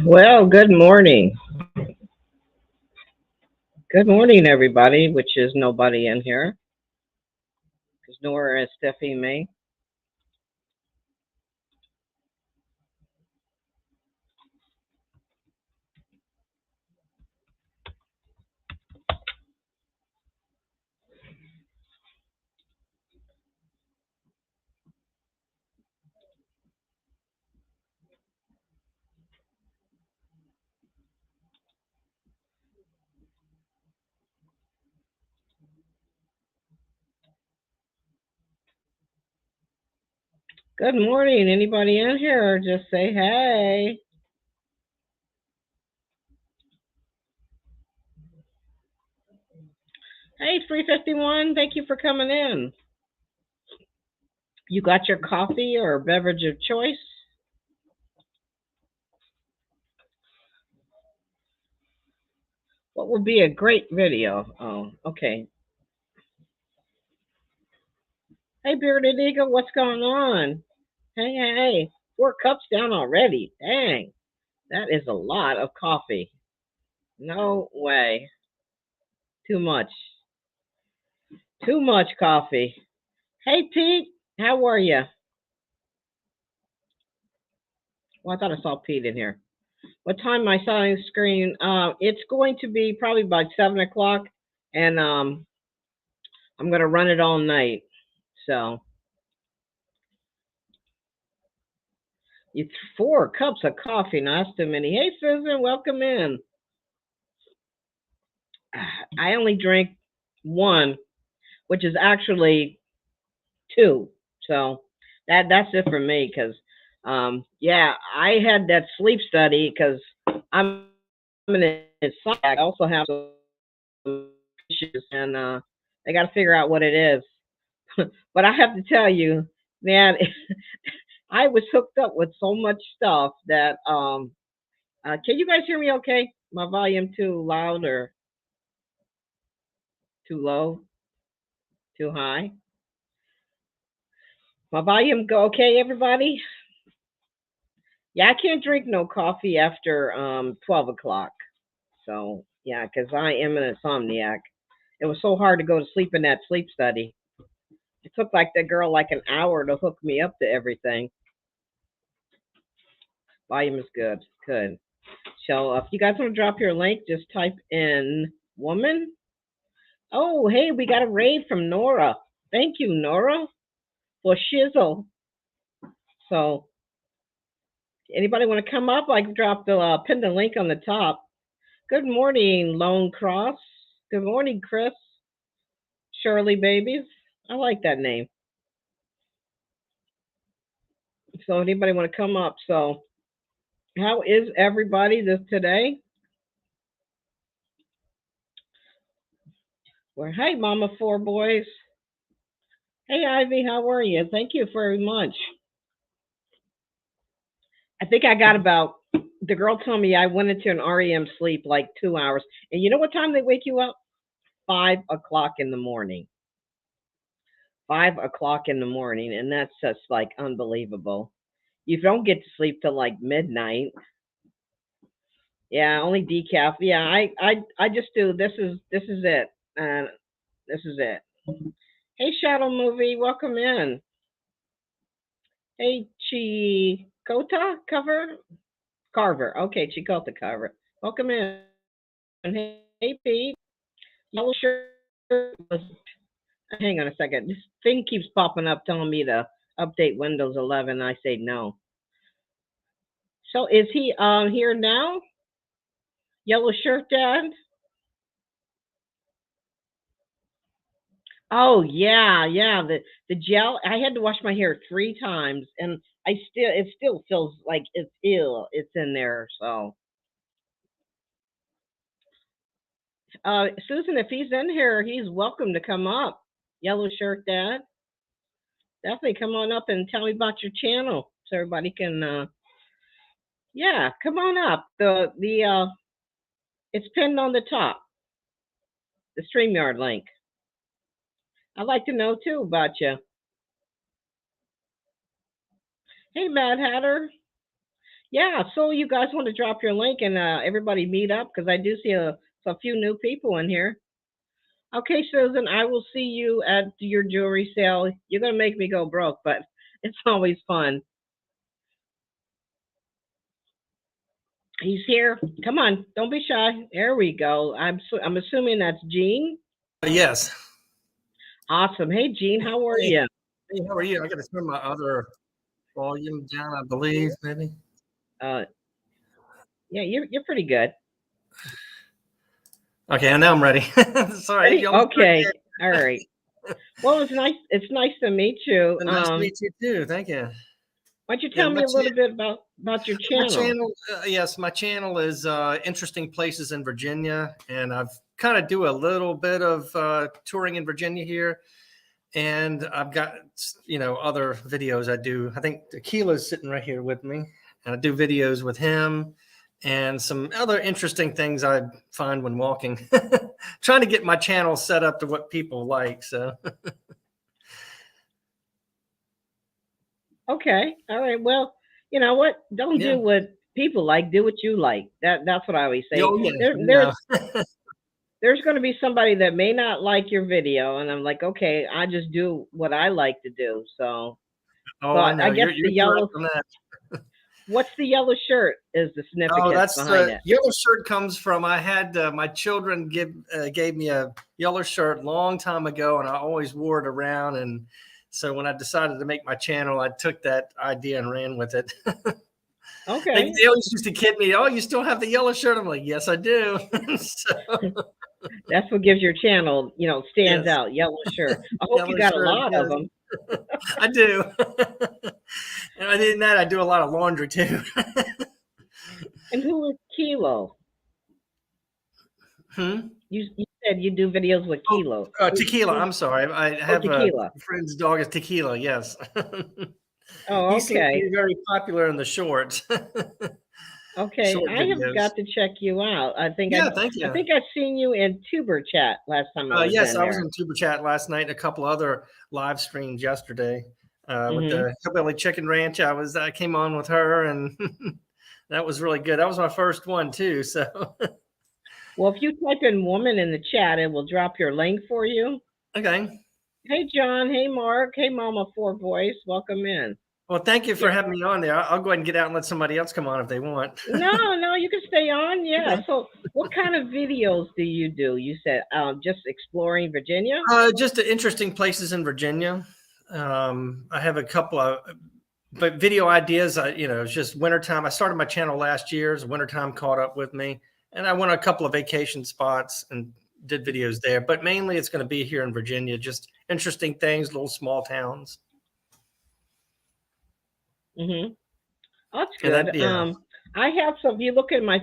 Well, good morning. Good morning, everybody, which is nobody in here because Nora and Steffi May. Good morning. Anybody in here? Just say hey. Hey, 351. Thank you for coming in. You got your coffee or beverage of choice? What would be a great video? Oh, okay. Hey, Bearded Eagle, what's going on? Hey, hey, hey. 4 cups down already. Dang, that is a lot of coffee. No way. Too much. Too much coffee. Hey, Pete, how are you? Well, I thought I saw Pete in here. What time am I saw the screen? It's going to be probably about 7 o'clock, and I'm gonna run it all night. So it's 4 cups of coffee. Now that's too many. Hey, Susan, welcome in. I only drink one, which is actually two. So that's it for me. Cause yeah, I had that sleep study because I'm an insomniac. I also have some issues, and they got to figure out what it is. But I have to tell you, man, I was hooked up with so much stuff that can you guys hear me okay? My volume too loud or too low, too high? My volume go okay, everybody? Yeah, I can't drink no coffee after 12 o'clock. So yeah, because I am an insomniac. It was so hard to go to sleep in that sleep study. It took like that girl like an hour to hook me up to everything. Volume is good. Good. So if you guys want to drop your link, just type in woman. Oh, hey, we got a raid from Nora. Thank you, Nora, for shizzle. So anybody want to come up? I can drop the pin the link on the top. Good morning, Lone Cross. Good morning, Chris. Shirley Babies. I like that name. So anybody want to come up? So how is everybody this today? Well, hey, Mama Four Boys. Hey, Ivy, how are you? Thank you very much. I think I got about, the girl told me I went into an REM sleep like 2 hours. And you know what time they wake you up? 5 o'clock in the morning. 5 o'clock in the morning. And that's just like unbelievable. You don't get to sleep till like midnight. Yeah, only decaf. Yeah, I just do this is it. And this is it. Hey Shadow Movie, welcome in. Hey Chikota cover Carver. Okay, Chikota Carver. Welcome in. Hey Pete. Yellow shirt. Hang on a second. This thing keeps popping up telling me to update Windows 11. I say no. So is he here now? Yellow shirt dad? Oh yeah, yeah. The gel. I had to wash my hair 3 times, and it still feels like it's ill. It's in there. So Susan, if he's in here, he's welcome to come up. Yellow shirt dad. Definitely come on up and tell me about your channel so everybody can yeah, come on up. The it's pinned on the top, the StreamYard link. I'd like to know too about you. Hey Mad Hatter. Yeah, so you guys want to drop your link and everybody meet up because I do see a few new people in here. Okay, Susan, I will see you at your jewelry sale. You're gonna make me go broke, but it's always fun. He's here. Come on, don't be shy. There we go. I'm assuming that's Jean. Yes. Awesome. Hey, Jean, how are Hey, you? hey, how are you? I got to turn my other volume down, I believe, maybe. Uh, yeah, you're pretty good. Okay, and now I'm ready. Sorry, Ready? you almost Okay. All right. Well, it's nice. It's nice to meet you. nice to meet you too. Thank you. Why don't you Yeah, tell me a little bit about your my channel? channel. Yes, my channel is interesting places in Virginia, and I've kind of do a little bit of touring in Virginia here, and I've got other videos I do. I think Tequila's sitting right here with me, and I do videos with him and some other interesting things I find when walking. Trying to get my channel set up to what people like. So Okay. All right. Well, you know what? Don't yeah. do what people like. Do what you like. That's what I always say. Oh yeah. There, No. there's there's going to be somebody that may not like your video, and I'm like, okay, I just do what I like to do. So, Oh, I but I know. guess the You're correct yellow. on that. What's the yellow shirt? Is the Oh, significance that's behind the it? yellow shirt comes from I had my children gave me a yellow shirt long time ago, and I always wore it around. And so when I decided to make my channel, I took that idea and ran with it. Okay. They always used to kid me. Oh, you still have the yellow shirt? I'm like, yes, I do. So, That's what gives your channel, stands yes, out. Yellow shirt. I hope you yellow got a shirt. lot of Yes, them. I do. And other than that, I do a lot of laundry too. And who is Kilo? Hmm? You said you do videos with Oh, Kilo. Tequila. I'm sorry. I Oh, have a tequila. friend's dog is Tequila. Yes. Oh, He seems to okay. be very popular in the shorts. Okay. Short I have videos. got to check you out. Yeah, thank I you. think I've seen you in Tuber Chat last time I was Yes, in I was there. in Tuber Chat last night and a couple other live streams yesterday with Mhm. the Hillbilly Chicken Ranch. I came on with her, and that was really good. That was my first one too. So Well, if you type in woman in the chat, it will drop your link for you. okay. Hey John, hey Mark, hey Mama Four Voice, welcome in. Well, thank you Yeah. for having me on there. I'll go ahead and get out and let somebody else come on if they want. No, you can stay on. Yeah. Okay. So, what kind of videos do you do? You said just exploring Virginia. Just interesting places in Virginia. I have a couple of but video ideas. It's just wintertime. I started my channel last year. As wintertime caught up with me, and I went a couple of vacation spots and did videos there. But mainly, it's going to be here in Virginia. Just interesting things, little small towns, Mm-hmm. That's and that good. yeah. I have some. If you look at my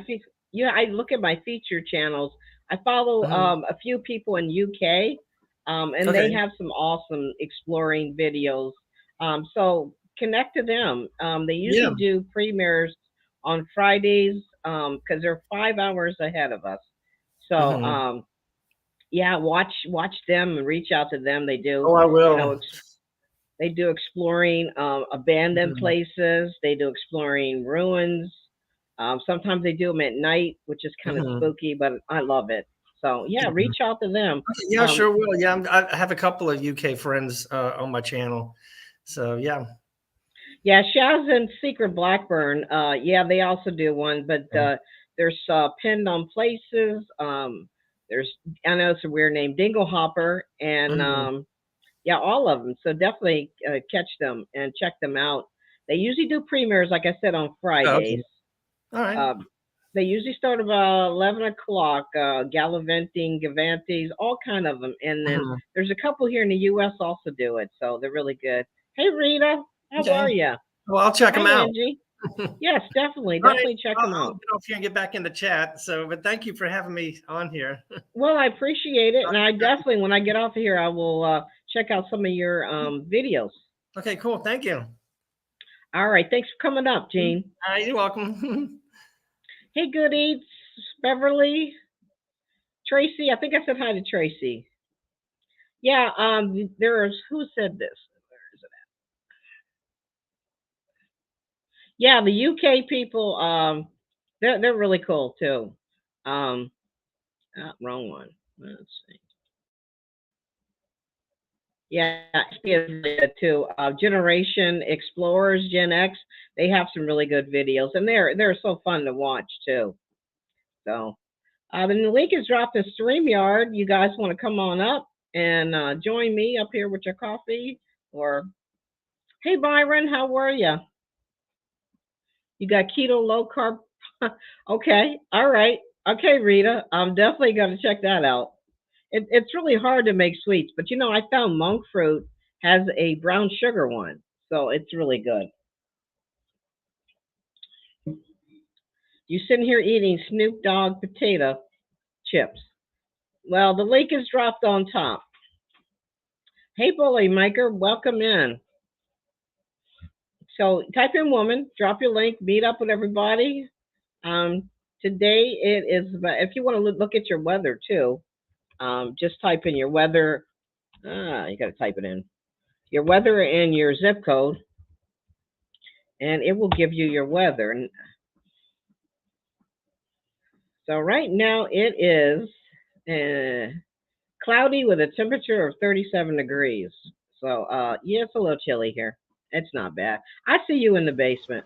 I look at my feature channels. I follow Mhm. a few people in UK, and they Okay. have some awesome exploring videos. So connect to them. They Yeah. usually do premieres on Fridays because they're 5 hours ahead of us. So Hmm. yeah, watch them and reach out to them. They do, Oh, I you will. know, they do exploring abandoned Mhm. places. They do exploring ruins. Sometimes they do them at night, which is kind of Mhm. spooky, but I love it. So yeah, reach out to them. Okay, yeah, Um, sure will. Yeah, I have a couple of UK friends on my channel, so yeah. yeah, Shaz and Secret Blackburn. Yeah, they also do one, but there's pinned on places. There's I know it's a weird name, Dingle Hopper, and Mhm. yeah, all of them. So definitely catch them and check them out. They usually do premieres, like I said, on Oh, okay. Fridays. All right. Um, they usually start about 11 o'clock. Gallivanting, Gavantes, all kind of them. And then Mhm. there's a couple here in the U.S. also do it, so they're really good. Hey Rita, how Okay. are you? Well, I'll check Hi them out. Angie. All Yes, definitely, right. definitely check them I'll out. get off here and get back in the chat. So, but thank you for having me on here. Well, I appreciate it, and I definitely, when I get off of here, I will check out some of your videos. Okay, cool. Thank you. All right, thanks for coming up, Gene. You're welcome. Hey, Good Eats, Beverly, Tracy. I think I said hi to Tracy. Yeah, there's who said this? Where is it Yeah, the UK people, they're really cool too. Um, wrong one. Let's see. Yeah, XP is really good too. Generation Explorers, Gen X, they have some really good videos, and they're so fun to watch too. So, then the link is dropped in StreamYard. You guys want to come on up and join me up here with your coffee? Or, hey Byron, how are you? You got keto, low carb. Okay, all right. Okay, Rita, I'm definitely going to check that out. It's really hard to make sweets, but I found monk fruit has a brown sugar one, so it's really good. You sitting here eating Snoop Dogg potato chips. Well, the link is dropped on top. Hey, Bully Maker, welcome in. So type in woman, drop your link, meet up with everybody. Today it is, if you want to look at your weather too, just type in your weather. You got to type it in. Your weather and your zip code, and it will give you your weather. And so right now it is cloudy with a temperature of 37 degrees. So yeah, it's a little chilly here. It's not bad. I see you in the basement.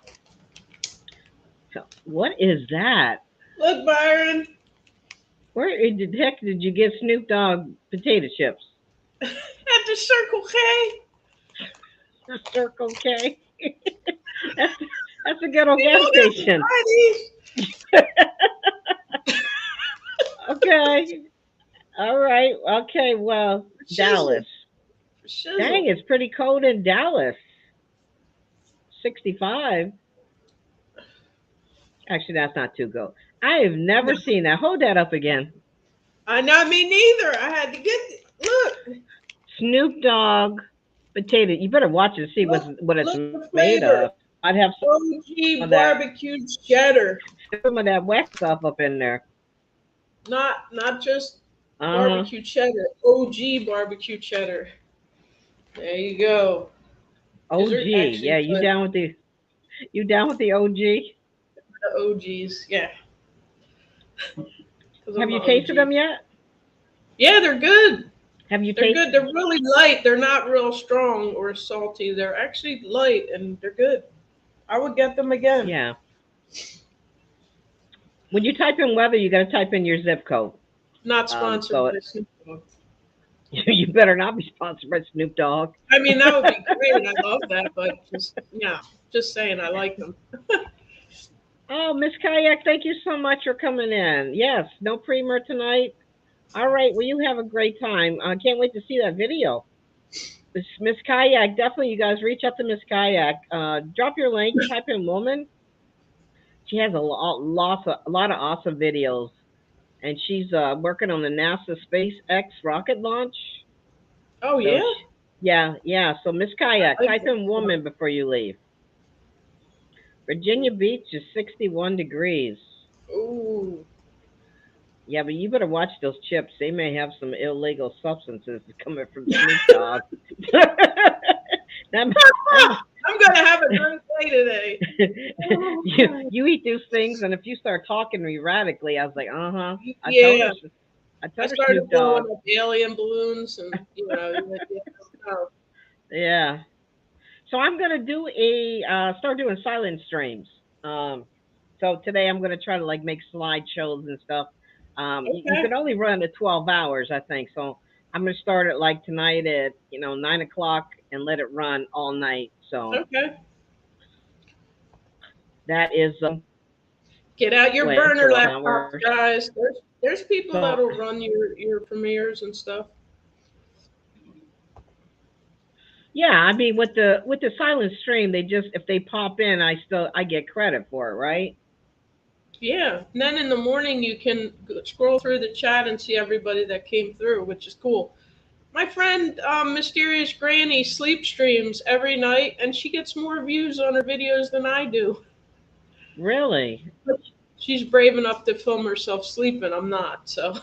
So what is that? Look, Byron. Where in the heck did you get Snoop Dogg potato chips? At the Circle K. The Circle K. that's that's a good old You gas don't have to station. buy these. Okay. All right. Okay. Well, Shizzle. Dallas. Dang, Shizzle. it's pretty cold in Dallas. 65. Actually, that's not too cold. I have never No, seen that. Hold that up again. I know me neither. I had to get it. Look. Snoop Dogg potato. You better watch it and see what it's Look the made of. flavor. I'd have OG of that barbecue cheddar. some of that wet stuff up in there. Not just Uh huh. barbecue cheddar. OG barbecue cheddar. There you go. These are OG. actually Yeah, good. you down with the OG? The OGs. Yeah. Because Have I'm you an tasted them OG. yet? Yeah, they're good. Have you They're tasted? good. They're really light. They're not real strong or salty. They're actually light and they're good. I would get them again. Yeah. When you type in weather, you got to type in your zip code. Not sponsored So by Snoop Dogg. you better not be sponsored by Snoop Dogg. I mean, that would be great. I love that, but just yeah, just saying, I like them. Oh, Miss Kayak, thank you so much for coming in. Yes, no premer tonight. All right, well, you have a great time. I can't wait to see that video. Miss Kayak, definitely, you guys reach out to Miss Kayak. Drop your link, type in woman. She has a lot of awesome videos, and she's working on the NASA SpaceX rocket launch. Oh So, yeah, yeah, yeah. So, Miss Kayak, I like type that in stuff. woman before you leave. Virginia Beach is 61 degrees. Ooh. Yeah, but you better watch those chips. They may have some illegal substances coming from Snoop Dogg. that, that, I'm gonna have a great day today. you eat those things, and if you start talking erratically, I was like, uh huh. I told her, Yeah, I I told her started Snoop blowing Dogg. up alien balloons, and like, yeah, no. Yeah. So I'm gonna do a start doing silent streams. Um, so today I'm gonna try to like make slideshows and stuff. You Okay, can only run at 12 hours, I think. So I'm gonna start it like tonight at 9 o'clock and let it run all night. So okay. that is Get out your way burner 12 laptops, hours. guys. There's people So that'll run your premieres and stuff. yeah, I mean with the silent stream, they just if they pop in, I get credit for it, right? Yeah, and then in the morning you can scroll through the chat and see everybody that came through, which is cool. My friend, Mysterious Granny, sleep streams every night, and she gets more views on her videos than I do. Really? She's brave enough to film herself sleeping. I'm not, so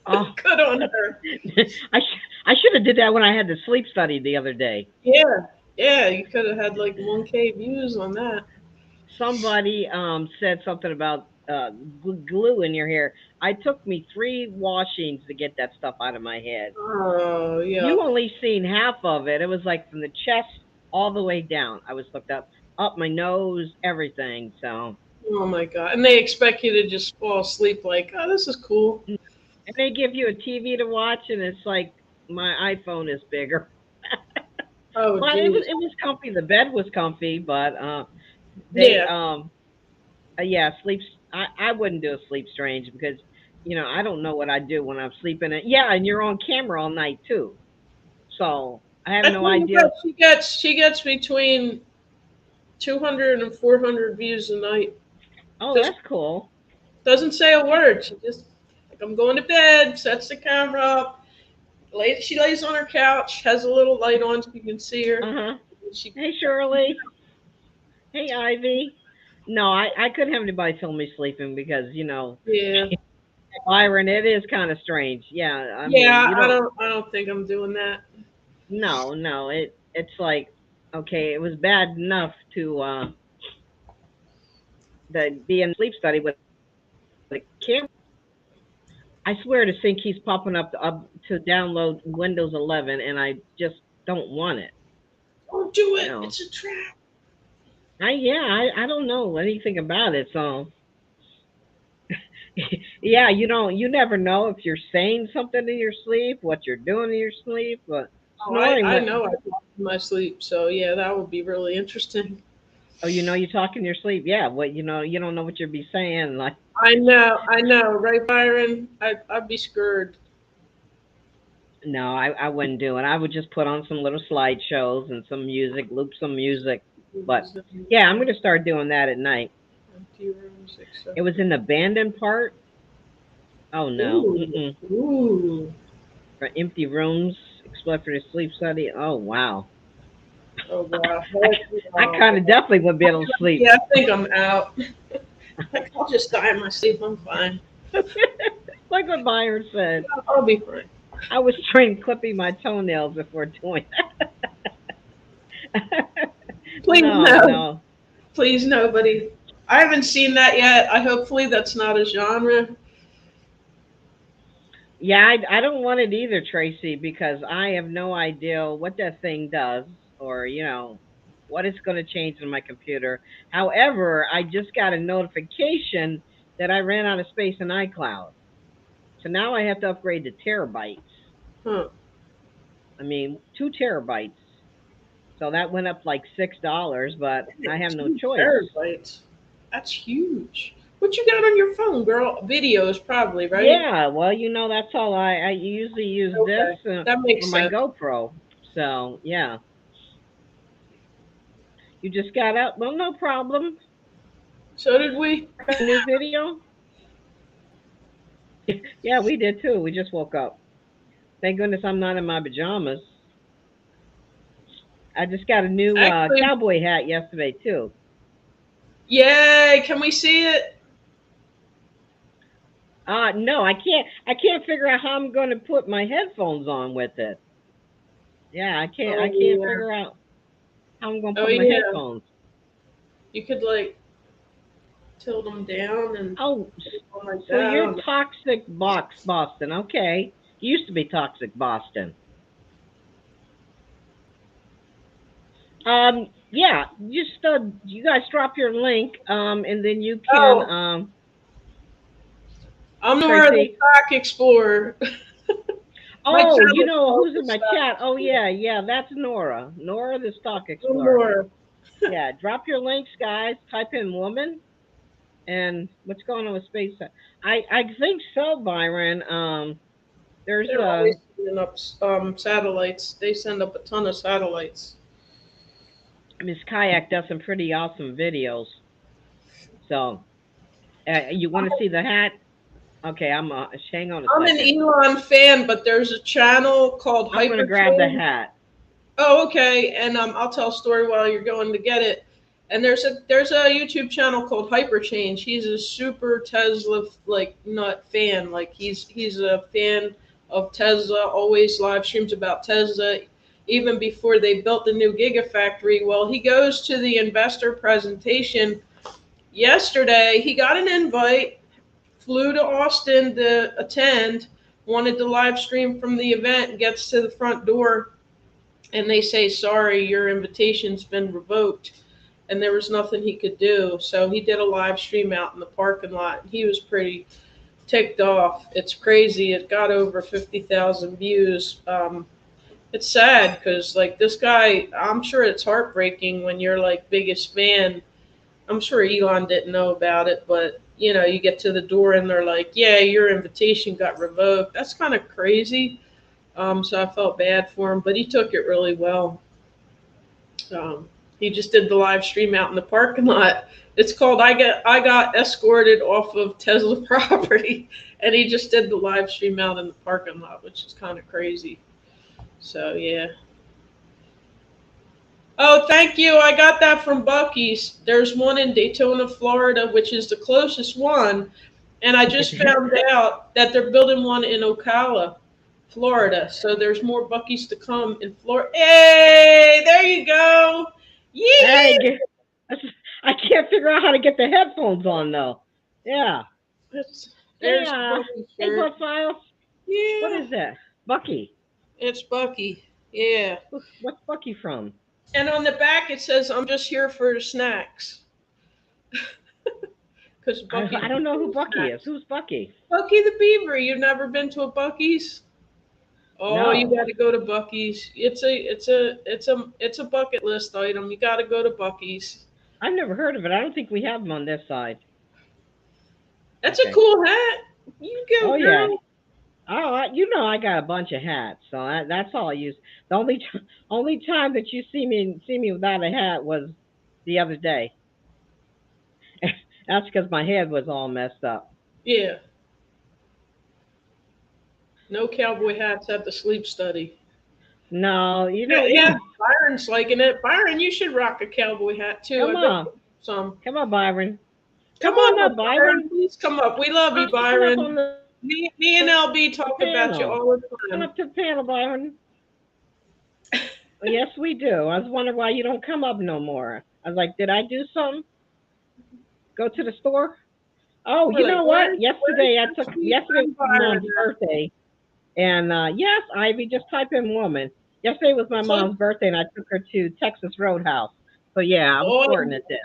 Oh, good on her. I should have did that when I had the sleep study the other day. Yeah, yeah, you could have had like 1K views on that. somebody said something about glue in your hair. I took me 3 washings to get that stuff out of my head. Oh, yeah. You only seen half of it. It was like from the chest all the way down. I was hooked up my nose, everything. So, Oh my God. And they expect you to just fall asleep like, oh, this is cool. and they give you a TV to watch, and it's like my iPhone is bigger. Oh, But geez. it was comfy. The bed was comfy, but they Yeah. yeah, sleep. I wouldn't do a sleep strange because I don't know what I do when I'm sleeping. Yeah, and you're on camera all night too, so I have I no tell you idea. what, she gets between 200 and 400 views a night. Oh, Just that's cool. doesn't say a word. She just like I'm going to bed, sets the camera up. She lays on her couch, has a little light on so you can see her. Uh huh. She Hey Shirley. Hey Ivy. No, I couldn't have anybody film me sleeping because yeah. Byron, it is kind of strange. Yeah, I mean Yeah, you don't. I don't think I'm doing that. No, no, it's like okay, it was bad enough to be in sleep study with the camera. I swear to think he's popping up to download Windows 11, and I just don't want it. Don't do You it. know, It's a trap. I don't know anything about it, so yeah, you never know if you're saying something in your sleep, what you're doing in your sleep, but Oh, snoring. I know I talk in my sleep, so yeah, that would be really interesting. Oh, you talk in your sleep. Yeah, what you don't know what you'll be saying. Like, I know, right, Byron? I'd be scared. no, I wouldn't do it. I would just put on some little slideshows and some music, loop some music. But yeah, I'm gonna start doing that at night. Empty rooms, It except was in the abandoned part. Oh no, ooh, ooh. for empty rooms, except for the sleep study. Oh wow, Oh wow. I, I Wow. kind of definitely would be able to sleep. Yeah, I think I'm out. Like, I'll just die in my sleep. I'm fine. Like what Byron said. I'll be fine. I was trained clipping my toenails before doing that. Please No, no. no. Please nobody. I haven't seen that yet. I hopefully that's not a genre. Yeah, I don't want it either, Tracy, because I have no idea what that thing does or, what it's going to change in my computer. However, I just got a notification that I ran out of space in iCloud. So now I have to upgrade to terabytes. Huh. I mean, 2 terabytes. So that went up like $6, but I have no 2 choice. terabytes. That's huge. What you got on your phone, girl? Videos, probably, right? Yeah, well, that's all I usually use this Okay, that for makes my sense. GoPro. So, yeah. You just got up. Well, no problem. So did we. A new video? Yeah, we did too. We just woke up. Thank goodness I'm not in my pajamas. I just got a new Actually, cowboy hat yesterday too. yay! Can we see it? No, I can't. I can't figure out how I'm going to put my headphones on with it. Yeah, I can't. Oh I can't yeah. figure out how I'm going to Oh put my yeah. headphones. You could like tilt them down and Oh, go like so that. I you're don't know. Toxic Box Boston. Okay, you used to be Toxic Boston. Yeah, just you guys drop your link, and then you can, Oh, I'm Nora the Tracy. Sock Explorer. My Oh, channel is called who's the in my Sock chat? Oh Explorer. yeah, that's Nora. Nora the Stock I'm Explorer. Nora. Yeah, drop your links, guys. Type in woman and what's going on with space. I think so, Byron. There's They're always sending up satellites. They send up a ton of satellites. Miss Kayak does some pretty awesome videos. So you want to see the hat? Okay, hang on a I'm an second. Elon fan, but there's a channel called I'm gonna grab the Hyperchain. hat. Oh, okay. And I'll tell a story while you're going to get it. And there's a YouTube channel called Hyperchange. He's a super Tesla like nut fan. Like he's a fan of Tesla. Always live streams about Tesla, even before they built the new Gigafactory. Well, he goes to the investor presentation yesterday he got an invite, flew to Austin to attend, wanted to live stream from the event, gets to the front door, and they say, sorry, your invitation's been revoked. And there was nothing he could do. So he did a live stream out in the parking lot. He was pretty ticked off. It's crazy. It got over 50,000 views. It's sad because, like, this guy, I'm sure it's heartbreaking when you're, like, biggest fan. I'm sure Elon didn't know about it, but, you know, you get to the door and they're like, yeah, your invitation got revoked. That's kind of crazy. So I felt bad for him, but he took it really well. He just did the live stream out in the parking lot. It's called I got escorted off of Tesla property, and he just did the live stream out in the parking lot, which is kind of crazy. So yeah. Oh, thank you. I got that from Buc-ee's. There's one in Daytona, Florida, which is the closest one, and I just found out that they're building one in Ocala, Florida. So there's more Buc-ee's to come in Florida. Hey, there you go. Yeah. Hey, I can't figure out how to get the headphones on though. Yeah. There's Yeah. Buc-ee's Hey, shirt. Profiles. Yeah. What is that? Bucky. It's Buc-ee. Yeah. What's Bucky from? And on the back it says, I'm just here for the snacks. Because I don't know who Bucky is. Who's Bucky? Bucky the Beaver. You've never been to a Buc-ee's? Oh, No. you got to go to Buc-ee's. It's a bucket list item. You got to go to Buc-ee's. I've never heard of it. I don't think we have them on this side. That's Okay. a cool hat. You go, Oh, girl. yeah. Oh, you know I got a bunch of hats, so that's all I use. The only time that you see me without a hat was the other day. That's because my head was all messed up. Yeah. No cowboy hats at the sleep study. No, you know, Yeah, Byron's liking it. Byron, you should rock a cowboy hat too. Come I bet on, some. come on, Byron. Come on on up, Byron. Please come up. We love you, Come up Byron. on the Me and LB talk about you panel. all the Come time. up to the panel, Byron. Yes, we do. I was wondering why you don't come up no more. I was like, did I do something? Go to the store? Oh, We're you like, know what? Yesterday was my mom's birthday. And yes, Ivy, just type in woman. Yesterday was my mom's birthday, and I took her to Texas Roadhouse. So yeah, I'm sporting it then.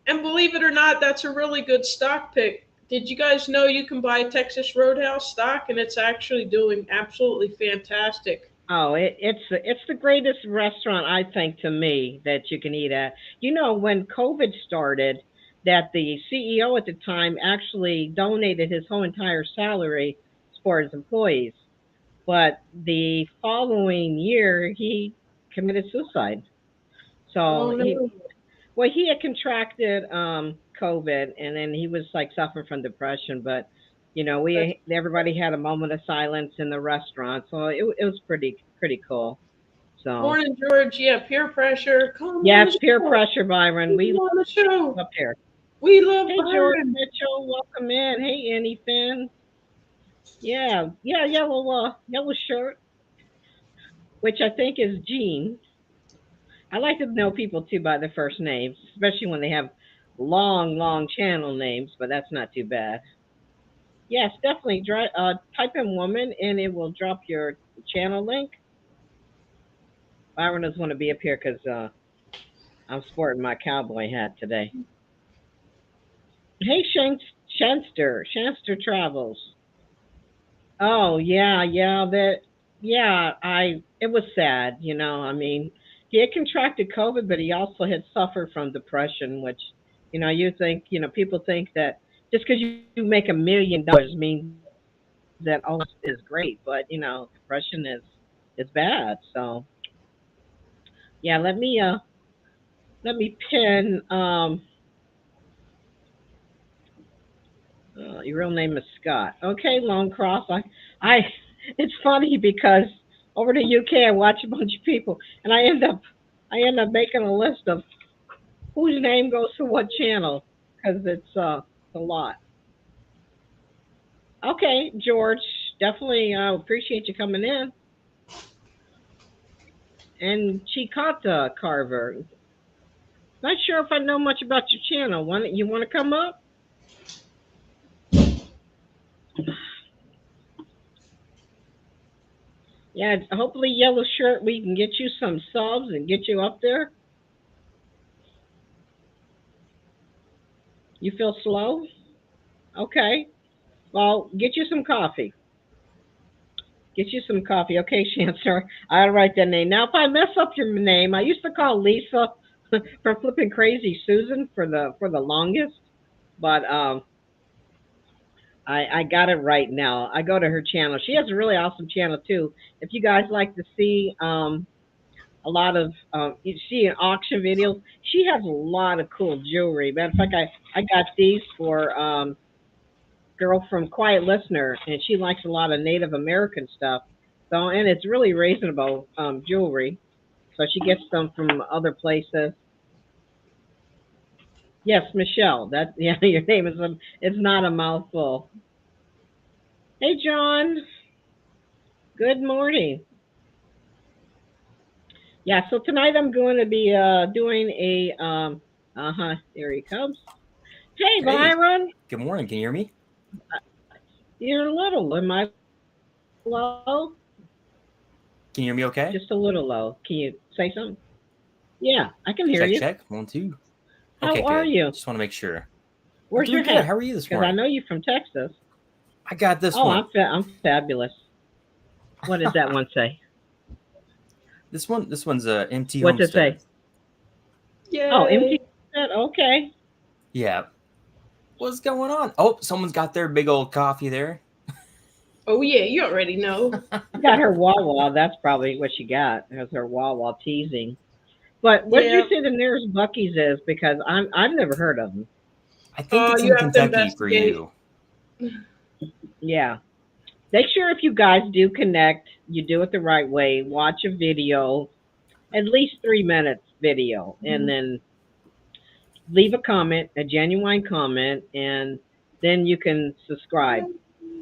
And believe it or not, that's a really good stock pick. Did you guys know you can buy Texas Roadhouse stock, and it's actually doing absolutely fantastic? Oh, it's the greatest restaurant, I think, to me, that you can eat at. You know, when COVID started, that the CEO at the time actually donated his whole entire salary for his employees. But the following year, he committed suicide. Oh So no. he had contracted COVID, and then he was like suffering from depression. But you know, everybody had a moment of silence in the restaurant, so it was pretty cool. So Morning, George. Yeah, peer pressure. Come yes, on the peer show. pressure, Byron. We Come on the show. up here. We love Hey, George Byron. Mitchell, welcome in. Hey, Annie Finn. Yeah, yellow shirt, which I think is Jean. I like to know people too by their first names, especially when they have long channel names, but that's not too bad. Yes, definitely. Type in woman and it will drop your channel link. Byron doesn't want to be up here because I'm sporting my cowboy hat today. Hey, Shanster Travels. Oh it was sad, you know. I mean, he had contracted COVID, but he also had suffered from depression, which, you know, people think that just because you make $1 million means that all is great, but you know, depression is bad. So yeah, let me pin your real name is Scott. Okay, Lone Cross. I it's funny because over the UK I watch a bunch of people and I end up making a list of whose name goes to what channel because it's a lot. Okay, George, definitely appreciate you coming in. And Chikata Carver. Not sure if I know much about your channel. You want to come up? Yeah, hopefully Yellow Shirt, we can get you some subs and get you up there. You feel slow? Okay. Well, get you some coffee. Get you some coffee. Okay, Chancellor. I'll write that name. Now, if I mess up your name, I used to call Lisa for flipping crazy Susan for the longest, but I got it right now. I go to her channel. She has a really awesome channel too. If you guys like to see a lot of you see in auction videos, she has a lot of cool jewelry. Matter of fact, I got these for girl from Quiet Listener, and she likes a lot of Native American stuff. So, and it's really reasonable jewelry. So she gets them from other places. Yes, Michelle. That yeah, your name is it's not a mouthful. Hey, John. Good morning. Yeah, so tonight I'm going to be doing a here he comes. Hey, Hey, Byron. good morning. Can you hear me? You're little. Am I low? Can you hear me okay? Just a little low. Can you say something? Yeah, I can hear Check, you. check. 1, 2. How Okay, are good. you? Just want to make sure. Where's I'm your doing good. hat? How are you this Because I morning? know you're from Texas. I got this Oh, one. I'm fabulous. What does that one say? This one's a empty What's it homestead. say? Yay. Oh, empty. Okay. Yeah. What's going on? Oh, someone's got their big old coffee there. Oh yeah, you already know. Got her Wawa. That's probably what she got. Has her Wawa teasing. But what did Yeah. you say the nearest Bucky's is? Because I've never heard of them. I think it's You in have to Kentucky for investigate. you. Yeah. Make sure if you guys do connect, you do it the right way. Watch a video, at least 3 minutes video, and then leave a comment, a genuine comment, and then you can subscribe.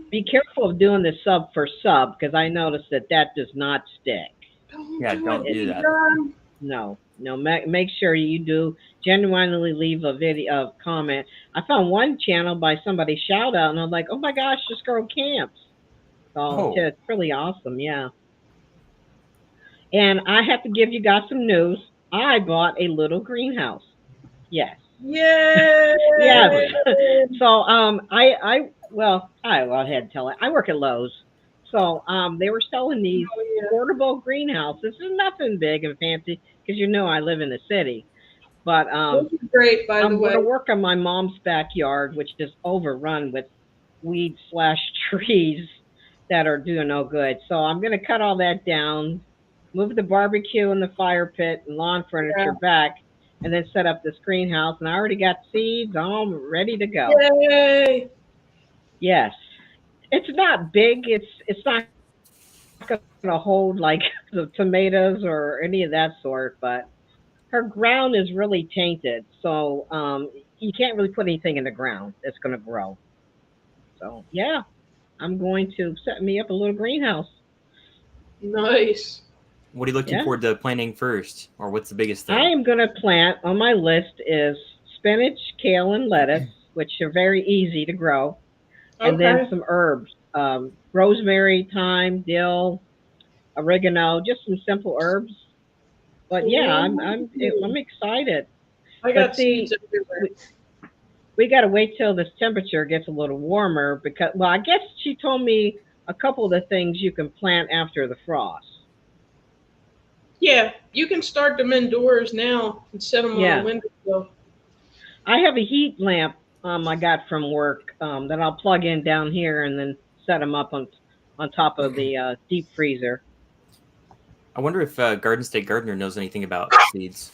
Be careful of doing the sub for sub because I noticed that does not stick. Yeah, don't do that. No. Make sure you do genuinely leave a video, comment. I found one channel by somebody shout out, and I'm like, oh my gosh, this girl camps. So Oh. it's really awesome, yeah. And I have to give you guys some news. I bought a little greenhouse. Yes. Yay! Yes. So I had to tell it. I work at Lowe's. So they were selling these portable greenhouses. This is nothing big and fancy because you know I live in the city. But Those are great, by the I'm way. going to work on my mom's backyard, which is overrun with weeds/trees that are doing no good. So I'm going to cut all that down, move the barbecue and the fire pit and lawn furniture back, and then set up this greenhouse. And I already got seeds all ready to go. Yay! Yes, it's not big. It's not going to hold like the tomatoes or any of that sort, but her ground is really tainted, so you can't really put anything in the ground that's going to grow. So yeah, I'm going to set me up a little greenhouse. Nice. What are you looking Yeah. forward to planting first? Or what's the biggest thing? I am going to plant, on my list is spinach, kale, and lettuce, which are very easy to grow, and then Okay. some herbs, rosemary, thyme, dill, oregano, just some simple herbs. But yeah, I'm excited. I got But see, seeds everywhere. we got to wait till this temperature gets a little warmer because, well, I guess she told me a couple of the things you can plant after the frost. Yeah, you can start them indoors now and set them Yeah. on a windowsill. I have a heat lamp I got from work that I'll plug in down here and then set them up on top of the deep freezer. I wonder if Garden State Gardener knows anything about seeds.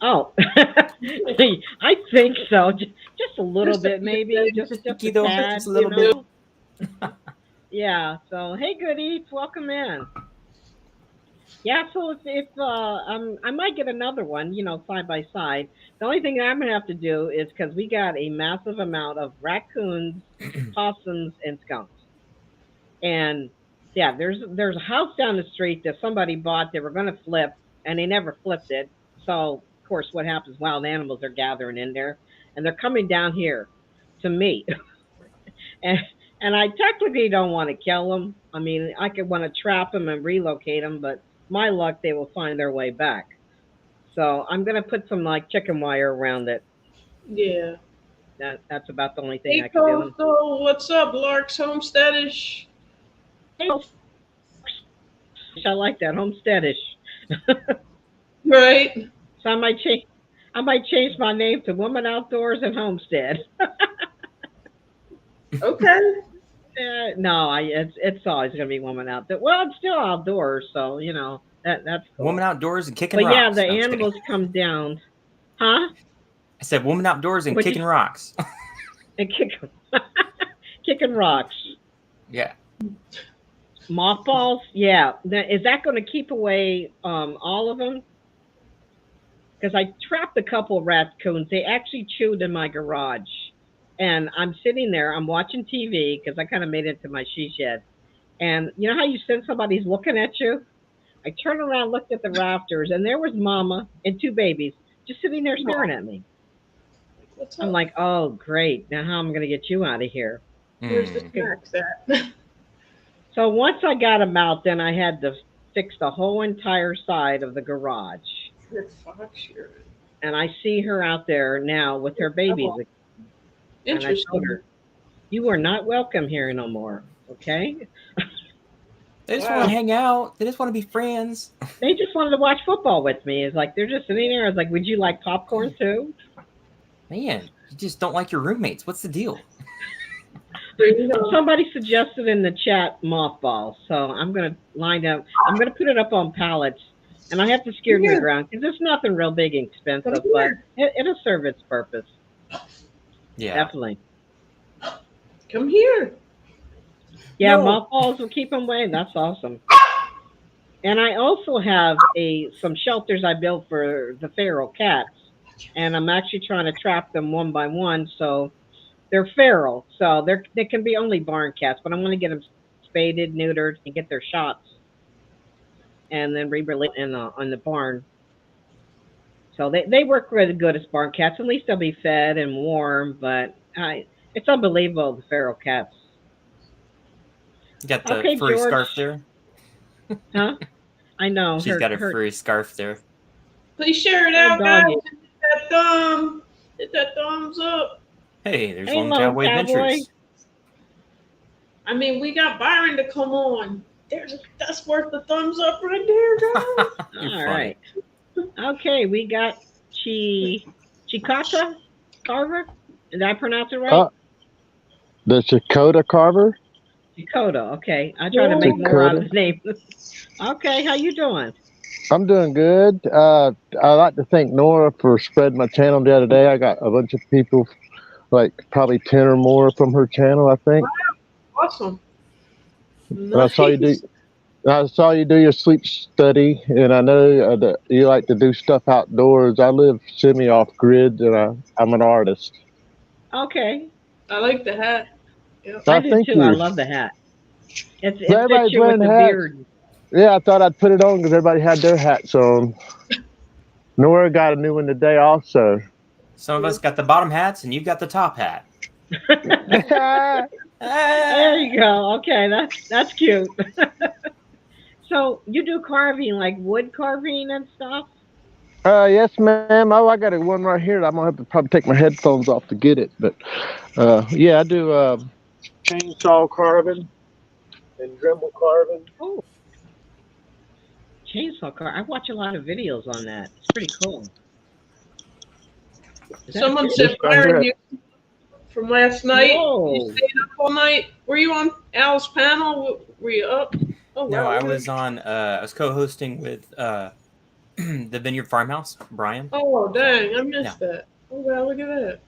Oh, I think so. Just a little bit, maybe. Just a Pinky, though, tad, just a little you know? Yeah. So, hey, Good Eats, welcome in. Yeah. So if I might get another one, side by side. The only thing I'm gonna have to do is because we got a massive amount of raccoons, possums, and skunks, and yeah, there's a house down the street that somebody bought. They were gonna flip, and they never flipped it. So of course, what happens? Wild animals are gathering in there, and they're coming down here to me. and and I technically don't want to kill them. I mean, I could want to trap them and relocate them, but my luck, they will find their way back. So I'm gonna put some like chicken wire around it. Yeah. That's about the only thing Hey, I can do. Coastal, what's up, Lark's Homesteadish? I like that homesteadish. Right. So I might change my name to Woman Outdoors and Homestead. Okay. No, it's always gonna be Woman Outdoors. Well, it's still outdoors, so that's cool. Woman outdoors and kicking But rocks. yeah, the No, I'm just kidding. animals come down, huh? I said woman outdoors and What'd you- kicking rocks. And kicking rocks. Yeah. Mothballs, yeah. Is that going to keep away all of them? Because I trapped a couple of raccoons. They actually chewed in my garage. And I'm sitting there, I'm watching TV because I kind of made it to my she shed. And you know how you sense somebody's looking at you? I turned around, looked at the rafters, and there was Mama and two babies just sitting there staring at me. What's up? I'm like, oh, great. Now how am I going to get you out of here? Where's the Hmm. snacks at? So once I got them out, then I had to fix the whole entire side of the garage. Rick Fox here. And I see her out there now with her babies. Oh, And I told interesting. her, you are not welcome here no more. Okay? They just Wow. want to hang out. They just want to be friends. They just wanted to watch football with me. It's like they're just sitting there. I was like, would you like popcorn too? Man, you just don't like your roommates. What's the deal? There you go. Somebody suggested in the chat mothballs. So I'm going to line up. I'm going to put it up on pallets. And I have to scare to the Yeah. ground because it's nothing real big and expensive, Come but here. it'll serve its purpose. Yeah. Definitely. Come here. Yeah, No. mothballs will keep them away. That's awesome. And I also have some shelters I built for the feral cats, and I'm actually trying to trap them one by one. So they're feral, so they can be only barn cats, but I'm going to get them spaded, neutered, and get their shots, and then re-release in the barn. So they work really good as barn cats. At least they'll be fed and warm, but it's unbelievable, the feral cats. You got the Okay, furry George. scarf there. Huh? I know. She's got a furry scarf there. Please share it out, guys. doggy. Hit that thumbs up. Hey, there's Hey, Lone Lone Cowboy Cowboy. Adventures. I mean, we got Byron to come on. That's worth the thumbs up right there, guys. You're All funny. right. Okay, we got Chikata Carver. Did I pronounce it right? The Dakota Carver. Dakota. Okay, I try to make more out of his name. Okay, how you doing? I'm doing good. I'd like to thank Nora for spreading my channel the other day. I got a bunch of people, like probably 10 or more from her channel, I think. Awesome. And I saw you do your sleep study, and I know that you like to do stuff outdoors. I live semi off grid, and I'm an artist. Okay, I like the hat. Yep. I I do think too. I you're- love the hat. It Everybody's fits you with wearing the hats. beard. Yeah, I thought I'd put it on because everybody had their hats on. Nora got a new one today, also. Some of us got the bottom hats, and you've got the top hat. There you go. Okay, that's cute. So you do carving, like wood carving and stuff? Yes, ma'am. Oh, I got one right here. I'm gonna have to probably take my headphones off to get it. But yeah, I do chainsaw carving and Dremel carving. Oh, chainsaw car. I watch a lot of videos on that. It's pretty cool. Is that Someone good? said, Yes, Byron, I'm you from last night. Whoa. You stayed up all night. Were you on Al's panel? Were you up? Oh, No, wow. I was on. I was co-hosting with the Vineyard Farmhouse, Brian. Oh, dang. I missed that. Oh, wow. Look at that.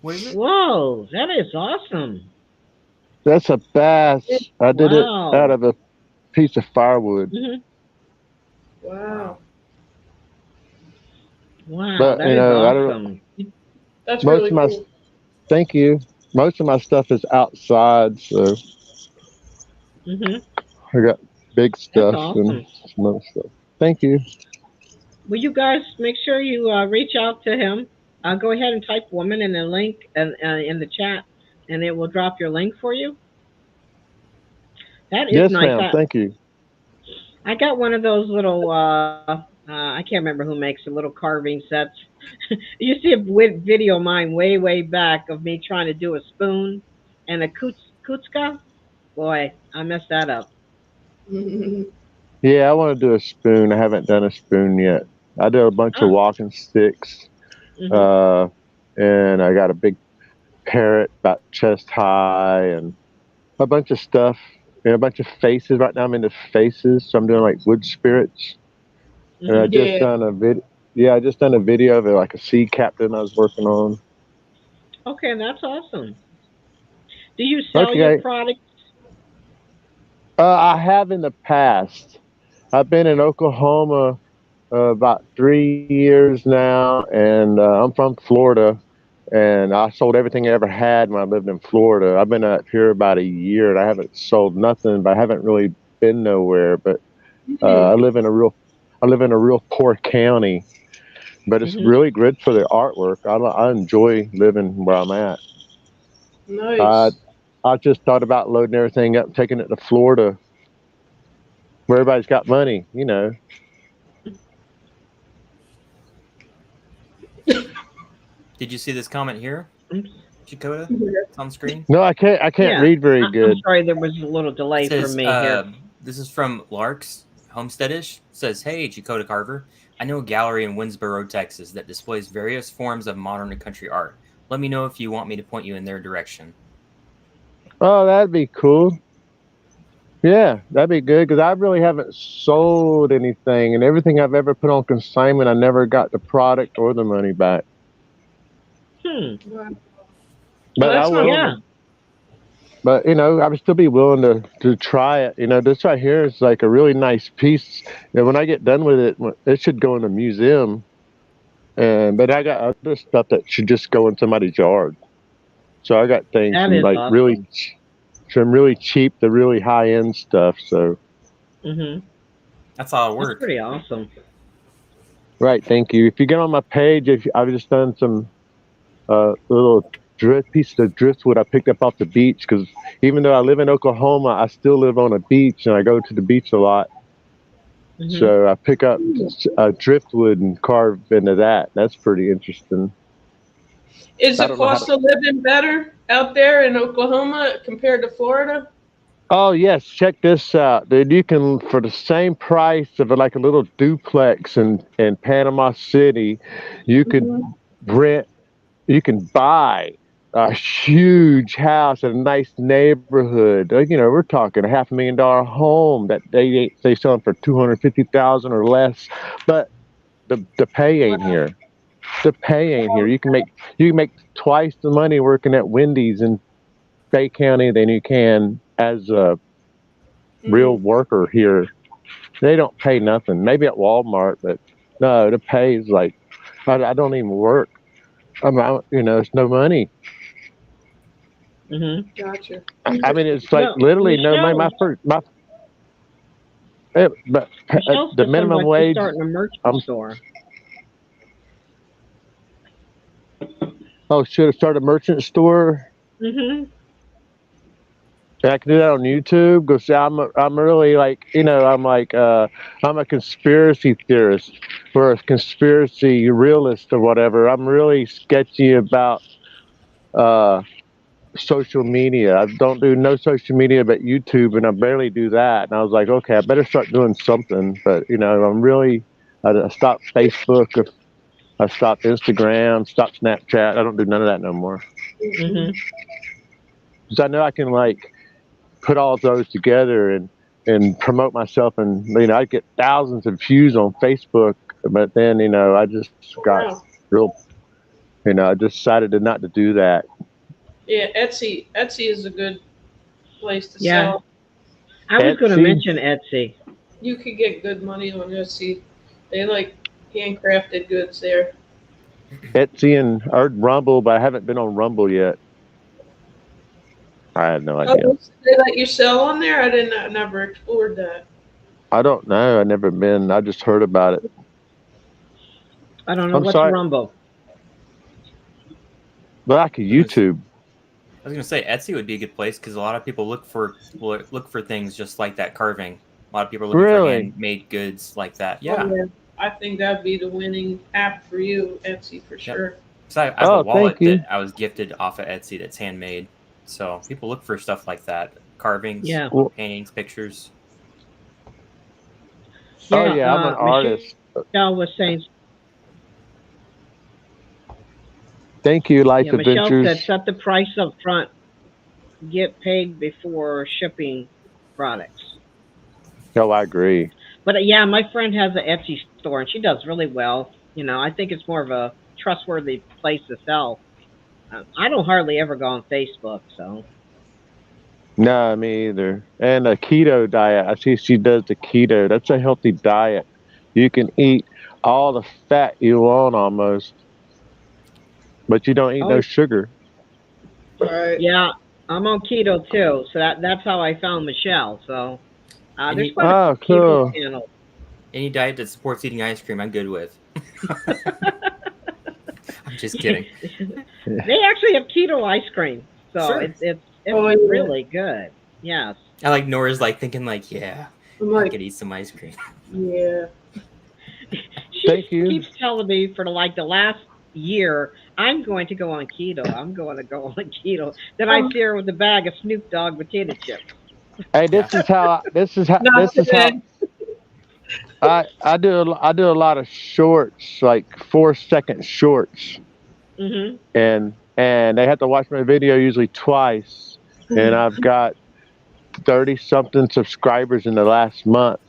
What is it? Whoa, that is awesome. That's a bass. I did Wow. it out of a piece of firewood. Mhm. Wow. Wow, But, that you is know, I don't- awesome. That's Most really of my- cool. Thank you. Most of my stuff is outside, so Hmm. I got big stuff awesome. and some other stuff. Thank you. will you guys make sure you reach out to him? Go ahead and type woman in the link in the chat, and it will drop your link for you. That is Yes, nice. ma'am. Thank you. I got one of those little. I can't remember who makes the little carving sets. You see a video of mine way back of me trying to do a spoon and a kutska. Boy, I messed that up. Yeah, I want to do a spoon. I haven't done a spoon yet. I did a bunch of Oh. walking sticks, Mhm. and I got a big parrot about chest high, and a bunch of stuff, and a bunch of faces. Right now, I'm into faces, so I'm doing like wood spirits. And I Mhm. just Yeah. done a vid. Yeah, I just done a video of it, like a sea captain I was working on. Okay, that's awesome. Do you sell your Okay, products? I have in the past. I've been in Oklahoma about 3 years now, and I'm from Florida, and I sold everything I ever had when I lived in Florida. I've been up here about a year, and I haven't sold nothing, but I haven't really been nowhere. But I live in a real poor county, but it's Mhm. really good for the artwork. I enjoy living where I'm at. I Nice. I just thought about loading everything up, and taking it to Florida, where everybody's got money, you know. Did you see this comment here, Mm. Dakota? It's on screen. No, I can't. I can't Yeah. read very I'm good. sorry, there was a little It delay for says, me here. this is from Lark's Homesteadish. It says, hey, Dakota Carver. I know a gallery in Winsboro, Texas that displays various forms of modern and country art. Let me know if you want me to point you in their direction. Oh, that'd be cool. Yeah, that'd be good because I really haven't sold anything, and everything I've ever put on consignment, I never got the product or the money back. Hmm. Wow. Well, But I that's not. will. Yeah. But I would still be willing to try it. This right here is like a really nice piece. And when I get done with it, it should go in a museum. And but I got other stuff that should just go in somebody's yard. So I got things That from is like awesome. from really cheap to really high end stuff. So Mhm. That's all That's work. pretty awesome. right, thank you. If you get on my page, I've just done some little pieces of driftwood I picked up off the beach because even though I live in Oklahoma, I still live on a beach and I go to the beach a lot. Mhm. So I pick up driftwood and carve into that. That's pretty interesting. Is I the don't know how cost to. of living better out there in Oklahoma compared to Florida? Oh yes, check this out, dude. You can for the same price of like a little duplex in Panama City, you could Mhm. rent. You can buy a huge house in a nice neighborhood. We're talking a $500,000 home that they selling for 250,000 or less, but the pay ain't Wow. here. The pay ain't here. You can make twice the money working at Wendy's in Bay County than you can as a real Mm. worker here. They don't pay nothing. Maybe at Walmart, but no, the pay is like I don't even work. It's no money. Mhm. Gotcha. I mean, it's like Well, literally no money. But Michelle the said something minimum about you wage. starting a merchant I'm store. Oh, should have started a merchant store. Mhm. And I can do that on YouTube because I'm really like I'm a conspiracy theorist or a conspiracy realist or whatever. I'm really sketchy about uh, social media. I don't do no social media but YouTube, and I barely do that. And I was like, okay, I better start doing something. But I stopped Facebook. I stopped Instagram. Stopped Snapchat. I don't do none of that no more. Mhm. Mhm. Because I know I can like put all those together and promote myself, and I get thousands of views on Facebook. But then I just got Wow. real. I just decided to not to do that. Yeah, Etsy is a good place to Yeah. sell. I was going to Etsy. mention Etsy. You could get good money on Etsy. They like handcrafted goods there. Etsy and or Rumble, but I haven't been on Rumble yet. I have no idea. Oh, they let you sell on there? I never explored that. I don't know. I never been. I just heard about it. I don't know I'm what's sorry. Rumble. Like a YouTube. I was gonna say Etsy would be a good place because a lot of people look for things just like that carving. A lot of people are looking for Really? handmade goods like that. Oh, Yeah. I think that'd be the winning app for you, Etsy, for sure. So I have Oh, a wallet thank you. that I was gifted off of Etsy that's handmade. So people look for stuff like that, carvings, Yeah. Well, paintings, pictures. oh yeah, I'm an artist. Michelle was saying, Thank you, Life yeah, Michelle said Adventures. set the price up front, get paid before shipping products. Oh, I agree. But yeah, my friend has an Etsy store and she does really well. You know, I think it's more of a trustworthy place to sell. I don't hardly ever go on Facebook, so. No, me either. And a keto diet. I see she does the keto. That's a healthy diet. You can eat all the fat you want almost, but you don't eat Oh, no sugar. Right. yeah, I'm on keto too, so that's how I found Michelle. So And there's you- quite a Oh, few keto cool. channels. Any diet that supports eating ice cream, I'm good with. I'm just kidding. They actually have keto ice cream, so Sure. it's Oh, yeah. really good. Yes. I like Nora's like thinking like, yeah, I'm I like, could eat some ice cream. yeah. She Thank you. keeps telling me for like the last year, I'm going to go on keto. I'm going to go on keto. Then I see her with a bag of Snoop Dogg potato chips. Hey, this is how Not today. I do a lot of shorts, like 4-second shorts, Hmm. and they have to watch my video usually twice, and I've got 30 something subscribers in the last month,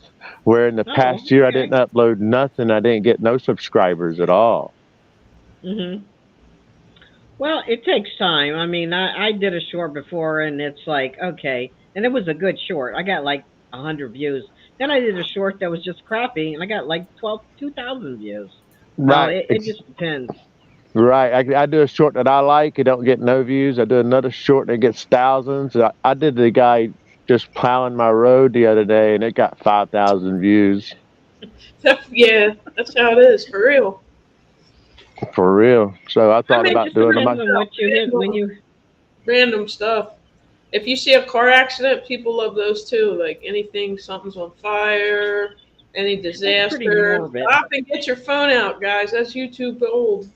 where in the Oh, past year I okay. didn't upload nothing. I didn't get no subscribers at all. Hmm. Well, it takes time. I mean, I did a short before, and it's like, okay, and it was a good short. I got like 100 views. Then I did a short that was just crappy, and I got like 2,000 views. So Right, it just depends. right. I do a short that I like. It don't get no views. I do another short that gets thousands. I did the guy just plowing my road the other day, and it got 5,000 views. Yeah, that's how it is, for real. For real. So I thought mean, about Just doing depends them. on what you hit when you. Random stuff. If you see a car accident, people love those too. Like anything, something's on fire, any pretty disaster. morbid. Stop and get your phone out, guys. That's YouTube gold.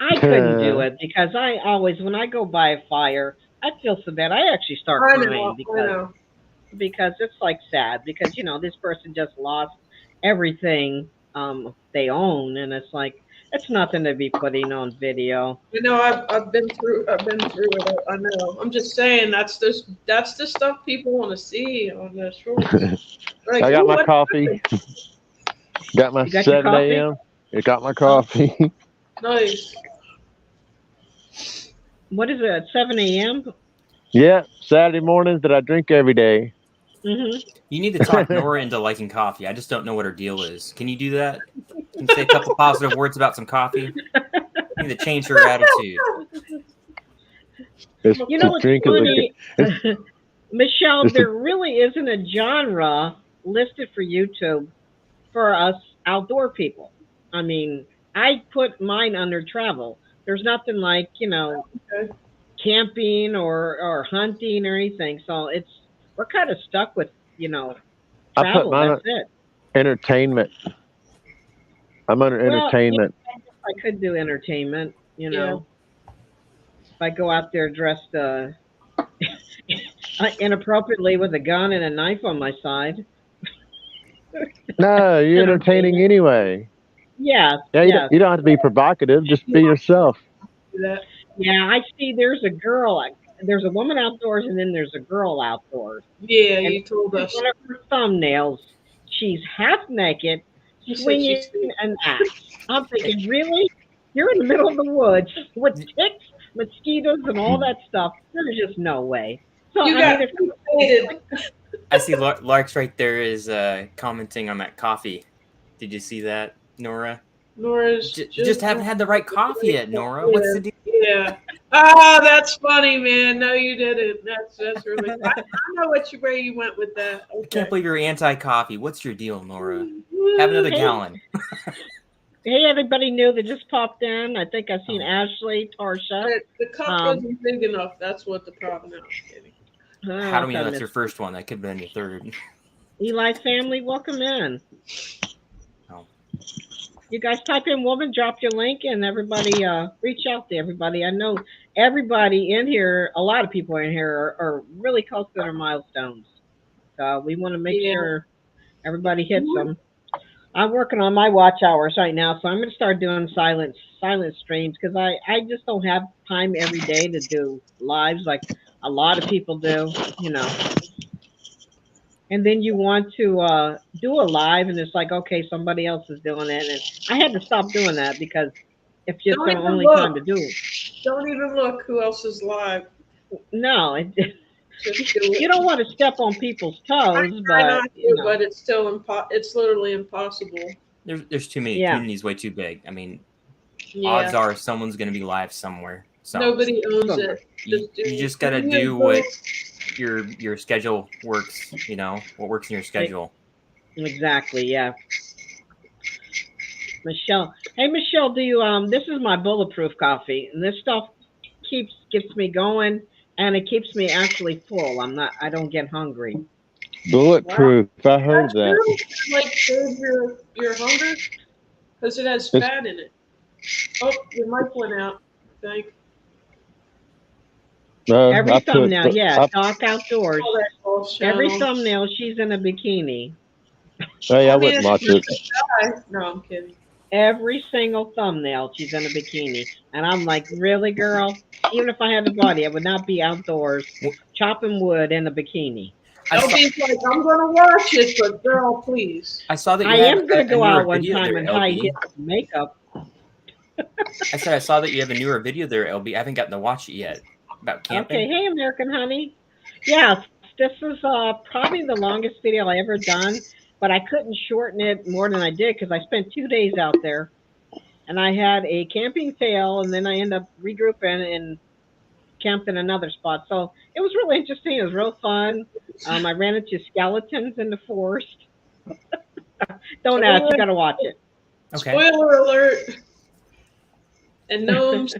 I couldn't do it because I always, when I go by a fire, I feel so bad. I actually start I crying know, I know. because it's like sad because this person just lost everything they own, and it's like it's nothing to be putting on video. You know, I've been through it. I know. I'm just saying that's the stuff people want to see on the shorts. Like, I got ooh, my what coffee. Got my You got your 7 coffee? a.m. I got my coffee. nice. What is it? At 7 a.m. Yeah, Saturday mornings that I drink every day. Hmm. You need to talk Nora into liking coffee. I just don't know what her deal is. Can you do that? Can you say a couple positive words about some coffee? You need to change her attitude. It's You know to what's drink is a funny, Michelle? it's a- There really isn't a genre listed for YouTube for us outdoor people. I mean, I put mine under travel. There's nothing like Okay. camping or hunting or anything. So we're kind of stuck with I travel. put mine That's on it. entertainment. I'm under Well, entertainment. I could do entertainment. If I go out there dressed inappropriately with a gun and a knife on my side. No, you're entertaining anyway. Yeah, Yeah, yeah, you don't have to be provocative. Just be yourself. Do that. yeah. I see. There's a girl. There's a woman outdoors, and then there's a girl outdoors. Yeah, And you told us. one of her thumbnails, she's half naked, You said swinging an axe. I'm thinking, really? You're in the middle of the woods with ticks, mosquitoes, and all that stuff. There's just no way. So You got fixated. I see Lark's right there is commenting on that coffee. Did you see that, Nora? Nora's Just haven't had the right coffee yet, Nora. What's the deal? Yeah. Ah, that's funny, man. No, you didn't. That's really. I know where you went with that. I Okay. can't believe you're anti-coffee. What's your deal, Nora? Have another Hey. gallon. Hey, everybody new that just popped in. I think I've seen Ashley, Tarsha. The cup Um, wasn't big enough. That's what the problem. No, I'm kidding. How do we know okay, that's your first one? That could have been your third. Eli's family, welcome in. Oh. You guys type in woman, drop your link, and everybody reach out to everybody. I know everybody in here, a lot of people in here are really close to their milestones. So we want to make Yeah. sure everybody hits them. I'm working on my watch hours right now, so I'm going to start doing silent streams because I just don't have time every day to do lives like a lot of people do, you know. And then you want to do a live, and it's like, okay, somebody else is doing it, and I had to stop doing that because if it's Don't the even only look. time to do it. Don't even look who else is live. No, Just do it. you don't want to step on people's toes, Try but not to, you know, but it's still it's literally impossible. There's too many. Yeah. Community's way too big. I mean, Yeah. odds are someone's going to be live somewhere. So Nobody owns it. you just got to Give me a do vote. what your schedule works. You know what works in your schedule. exactly, yeah. Michelle, hey Michelle, do you this is my bulletproof coffee, and this stuff gets me going, and it keeps me actually full. I don't get hungry. Bulletproof. I heard That's that. true. Like save your hunger because it has It's- fat in it. Oh, your mic went out. I think. Every I put- thumbnail, yeah, I- Doc Outdoors. Oh, that false Every channel. thumbnail, she's in a bikini. Hey, I I mean, wouldn't watch it. No, I'm kidding. Every single thumbnail, she's in a bikini, and I'm like, really, girl? Even if I had the body, I would not be outdoors chopping wood in a bikini. I saw, LB's like, I'm gonna watch it, but girl, please. I saw that you I have am going a to go newer out one video time there, and LB. hide his makeup. I said I saw that you have a newer video there, LB. I haven't gotten to watch it yet about camping. Okay, hey, American Honey. Yeah, this is probably the longest video I ever done, but I couldn't shorten it more than I did because I spent 2 days out there, and I had a camping fail, and then I ended up regrouping and camped in another spot. So it was really interesting. It was real fun. I ran into skeletons in the forest. Don't ask, you got to watch it. Okay. Spoiler alert. And gnomes.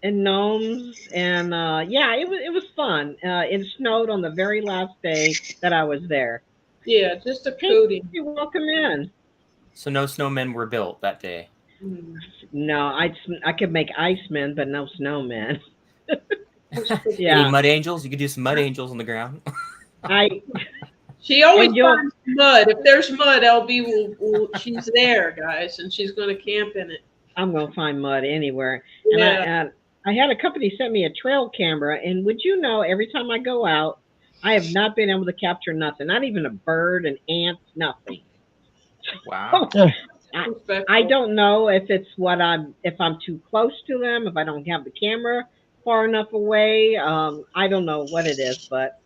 And gnomes, and yeah, it was fun. It snowed on the very last day that I was there. Yeah, just a coating. You're welcome in. So no snowmen were built that day. No, I could make icemen, but no snowmen. Any Yeah, mud angels? You could do some mud angels on the ground. She always And you'll- finds mud. If there's mud, LB will she's there, guys, and she's going to camp in it. I'm gonna find mud anywhere. Yeah. And I had a company sent me a trail camera, and would you know, every time I go out, I have not been able to capture nothing, not even a bird, an ant, nothing. Wow. I don't know if it's if I'm too close to them, if I don't have the camera far enough away. I don't know what it is, but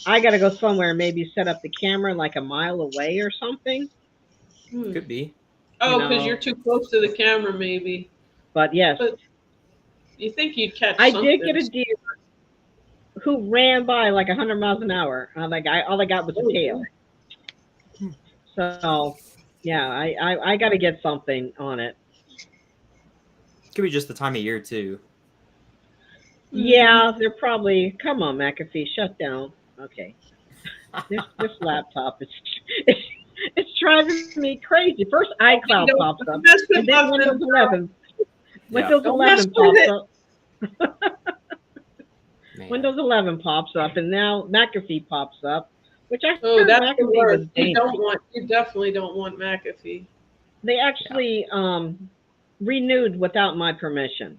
I got to go somewhere and maybe set up the camera like a mile away or something. Could be. Oh, you because know. you're too close to the camera, maybe. But yes, But you think you'd catch I something. did get a deer who ran by like 100 miles an hour. All I got was a tail. So, yeah, I got to get something on it. Could be just the time of year too. Yeah, they're probably. Come on, McAfee, shut down. Okay, this laptop is it's driving me crazy. First, iCloud pops up, Mess with and then us, Windows girl. 11. Windows Don't 11 mess pops with up. Man. Windows 11 pops up, and now McAfee pops up, which I Oh, heard that's the McAfee was word. You dangerous. you definitely don't want McAfee. They actually renewed without my permission.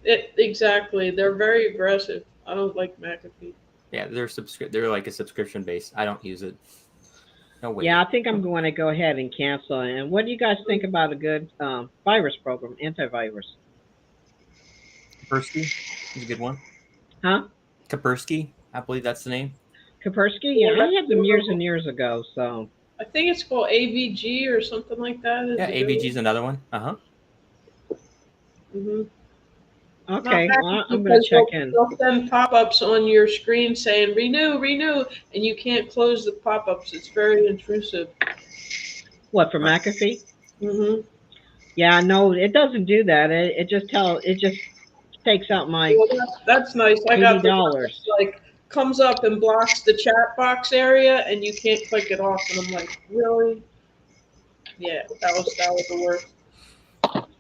Exactly. They're very aggressive. I don't like McAfee. Yeah, they're like a subscription base. I don't use it. No way. Yeah, I think I'm going to go ahead and cancel. And what do you guys think about a good virus program, antivirus? Kaspersky is a good one. Huh? Kaspersky, I believe that's the name. Kaspersky? Yeah, I had them years and years ago. So I think it's called AVG or something like that. Yeah, AVG is another one. Mm-hmm. okay, well, I'm going to check in. They'll send pop-ups on your screen saying renew, and you can't close the pop-ups. It's very intrusive. What, for McAfee? Mm-hmm. Yeah, no, it doesn't do that. It just takes out my Well, that's nice. I got the one $80. that's like comes up and blocks the chat box area, and you can't click it off. And I'm like, really? Yeah, that was the worst.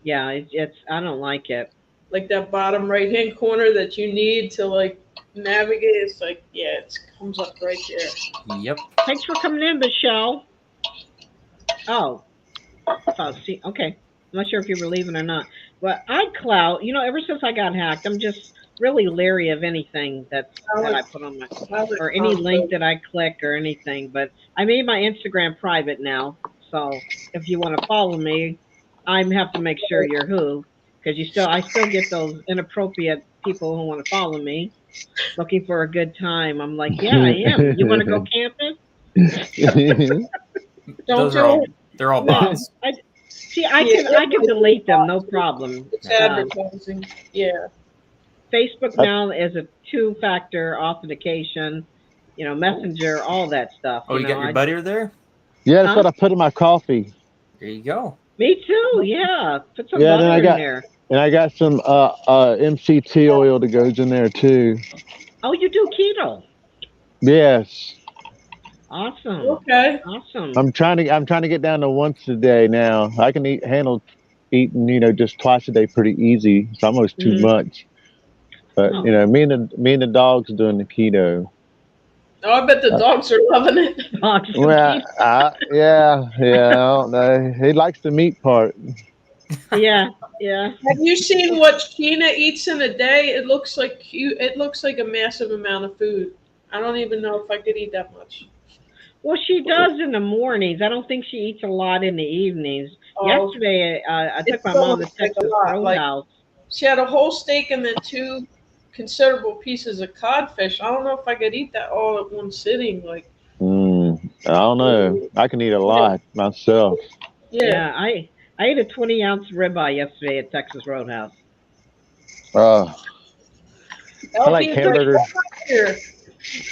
Yeah, it's I don't like it. Like that bottom right hand corner that you need to like navigate. It's like, yeah, it comes up right there. Yep. Thanks for coming in, Michelle. Oh, see, okay. I'm not sure if you were leaving or not. But iCloud, ever since I got hacked, I'm just really leery of anything that I put on my or any link that I click or anything. But I made my Instagram private now, so if you want to follow me, I have to make sure you're who, because I still get those inappropriate people who want to follow me, looking for a good time. I'm like, yeah, I am. You want to go camping? Don't Those are all they're all bots. I can delete them, no problem. It's advertising. Yeah. Facebook now is a two-factor authentication, Messenger, all that stuff. Oh, you got your buddy there? Yeah, that's what I put in my coffee. There you go. Me too. Yeah, put some Yeah, butter then in there. And I got some MCT oil that goes in there too. Oh, you do keto? Yes. Awesome. Okay. Awesome. I'm trying to get down to once a day now. I can handle eating, just twice a day pretty easy. It's almost too much. But me and the dog's doing the keto. Oh, I bet the dogs are loving it. Well, yeah, I don't know. He likes the meat part. Yeah. Have you seen what Sheena eats in a day? It looks like a massive amount of food. I don't even know if I could eat that much. Well, she does in the mornings. I don't think she eats a lot in the evenings. Oh, Yesterday, I took my mom to Texas Roadhouse. She had a whole steak and then 2 considerable pieces of codfish. I don't know if I could eat that all at one sitting. Like, I don't know. I can eat a lot myself. Yeah, I ate a 20-ounce ribeye yesterday at Texas Roadhouse. I like hamburger.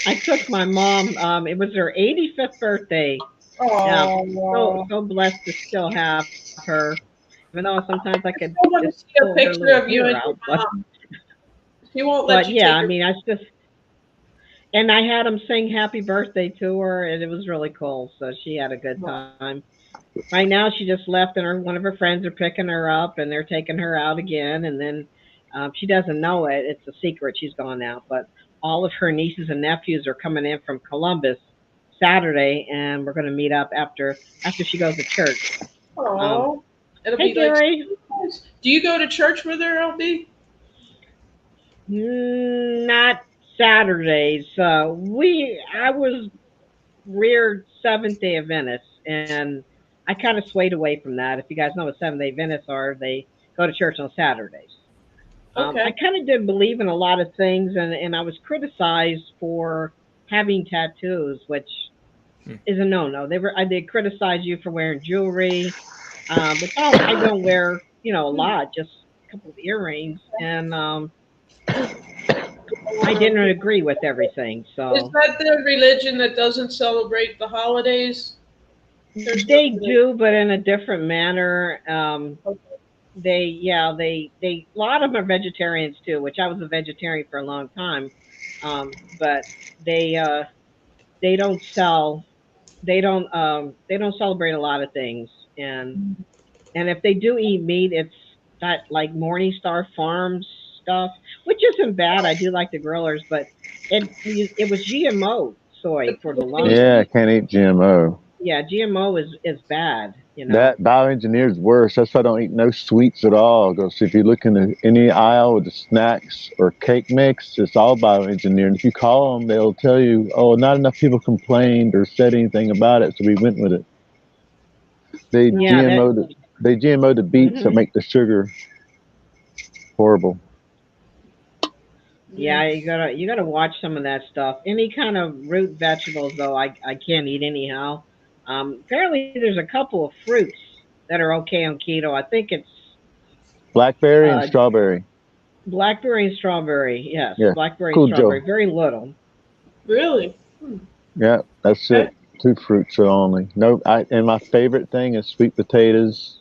I took my mom. It was her 85th birthday. Oh, so blessed to still have her. Even though sometimes I could just see a picture of you and your mom. She won't let you. Yeah, I mean, and I had him sing happy birthday to her, and it was really cool. So she had a good time. Right now, she just left, and one of her friends are picking her up, and they're taking her out again. And then she doesn't know it; it's a secret. She's gone out, but all of her nieces and nephews are coming in from Columbus Saturday, and we're going to meet up after she goes to church. Oh, hey, Gary. Do you go to church with her, LB? Not Saturdays. I was reared Seventh-day Adventist, and I kind of swayed away from that. If you guys know what Seventh-day Adventists are, they go to church on Saturdays. Okay. I kind of did believe in a lot of things, and I was criticized for having tattoos, which is a no-no. They criticize you for wearing jewelry, but I don't wear, a lot, just a couple of earrings, and I didn't agree with everything. So is that the religion that doesn't celebrate the holidays? They do, but in a different manner. A lot of them are vegetarians too, which I was a vegetarian for a long time. But they don't celebrate a lot of things, and if they do eat meat, it's that like Morningstar Farms stuff, which isn't bad. I do like the grillers, but it was GMO soy for the longest. Yeah, I can't eat GMO. Yeah, GMO is bad. That bioengineered is worse. That's why I don't eat no sweets at all. Because if you look in any aisle with the snacks or cake mix, it's all bioengineered. And if you call them, they'll tell you, "Oh, not enough people complained or said anything about it, so we went with it." They GMO the beets that make the sugar horrible. Yeah, you gotta watch some of that stuff. Any kind of root vegetables, though, I can't eat anyhow. Apparently, there's a couple of fruits that are okay on keto. I think it's blackberry and strawberry. Blackberry and strawberry, yes. Yeah. Blackberry Cool, and strawberry, Joe. very little. Really? Yeah, that's it. 2 fruits are only. No, and my favorite thing is sweet potatoes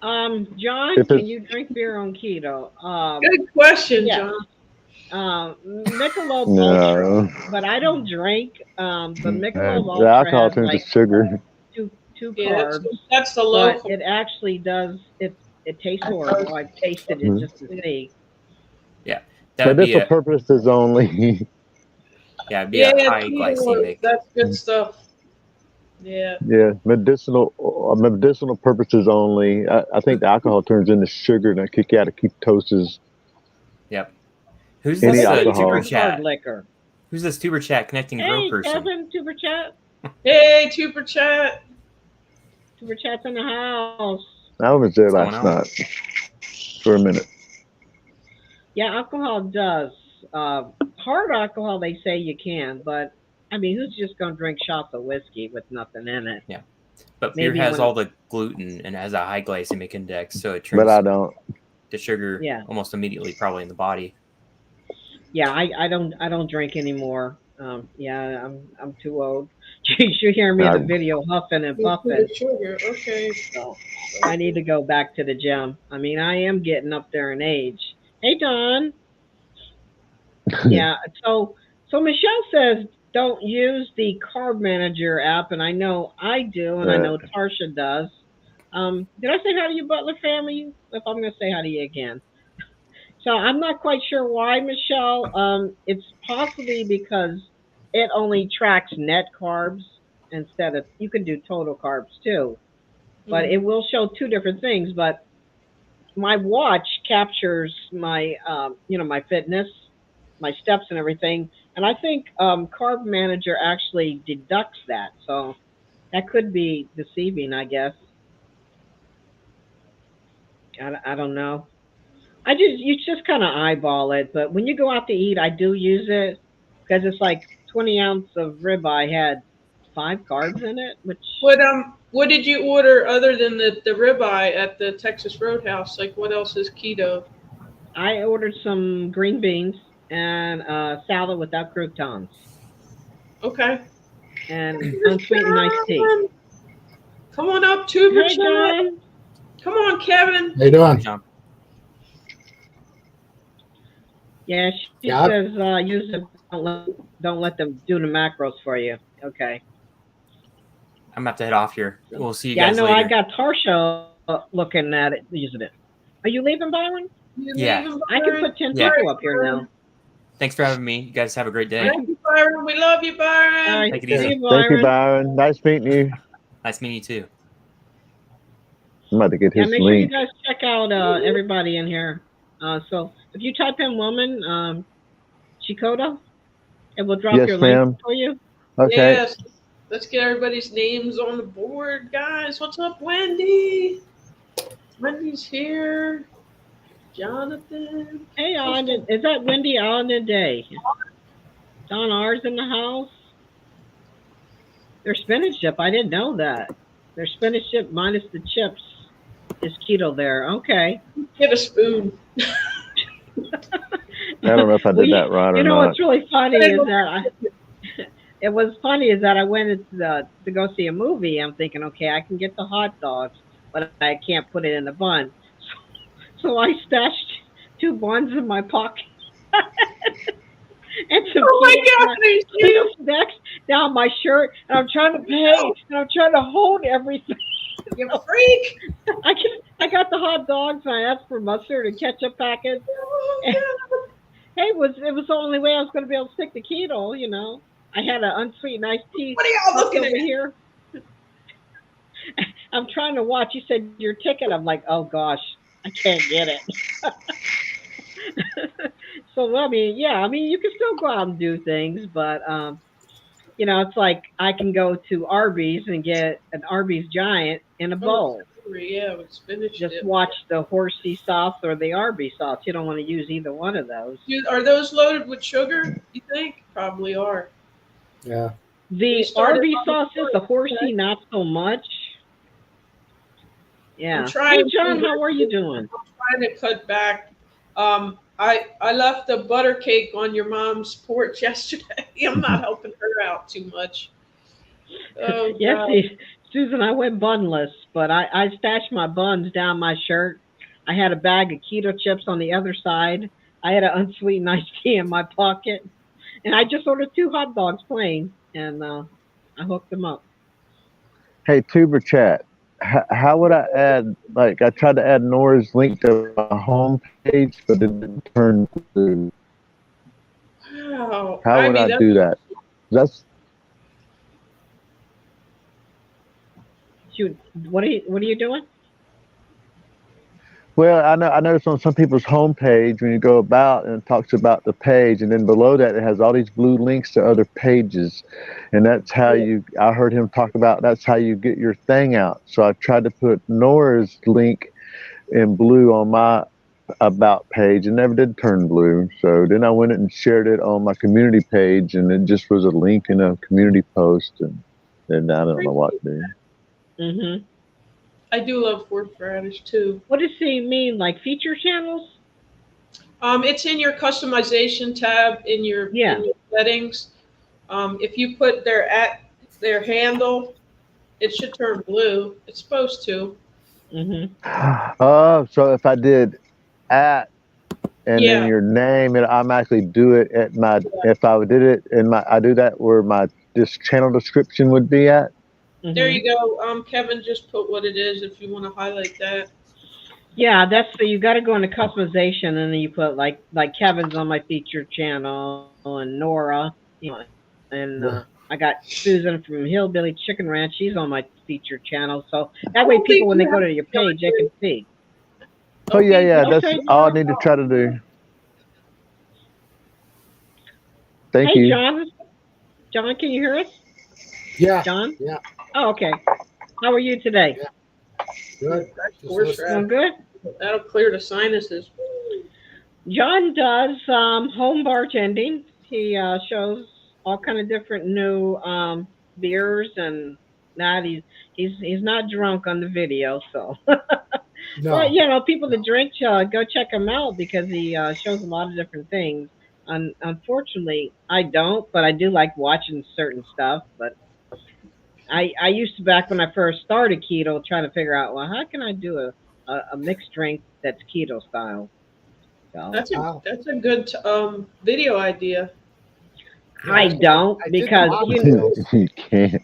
John, If can it's you drink beer on keto? Good question, Yeah. John. Michelob Ultra, no, but I don't drink. But Michelob the Ultra alcohol has turns to like sugar. two Yeah, carbs, that's the but local. it actually does. It tastes horrible. I've tasted it just to see. Yeah, that would be Medicinal a purposes only. yeah, it'd be Yeah, a high keto, glycemic. that's good stuff. Yeah. Yeah, medicinal purposes only. I think the alcohol turns into sugar and I kick you out of ketosis. Yep. Who's Any this alcohol. tuber It's hard chat? liquor. Who's this tuber chat connecting grow Hey, person? Kevin, Super Chat. Hey, Super Chat. Super Chat's in the house. I was there What's last going on? night for a minute. Yeah, alcohol does. Hard alcohol, they say you can, but I mean, who's just gonna drink shots of whiskey with nothing in it? Yeah. But beer Maybe has when- all the gluten and has a high glycemic index, so it But turns I don't. the sugar Yeah. almost immediately probably in the body. Yeah, I don't drink anymore. Yeah, I'm too old. You should hear me in the video huffing and puffing. Sugar. Okay. So I need to go back to the gym. I mean, I am getting up there in age. Hey, Don. Yeah. So Michelle says don't use the Carb Manager app, and I know I do, and I know Tarsha does. Did I say hi to you, Butler family? If I'm going to say hi to you again. So I'm not quite sure why, Michelle. It's possibly because it only tracks net carbs instead of, you can do total carbs too, but it will show two different things. But my watch captures my, my fitness, my steps and everything. And I think Carb Manager actually deducts that. So that could be deceiving, I guess. I don't know. You just kind of eyeball it, but when you go out to eat, I do use it because it's like 20 ounce of ribeye had 5 carbs in it, which What did you order other than the ribeye at the Texas Roadhouse? Like, what else is keto? I ordered some green beans and salad without croutons Okay. and unsweetened iced tea. Come on up, Tuber Hey, Chat. John. Come on, Kevin. How you doing? John. Yeah, she Yeah. says use it. Don't let them do the macros for you. Okay. I'm about to head off here. We'll see you Yeah, I guys know. later. I got Tarsha looking at it, using it. Are you leaving, Byron? Yeah. I can put 10 Yeah. people up here now. Thanks for having me. You guys have a great day. Thank you, Byron. We love you, Byron. All right, Take it see easy. you, Thank you, Byron. Byron. Nice meeting you. Nice meeting you too. I'm about to get Yeah, his make sure you link. guys check out everybody in here. So if you type in woman, Chikoda, it will drop Yes, your ma'am. link for you. Okay. Yes. Let's get everybody's names on the board, guys. What's up, Wendy? Wendy's here. Jonathan. Hey, Alden, is that Wendy Alden Day? Don R's in the house. Their spinach dip, I didn't know that. Their spinach dip minus the chips is keto there. Okay. Get a spoon. I don't know if I did that right or You know not. what's really funny is that it was funny is that I went to go see a movie. I'm thinking, okay, I can get the hot dogs, but I can't put it in the bun. So I stashed 2 buns in my pocket. And some Oh my keto God, thank you. snacks down my shirt, and I'm trying to pay, and I'm trying to hold everything. You freak. I got the hot dogs, and I asked for mustard and ketchup packets. Oh, God. Hey, it was the only way I was going to be able to stick to keto, you know. I had an unsweetened iced tea What are y'all tucked looking over at? here. I'm trying to watch. You said your ticket. I'm like, oh gosh, I can't get it. So I mean, you can still go out and do things, but it's like I can go to Arby's and get an Arby's Giant in a bowl. Yeah, with spinach Just dip. watch the horsey sauce or the Arby's sauce. You don't want to use either one of those. Are those loaded with sugar, you think? Probably are. Yeah. The We started Arby's on the sauces, the horsey, not so much. Yeah. I'm trying Hey, John, to- how are you doing? Trying to cut back. I left a butter cake on your mom's porch yesterday. I'm not helping her out too much. Oh, Yes, God. Susan, I went bunless, but I stashed my buns down my shirt. I had a bag of keto chips on the other side. I had an unsweetened iced tea in my pocket, and I just ordered 2 hot dogs plain, and I hooked them up. Hey, Tuber Chat. How would I add? Like, I tried to add Nora's link to my home page, but it didn't turn through. Wow. How I would mean, I that's do that? That's Shoot, what are you doing? Well, I noticed on some people's homepage when you go about and it talks about the page, and then below that it has all these blue links to other pages, and that's how I heard him talk about that's how you get your thing out. So I tried to put Nora's link in blue on my about page and never did turn blue. So then I went and shared it on my community page, and it just was a link in a community post, and then I don't know what to do. Mm-hmm. I do love horseradish too. What does he mean? Like feature channels? It's in your customization tab in your settings. If you put their handle, it should turn blue. It's supposed to. Mm-hmm. Oh, so if I did at and Yeah. then your name, it automatically do it at my. If I did it in my, I do that where my this channel description would be at. Mm-hmm. There you go. Kevin just put what it is if you want to highlight that. Yeah, that's so you got to go into customization, and then you put like Kevin's on my featured channel, and Nora, and I got Susan from Hillbilly Chicken Ranch. She's on my featured channel, so that way people when they go to your page they can see. Oh yeah, that's Okay. all I need to try to do. Thank Hey, you. John, can you hear us? Yeah. John? Yeah. Oh, okay. How are you today? Yeah. Good. Doing good. That'll clear the sinuses. John does home bartending. He shows all kind of different new beers, and not he's not drunk on the video. So, No. well, people that drink, go check him out because he shows a lot of different things. Unfortunately, I don't, but I do like watching certain stuff. But I used to, back when I first started keto, trying to figure out, well, how can I do a mixed drink that's keto style? So That's a good video idea. I don't, because you can't.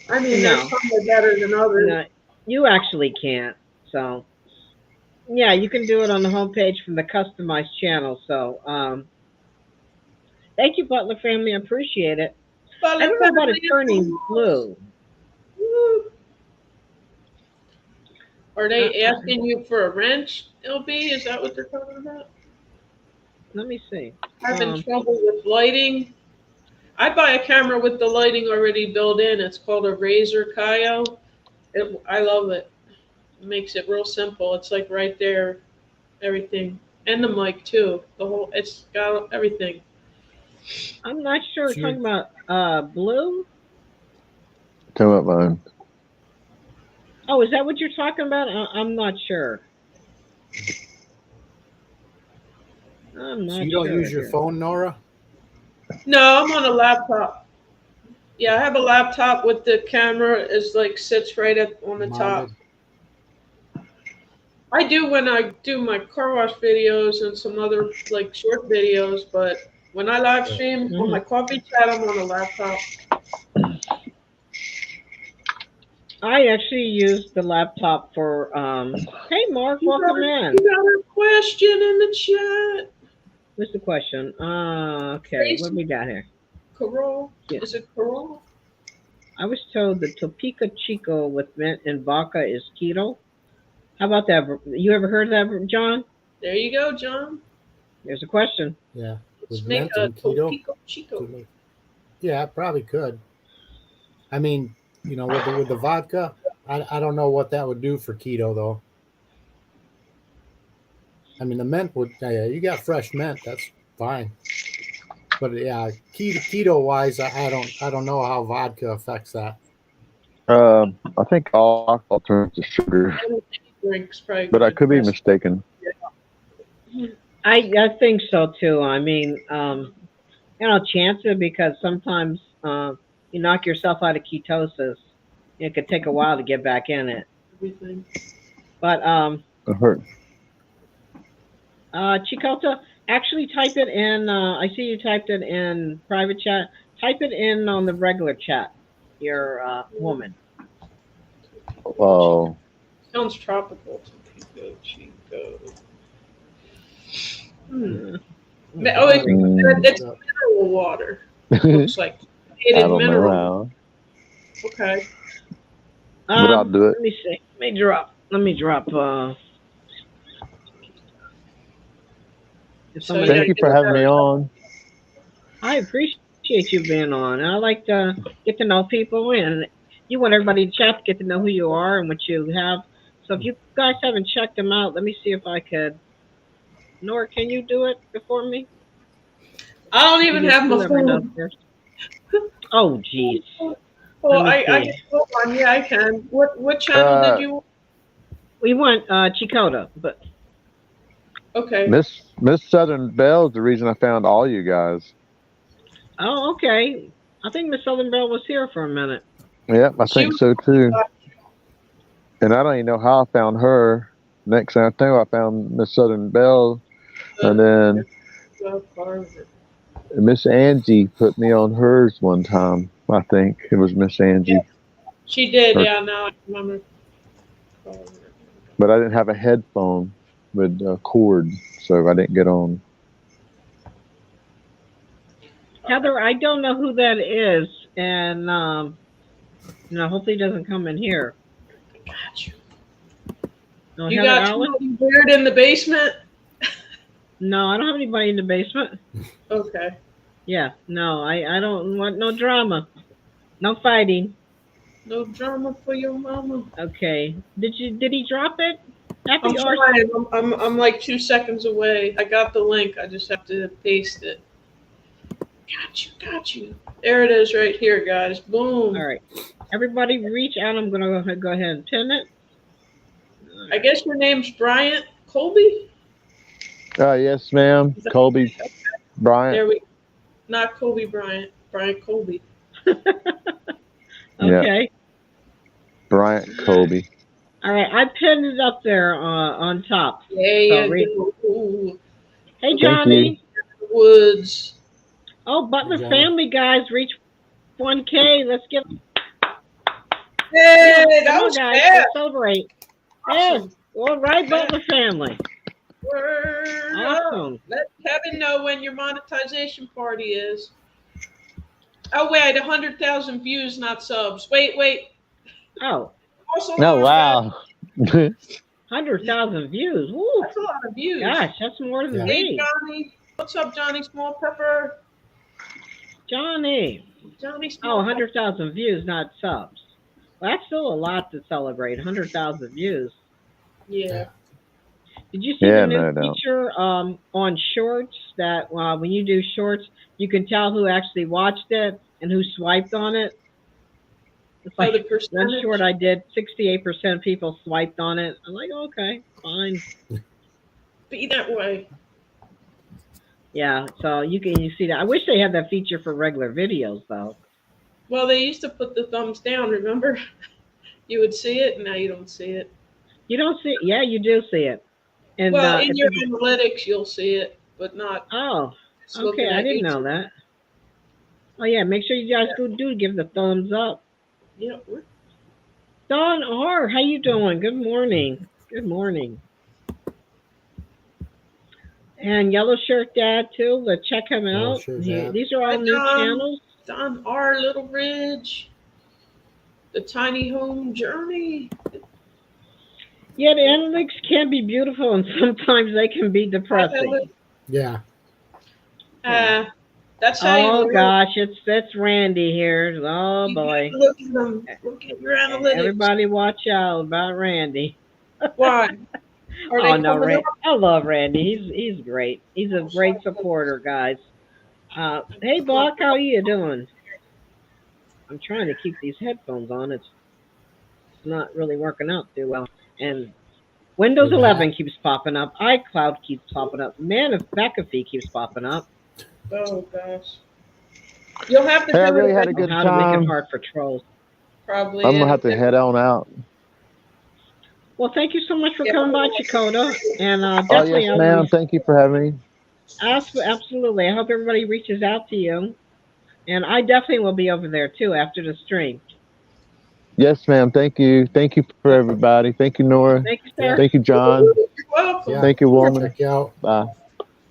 I mean, there's some that are better than others. no, you actually can't. So yeah, you can do it on the homepage from the customized channel. So thank you, Butler family. I appreciate it. I don't know about it turning blue. Are they asking you for a wrench, LB? Is that what they're talking about? Let me see. Having trouble with lighting? I buy a camera with the lighting already built in. It's called a Razer Kaio. I love it. It makes it real simple. It's like right there, everything. And the mic too. It's got everything. I'm not sure. Sure. Talking about blue. Talking about mine. Oh, is that what you're talking about? I'm not sure. I'm not So you don't sure use your here. phone, Nora? No, I'm on a laptop. Yeah, I have a laptop with the camera sits right on the top. I do when I do my car wash videos and some other short videos, but when I live stream on my coffee chat, I'm on a laptop. I actually use the laptop for hey Mark, welcome in. You got a question in the chat. What's the question? Okay, what we got here? Carol? Yeah. Is it Carol? I was told the Topeka Chico with mint and vodka is keto. How about that? You ever heard of that, John? There you go, John. There's a question. Yeah. Let's With make mint a and keto? Topeka Chico. Yeah, I probably could. I mean, with the vodka, I don't know what that would do for keto though. I mean, the mint would. Yeah, you got fresh mint. That's fine. But yeah, keto wise, I don't know how vodka affects that. I think all alcohol turns to sugar, Drinks, probably. but I could be mistaken. I think so too. I mean, chance it, because sometimes you knock yourself out of ketosis It could take a while to get back in it. everything. But I heard. Chikota, actually type it in. I see you typed it in private chat. Type it in on the regular chat. Your woman. Oh, Sounds tropical. Chico. Hmm. Oh, it's mm, mineral water. I Looks like added don't know mineral. how, Okay. but I'll do it. Let me see. Let me drop. If So somebody- yeah, Thank you for having me on. I appreciate you being on. I like to get to know people, and you want everybody in chat to get to know who you are and what you have. So if you guys haven't checked them out, let me see if I could. Nora, can you do it before me? I don't even You have my let me know phone. first. Oh, geez. Well, Let me I see. hold on. Yeah, I can. What channel did you? We want Chikota, but Okay. Miss Southern Belle is the reason I found all you guys. oh, okay. I think Miss Southern Belle was here for a minute. Yep, I She think was- so too. And I don't even know how I found her. Next thing I know, I found Miss Southern Belle, and then Miss Angie put me on hers one time. I think it was Miss Angie, She did. Or- Yeah. Now I remember. but I didn't have a headphone with a cord, so I didn't get on. Heather, I don't know who that is, and hopefully it doesn't come in here. Got you. No, You Heather got Allen? somebody weird in the basement. No, I don't have anybody in the basement. Okay. Yeah, no, I don't want no drama, no fighting. No drama for your mama. Okay, did he drop it? I'm Happy or trying. I'm like 2 seconds away. I got the link. I just have to paste it. Got you. There it is right here, guys. Boom. all right. Everybody, reach out. I'm gonna go ahead and pin it. I guess your name's Bryant Colby. Yes, ma'am. Colby Bryant. There we. Not Kobe Bryant. Bryant Colby. Okay. Bryant Colby. All right. I pinned it up there on top. Yeah. read- Ooh, Hey, Thank Johnny. Woods. Oh, Butler Johnny. family guys, reach 1K. Let's give. Hey, Come that on, was guys. fast. Let's celebrate. Awesome. Yeah. All right, Butler family. Word up. Awesome. Let Kevin know when your monetization party is. Oh wait, 100,000 views, not subs. Wait. Oh, Also, Oh wow. 100,000 views. Woo. That's a lot of views. Gosh, that's more than Yeah. Hey me. Johnny, what's up, Johnny Small Pepper? Johnny. Johnny Oh, Small. 100,000 views, not subs. Well, that's still a lot to celebrate. 100,000 views. Yeah. Did you see Yeah, the new no doubt. feature on Shorts that when you do Shorts, you can tell who actually watched it and who swiped on it? It's Oh, like the one percentage. short I did, 68% of people swiped on it. I'm like, okay, fine. Be that way. Yeah, so you see that. I wish they had that feature for regular videos though. Well, they used to put the thumbs down. Remember? You would see it, and now you don't see it. You don't see it. Yeah, you do see it. And Well, in if your you- analytics, you'll see it, but not. oh, just looking okay, I at didn't YouTube. know that. Oh yeah, make sure you guys do give the thumbs up. Yeah, we're Don R, how you doing? Good morning. Good morning. And Yellow Shirt Dad too. Let's check him Yellow out. Shirt Dad. These are all Hi, new Don. channels. Don R. Little Ridge. The Tiny Home Journey. Yeah, the analytics can be beautiful and sometimes they can be depressing. Yeah. That's how you Oh look. gosh, it's Randy here. Oh You boy. gotta look at them. Look at your analytics. Everybody watch out about Randy. Why? Are they Oh no, coming up? I love Randy. He's great. He's a great supporter, guys. Hey Buck, how you doing? I'm trying to keep these headphones on. It's not really working out too well. And Windows 11 keeps popping up. iCloud keeps popping up. Man of McAfee keeps popping up. Oh gosh. You'll have to Hey, I do really it. had a good How to make it time. hard for trolls. probably. I'm gonna have to and- head on out. Well, thank you so much for Yeah. coming by, Chakota. And Oh definitely, yes, ma'am. Thank you for having me. absolutely. I hope everybody reaches out to you. And I definitely will be over there too after the stream. Yes, ma'am. Thank you. Thank you for everybody. Thank you, Nora. Thank you, Yeah. sir. Thank you, John. You're welcome. Yeah. Thank you, woman. Check you out. Bye.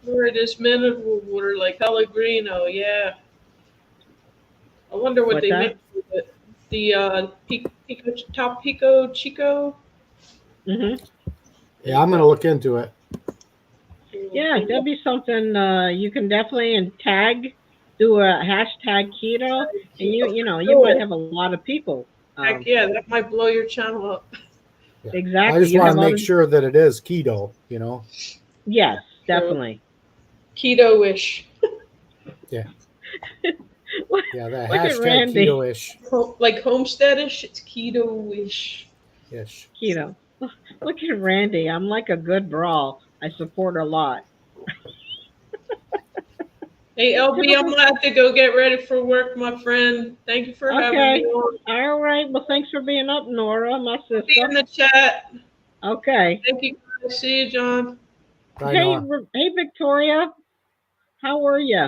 We're this mineral water like Pellegrino, yeah. I wonder what What's they that? make with it. The Top Pico Chico. Hmm. Yeah, I'm gonna look into it. Yeah, that'd be something you can definitely and do a hashtag keto, and you might have a lot of people. Heck yeah, that might blow your channel up. Yeah. Exactly. I just You want have to all make the- sure that it is keto. You know. Yes, definitely. Keto-ish. Yeah, the Look at hashtag Randy. keto-ish. Like homesteadish, it's keto-ish. Ish. Keto. Look at Randy. I'm like a good brawl. I support a lot. Hey LB, I'm gonna have to go get ready for work, my friend. Thank you for having Okay. me on. All right. Well, thanks for being up, Nora, my See you in sister. the chat. Okay. Thank you. See you, John. Bye, Hey, Nora. hey, Victoria. How are you?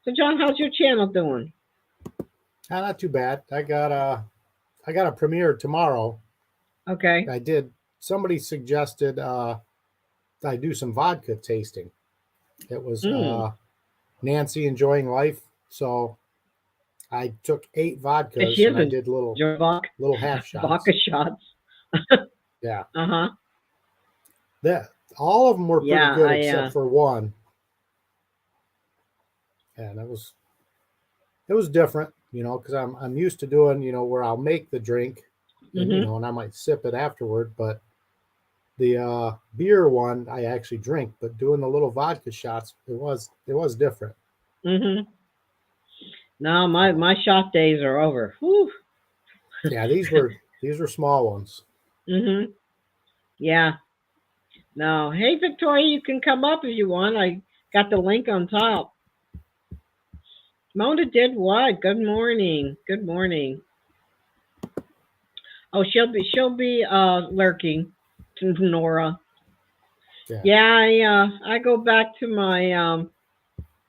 So, John, how's your channel doing? Not too bad. I got a premiere tomorrow. Okay. I did. Somebody suggested I do some vodka tasting. It was Nancy Enjoying Life. So I took 8 vodkas She and I isn't did little half shots. vodka shots. Yeah. Uh-huh. That all of them were pretty Yeah, good except for one. And it was different, because I'm used to doing, where I'll make the drink and Mhm. and I might sip it afterward, but the beer one I actually drink, but doing the little vodka shots, it was different. Mhm. No, my shot days are over. Whew. Yeah, these were small ones. Mhm. Yeah. No. Hey, Victoria, you can come up if you want. I got the link on top. Mona did what? Good morning. Good morning. Oh, she'll be lurking. Nora. Yeah. Yeah, I go back to my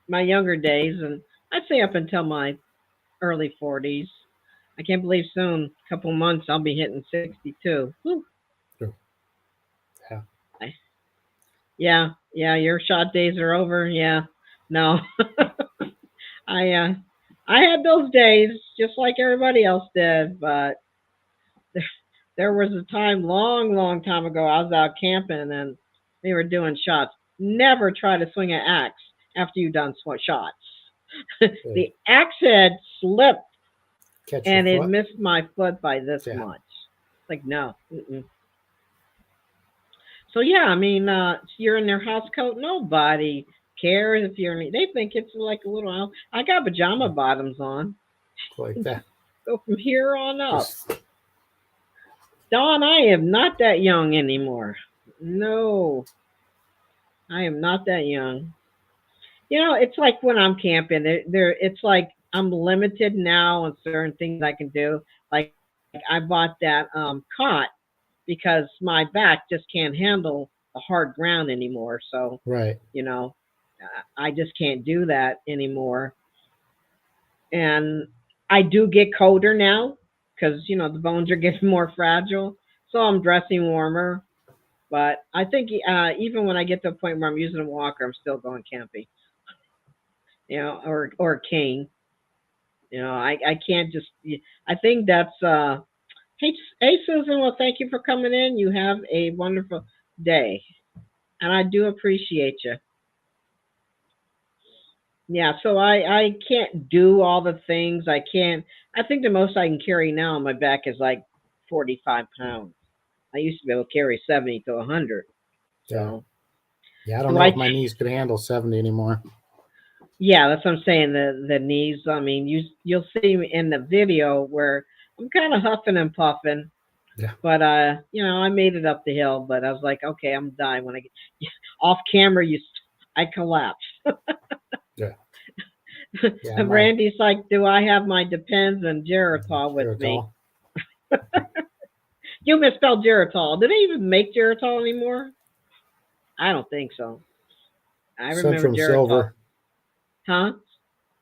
my younger days, and I'd say up until my early 40s. I can't believe soon, a couple months, I'll be hitting 62. Whew. Yeah. Yeah, your shot days are over. Yeah, no, I had those days just like everybody else did, but there was a time, long time ago, I was out camping and we were doing shots. Never try to swing an axe after you've done shots. The axe head slipped Catch and your it foot. missed my foot by this Yeah. much. Like, no. Mm-mm. So, yeah, I mean, you're in their house coat. Nobody cares if you're in. They think it's like a little. I got pajama bottoms on. Like that. Go from here on up. Just- Dawn, I am not that young anymore. No, I am not that young. It's like when I'm camping. It's like I'm limited now on certain things I can do. Like I bought that cot because my back just can't handle the hard ground anymore. So right. I just can't do that anymore. And I do get colder now because the bones are getting more fragile. So I'm dressing warmer. But I think even when I get to a point where I'm using a walker, I'm still going camping. Or a cane. I can't just. I think that's. Hey, Susan. Well, thank you for coming in. You have a wonderful day, and I do appreciate you. Yeah, so I can't do all the things. I can't. I think the most I can carry now on my back is like 45 pounds. I used to be able to carry 70 to 100. So Yeah, I don't Do know I- if my knees could handle 70 anymore. yeah, that's what I'm saying. The knees. I mean, you'll see in the video where I'm kind of huffing and puffing. Yeah. But I made it up the hill. But I was like, okay, I'm dying when I get off camera. I collapse. Yeah. Yeah, And Randy's like, do I have my Depends and Geritol with me? Geritol. You misspelled Geritol. Do they even make Geritol anymore? I don't think so. I remember Centrum Geritol. Silver. Huh?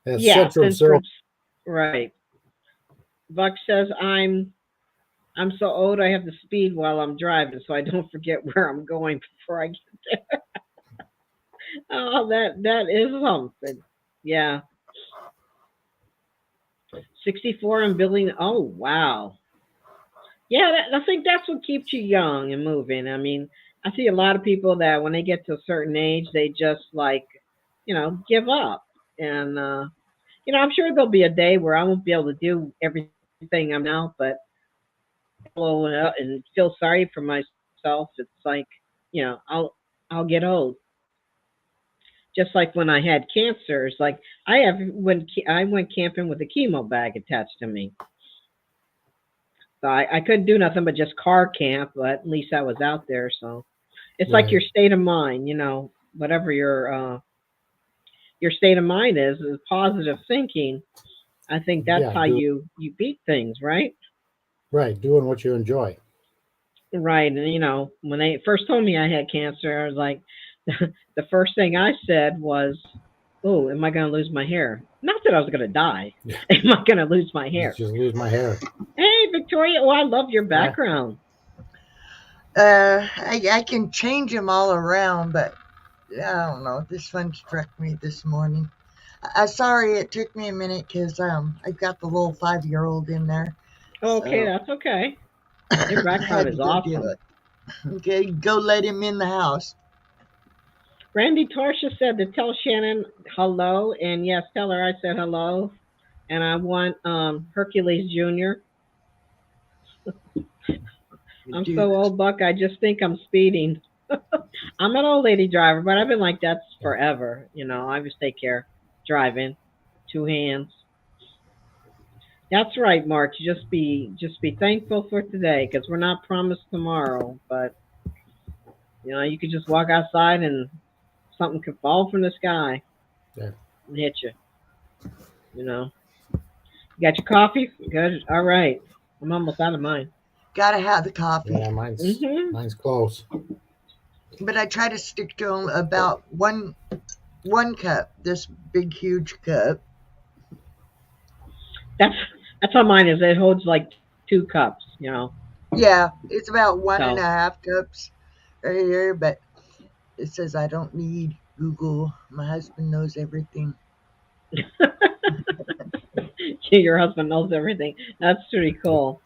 That's Yeah, Centrum Silver. right. Buck says I'm so old I have to speed while I'm driving so I don't forget where I'm going before I get there. Oh, that is something. Yeah. 64 and building. Oh, wow. Yeah, I think that's what keeps you young and moving. I mean, I see a lot of people that when they get to a certain age, they just like, give up. And, I'm sure there'll be a day where I won't be able to do everything I'm now, but blow it up and feel sorry for myself. It's like, I'll get old. Just like when I had cancer, it's like when I went camping with a chemo bag attached to me. So I couldn't do nothing but just car camp, but at least I was out there. So it's like your Right. state of mind, whatever your state of mind is positive thinking. I think that's Yeah, how you beat things, right? Right. Doing what you enjoy. Right. And when they first told me I had cancer, I was like, the first thing I said was, "Oh, am I going to lose my hair?" Not that I was going to die. Am I going to lose my hair? Just lose my hair. Hey, Victoria. Oh, I love your background. I can change them all around, but I don't know. This one struck me this morning. Sorry, it took me a minute because I've got the little 5-year-old in there. Okay, So that's okay. Your I background had is to go do awesome. it. Okay, go let him in the house. Randy Torsha said to tell Shannon hello, and yes, tell her I said hello, and I want Hercules Jr. I'm Dude, so old, Buck. I just think I'm speeding. I'm an old lady driver, but I've been like that forever. I just take care driving, 2 hands. That's right, Mark. You just be thankful for today because we're not promised tomorrow. But you could just walk outside and something could fall from the sky Yeah. and hit you. You got your coffee? Good. All right. I'm almost out of mine. gotta have the coffee. Yeah, mine's close. But I try to stick to about one cup. This big, huge cup. That's how mine is. It holds like 2 cups. Yeah, it's about one and So a half cups right here. But it says I don't need Google. My husband knows everything. your husband knows everything. That's pretty cool.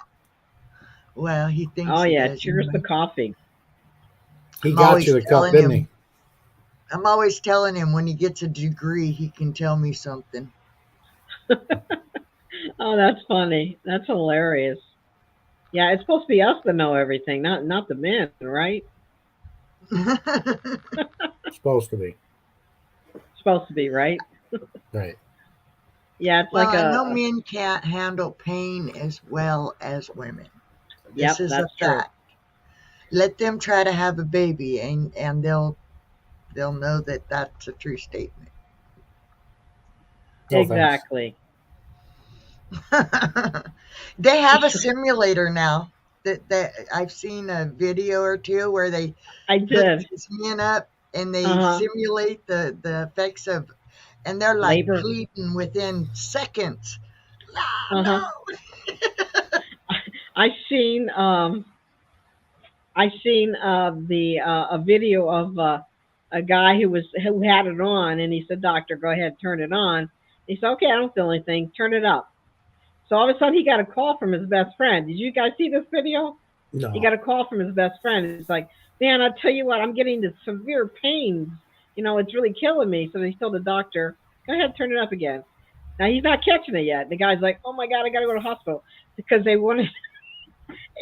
Well, he thinks Oh he yeah. does. Cheers to Anyway. coffee. He I'm got always you the cup, telling didn't him. he? I'm always telling him when he gets a degree, he can tell me something. Oh, that's funny. That's hilarious. Yeah, it's supposed to be us to know everything, not the men, right? Supposed to be. Supposed to be, right? Right. Yeah, it's Well, like I know men can't handle pain as well as women. Yep, This is a that's true. fact. Let them try to have a baby, and they'll know that that's a true statement. No thanks. Exactly. They have a simulator now. That I've seen a video or two where they I hook did. these men up and they Uh-huh. simulate the effects of, and they're like Labor. bleeding within seconds. Uh-huh. No. I seen a video of a guy who had it on, and he said, "Doctor, go ahead, turn it on." He said, "Okay, I don't feel anything. Turn it up." So all of a sudden, he got a call from his best friend. Did you guys see this video? No. He got a call from his best friend. It's like, "Man, I tell you what, I'm getting the severe pains. It's really killing me." So he told the doctor, "Go ahead, turn it up again." Now he's not catching it yet. The guy's like, "Oh my God, I got to go to the hospital," because they wanted.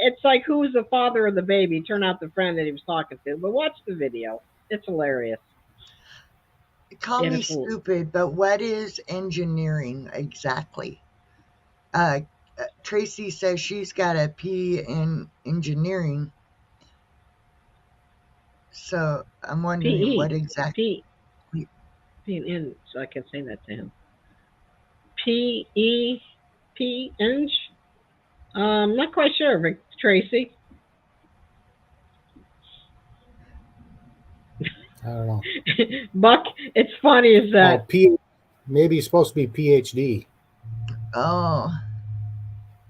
It's like, who's the father of the baby? Turn out the friend that he was talking to. But watch the video. It's hilarious. Call me Beautiful. stupid, but what is engineering exactly? Tracy says she's got a P in engineering. So I'm wondering PE. what exactly. P in, so I can say that to him. P inch. Not quite sure, Tracy. I don't know. Buck, it's funny is Oh, that maybe it's supposed to be PhD. Oh,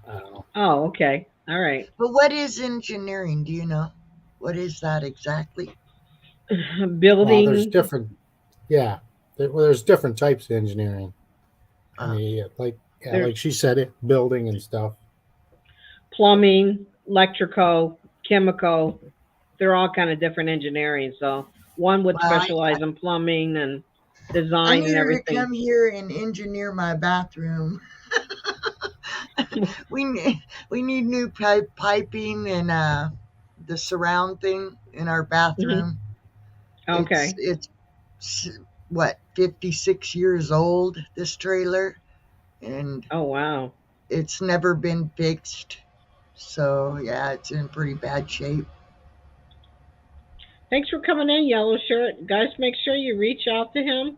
I don't know. oh, okay. All right. but what is engineering? Do you know? What is that exactly? Well, Building. there's different. Yeah, there's different types of engineering. I Uh, mean, like There's- like she said, it building and stuff. Plumbing, electrical, chemical. They're all kind of different engineering. So one would Well, specialize in plumbing and I design need and her to everything. come here and engineer my bathroom. we need new piping and the surround thing in our bathroom. Okay. It's what 56 years old. This trailer, and Oh wow. it's never been fixed. So yeah, it's in pretty bad shape. Thanks for coming in, Yellow Shirt. Guys, make sure you reach out to him.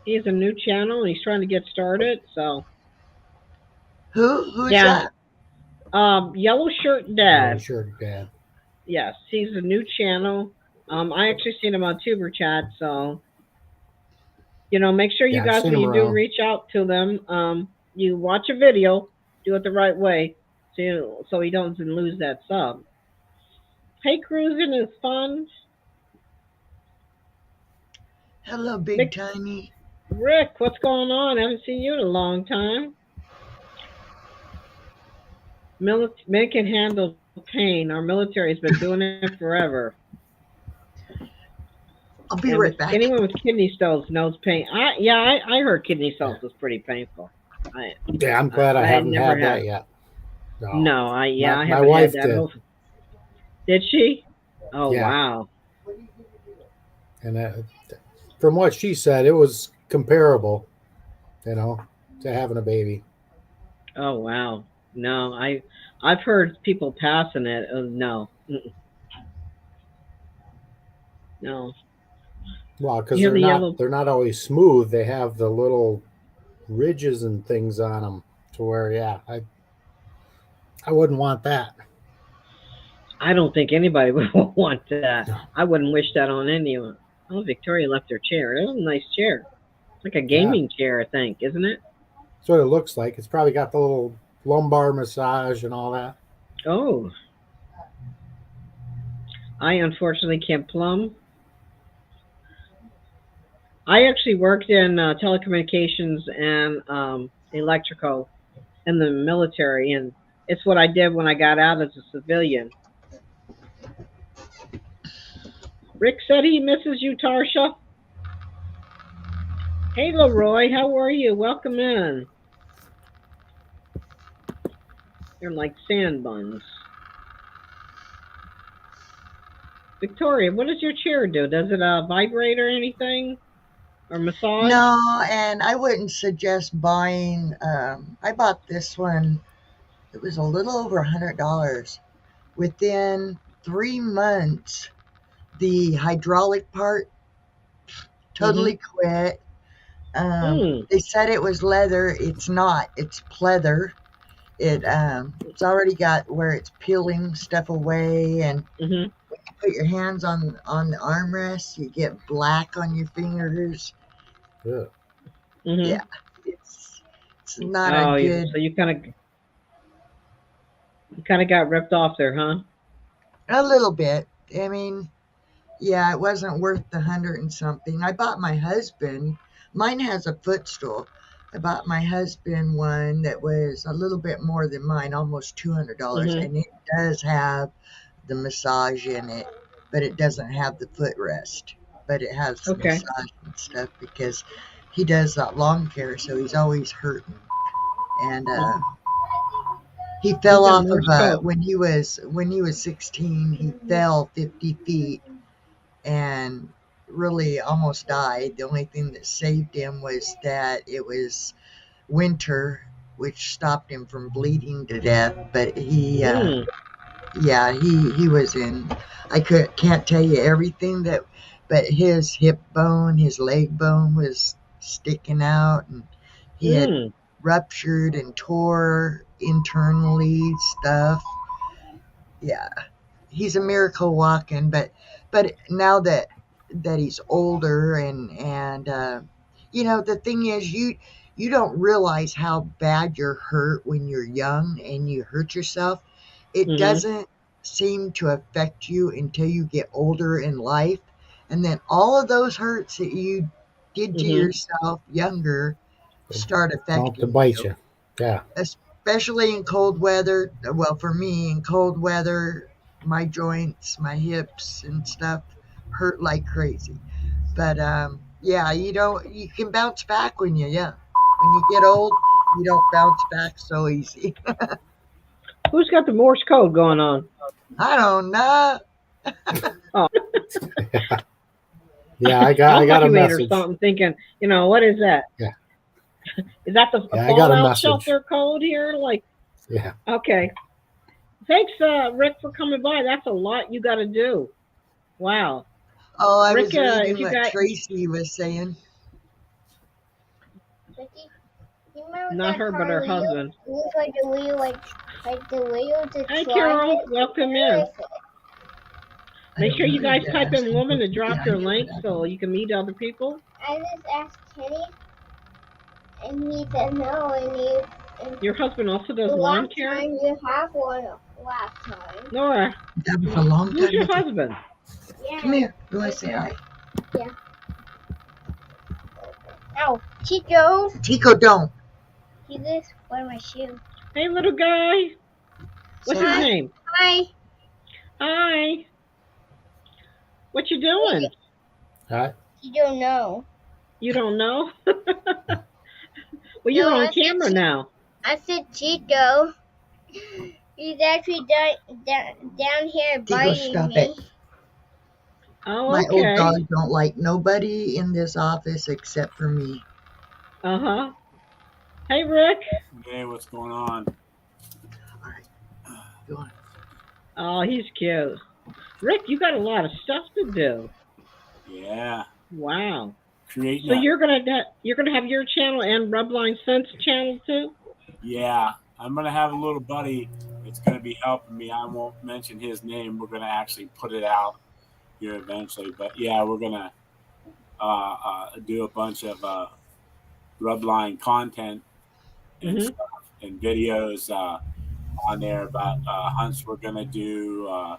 He has a new channel and he's trying to get started. So Who's Yeah. that? Yellow Shirt Oh, Dad. sure, Dad. Yes, he's a new channel. I actually seen him on Tuber Chat, so make sure you Yeah, I've guys seen when him you do around. reach out to them, you watch a video, do it the right way, so he doesn't lose that sub. Hey, cruising is fun. Hello, Big Nick- Tiny. Rick, what's going on? I haven't seen you in a long time. Men can handle pain. Our military has been doing it forever. I'll be And right back. Anyone with kidney stones knows pain. I heard kidney stones was pretty painful. Yeah, I'm glad I I haven't never had had. that yet. No, I My haven't wife had that. did. Oh, did she? Oh Yeah. wow. And from what she said, it was comparable, to having a baby. Oh wow. No, I've heard people passing it. Oh, no. Mm-mm. No. Well, because You have the yellow- they're not always smooth. They have the little ridges and things on them to where, yeah, I wouldn't want that. I don't think anybody would want that. No. I wouldn't wish that on anyone. Oh, Victoria left her chair. That was a nice chair. It's like a gaming chair, I think, isn't it? That's what it looks like. It's probably got the little lumbar massage and all that. Oh. I unfortunately can't plumb. I actually worked in telecommunications and electrical in the military, and it's what I did when I got out as a civilian. Rick said he misses you, Tarsha. Hey, Leroy, how are you? Welcome in. They're like sand buns. Victoria, what does your chair do? Does it vibrate or anything? Or massage? No, and I wouldn't suggest buying. I bought this one. It was a little over $100. Within 3 months, the hydraulic part totally quit. They said it was leather. It's not. It's pleather. It's already got where it's peeling stuff away, and Mm-hmm. put your hands on the armrest, you get black on your fingers. Yeah. Mm-hmm. Yeah, it's not a good. So you kind of got ripped off there, huh? A little bit. I mean, yeah, it wasn't worth the 100 and something. I bought my husband. Mine has a footstool. I bought my husband one that was a little bit more than mine, almost $200, and it does have the massage in it, but it doesn't have the footrest. But it has the Okay. massage and stuff because he does lawn care, so he's always hurting. And he fell He's got off more of stuff. when he was 16. He fell 50 feet and really almost died. The only thing that saved him was that it was winter, which stopped him from bleeding to death. But he was in. I can't tell you everything but his hip bone, his leg bone was sticking out, and he had ruptured and tore internally stuff. Yeah, he's a miracle walking. But now that he's older and the thing is, you don't realize how bad you're hurt when you're young and you hurt yourself. It Mhm. doesn't seem to affect you until you get older in life, and then all of those hurts that you did to Mhm. yourself younger start Don't affecting to bite you, you. Yeah. especially in cold weather. Well, for me, in cold weather, my joints, my hips, and stuff hurt like crazy. But yeah, you can bounce back when you're young. When you get old, you don't bounce back so easy. Who's got the Morse code going on? I don't know. Oh, Yeah, I I got thought a you ate or message. something, thinking, what is that? Yeah. Is that the Yeah, I got a fallout message. shelter code here? Like, Yeah. okay. Thanks, Rick, for coming by. That's a lot you got to do. Wow. Oh, I Rick, was reading if you what got Tracy was saying. You remember not that her, but car her wheel? husband. It was like the wheel, like the wheel to Hey, drive Carol, it. welcome Where in. is it? I Make don't sure know. you guys You type gotta ask in him. woman to drop Yeah, your I know, link but I so don't. you can meet other people. I just asked Kenny, and he said no, and you. And Your husband also does the lawn last care? time you have one last time. Nora, That was a long who's time your ago. husband? Yeah. Come here. You want to say hi? Ow, Chico. Tico, don't. He just wear my shoe. Hey, little guy. What's his Hi. name? Hi. Hi. What you doing? You don't know. You don't know? Well, you're No, on I said camera now. I said Chico. He's actually down here Tico, biting stop me. it. Oh, My old okay. dog don't like nobody in this office except for me. Uh-huh. Hey, Rick. Hey, what's going on? All right. Go on. Oh, he's cute. Rick, you got a lot of stuff to do. Yeah, Wow. creating So a, you're gonna have your channel and Rubline Sense channel too? yeah, I'm gonna have a little buddy that's gonna be helping me. I won't mention his name. We're gonna actually put it out here eventually, but yeah, we're gonna do a bunch of Rubline content and Mm-hmm. stuff and videos on there about hunts we're gonna do.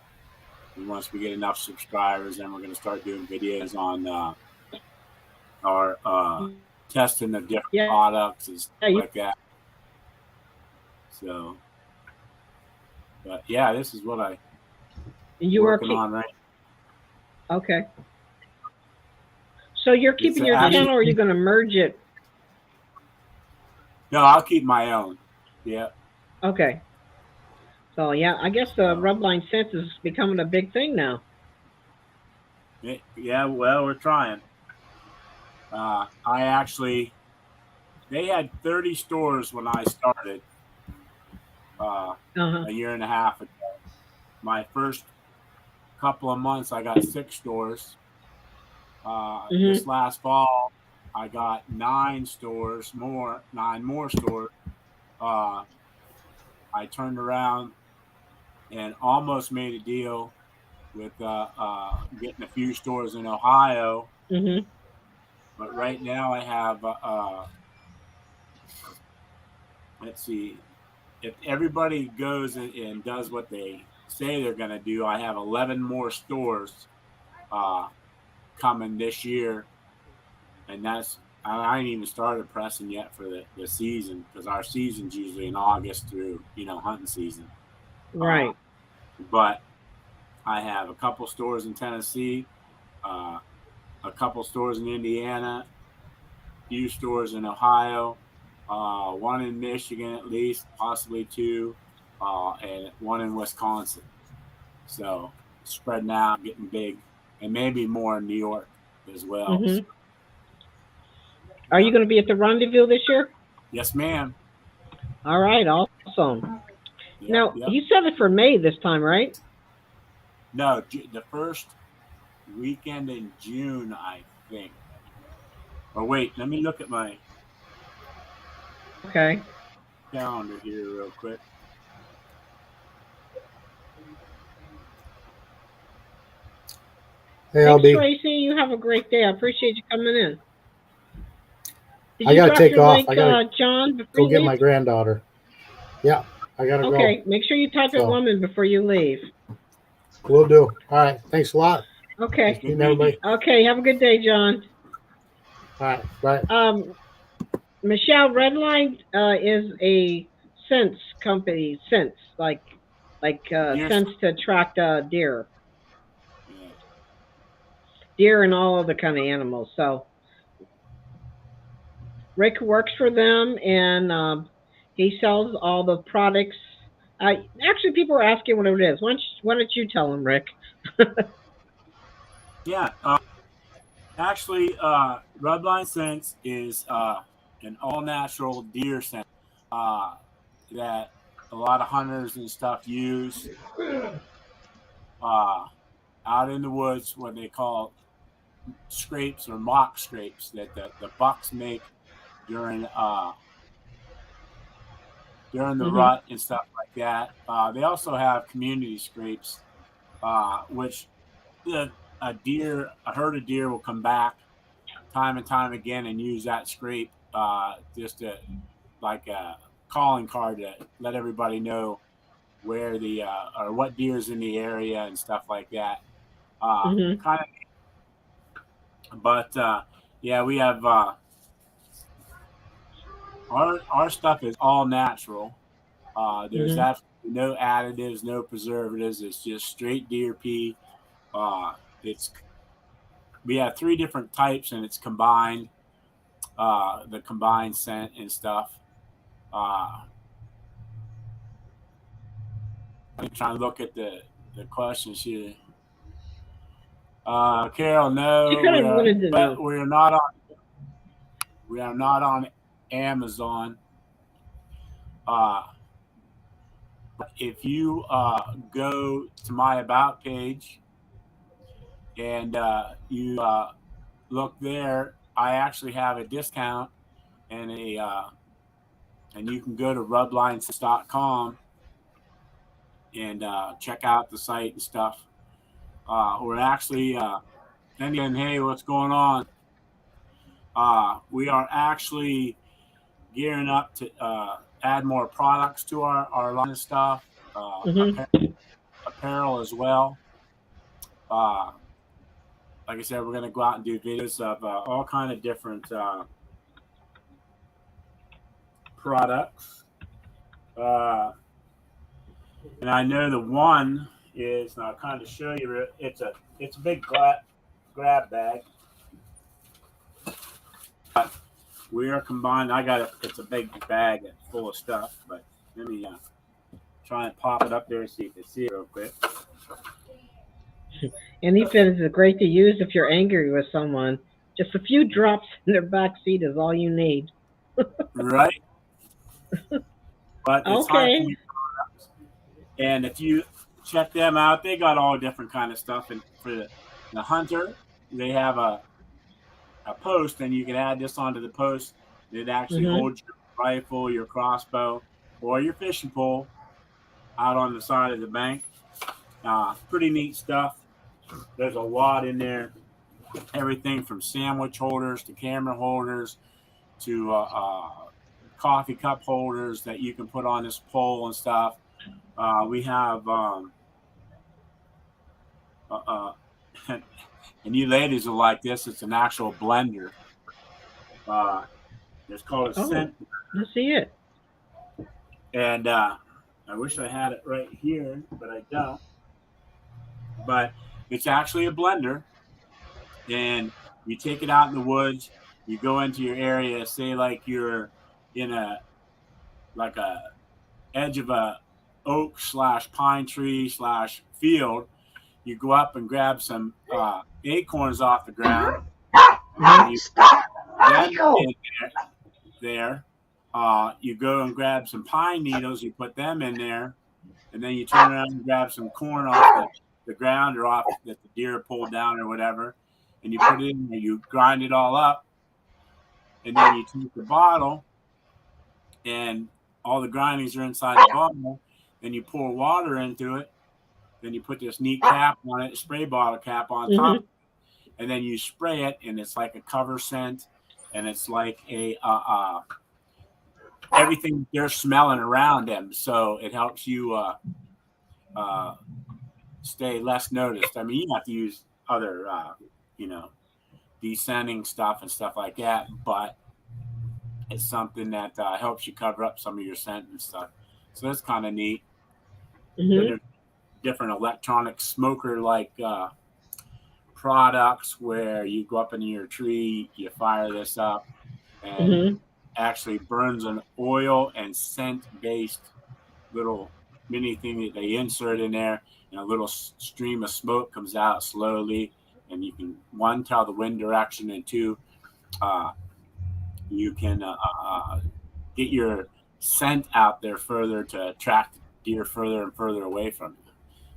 Once we get enough subscribers, then we're gonna start doing videos on our testing of different Yeah. products and stuff Yeah, you- like that. So, but yeah, this is what I'm You are working on right. okay. So you're keeping your actually- channel, or are you gonna merge it? No, I'll keep my own. Yeah, Okay. So yeah, I guess Rubline Sense is becoming a big thing now. yeah. Well, we're trying. They had 30 stores when I started Uh-huh. a year and a half ago. My first couple of months, I got 6 stores. This last fall, I got 9 more stores. I turned around and almost made a deal with getting a few stores in Ohio. Mm-hmm. But right now I have, let's see, if everybody goes and does what they say they're going to do, I have 11 more stores coming this year. And I ain't even started pressing yet for the season, because our season's usually in August through, hunting season. Right. But I have a couple stores in Tennessee, a couple stores in Indiana, a few stores in Ohio, one in Michigan at least, possibly 2, and one in Wisconsin. So spreading out, getting big, and maybe more in New York as well. Mm-hmm. Are you going to be at the Rendezvous this year? Yes, ma'am. All right, awesome. Yep, Now, yep. you said it for May this time, right? No, the first weekend in June, I think. Or wait, let me look at my. Okay. calendar here real quick. Hey, Thanks, LB. Tracy. You have a great day. I appreciate you coming in. Did I you gotta drop take your off. link, I gotta John, before go you get leave? my granddaughter. Yeah, I gotta Okay. Make sure you type So- a woman before you leave. go. Will do. All right. Thanks a lot. Okay. Good everybody. Okay. Have a good day, John. All right. Bye. Michelle, Redline is a scents company. Scents like Deer- scents to attract deer, Yeah. deer and all other kind of animals. So Rick works for them, and he sells all the products. Actually, people are asking what it is. Why don't you tell them, Rick? Yeah. Actually, Rubline Scents is an all-natural deer scent that a lot of hunters and stuff use out in the woods, what they call scrapes or mock scrapes that the bucks make during the rut and stuff like that. They also have community scrapes, which a herd of deer will come back time and time again and use that scrape just to, like a calling card to let everybody know where the or what deer's in the area and stuff like that. Kind of, but yeah, we have our stuff is all natural. There's absolutely no additives, no preservatives. It's just straight deer pee. We have 3 different types, and it's combined. The combined scent and stuff. I'm trying to look at the questions here. Carol, no, You kind of wanted to know. we are not on Amazon. But if you go to my about page and you look there, I actually have a discount and and you can go to rublinescents.com and check out the site and stuff. We're actually and hey, what's going on? We are actually gearing up to add more products to our line of stuff, apparel as well. Like I said, we're going to go out and do videos of all kind of different products. And I know the one is, and I'll kind of show you, it's a big grab bag. But we are combined. It's a big bag full of stuff, but let me try and pop it up there so you can see it real quick. And he said it's great to use if you're angry with someone. Just a few drops in their back seat is all you need. Right. But it's okay. And if you check them out, they got all different kind of stuff. And for the hunter, they have a post, and you can add this onto the post. It actually holds your rifle, your crossbow, or your fishing pole out on the side of the bank. Pretty neat stuff. There's a lot in there. Everything from sandwich holders to camera holders to coffee cup holders that you can put on this pole and stuff. We have and you ladies will like this. It's an actual blender. It's called a scent. Let's see it. And I wish I had it right here, but I don't. But it's actually a blender, and you take it out in the woods. You go into your area, say like you're in a edge of a oak / pine tree / field. You go up and grab some acorns off the ground. You go and grab some pine needles. You put them in there, and then you turn around and grab some corn off the ground or off that the deer pulled down or whatever, and you put it in there. You grind it all up, and then you take the bottle and all the grindings are inside the bottle. Then you pour water into it. Then you put this neat cap on it, spray bottle cap on top, and then you spray it, and it's like a cover scent, and it's like a everything they're smelling around them, so it helps you stay less noticed. I mean, you have to use other, descending stuff and stuff like that, but it's something that helps you cover up some of your scent and stuff. So that's kind of neat. There's different electronic smoker-like products where you go up into your tree, you fire this up, and actually burns an oil and scent-based little mini thing that they insert in there, and a little stream of smoke comes out slowly, and you can, one, tell the wind direction, and two, you can get your scent out there further to attract deer further and further away from you.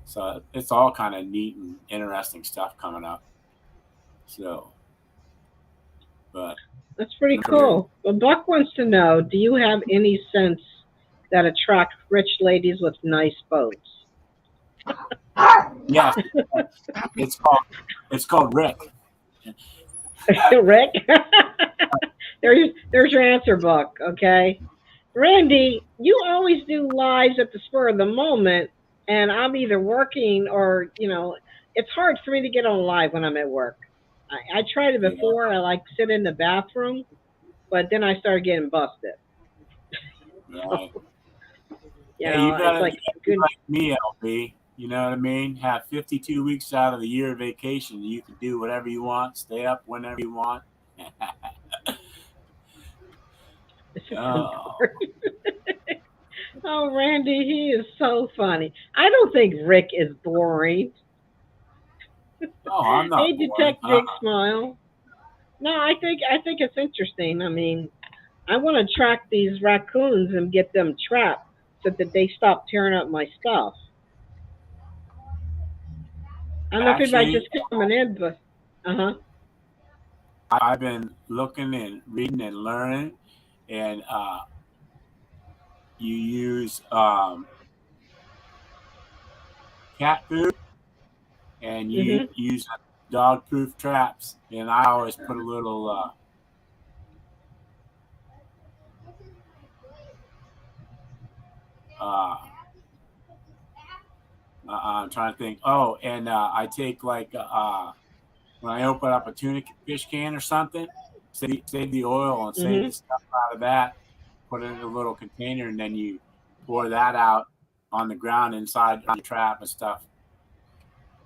So it's all kind of neat and interesting stuff coming up. So, but that's pretty cool. Well, Buck wants to know, do you have any scents that attract rich ladies with nice boats? Yes, it's called Rick. Rick? There's your answer, Buck. Okay, Randy, you always do lives at the spur of the moment, and I'm either working or it's hard for me to get on live when I'm at work. I tried it before. I like sit in the bathroom, but then I started getting busted. Right. You gotta it's like be like me, LB. You know what I mean? Have 52 weeks out of the year vacation. You can do whatever you want, stay up whenever you want. Oh, Randy, he is so funny. I don't think Rick is boring. Oh, I'm not. Hey, Detective Smile. No, I think it's interesting. I mean, I want to track these raccoons and get them trapped so that they stop tearing up my stuff. I don't know if anybody just coming in, but I've been looking and reading and learning, and you use cat food, and you use dog-proof traps, and I always put a little I'm trying to think. Oh, and I take like when I open up a tuna fish can or something, save the oil and save the stuff out of that, put it in a little container, and then you pour that out on the ground inside the trap and stuff.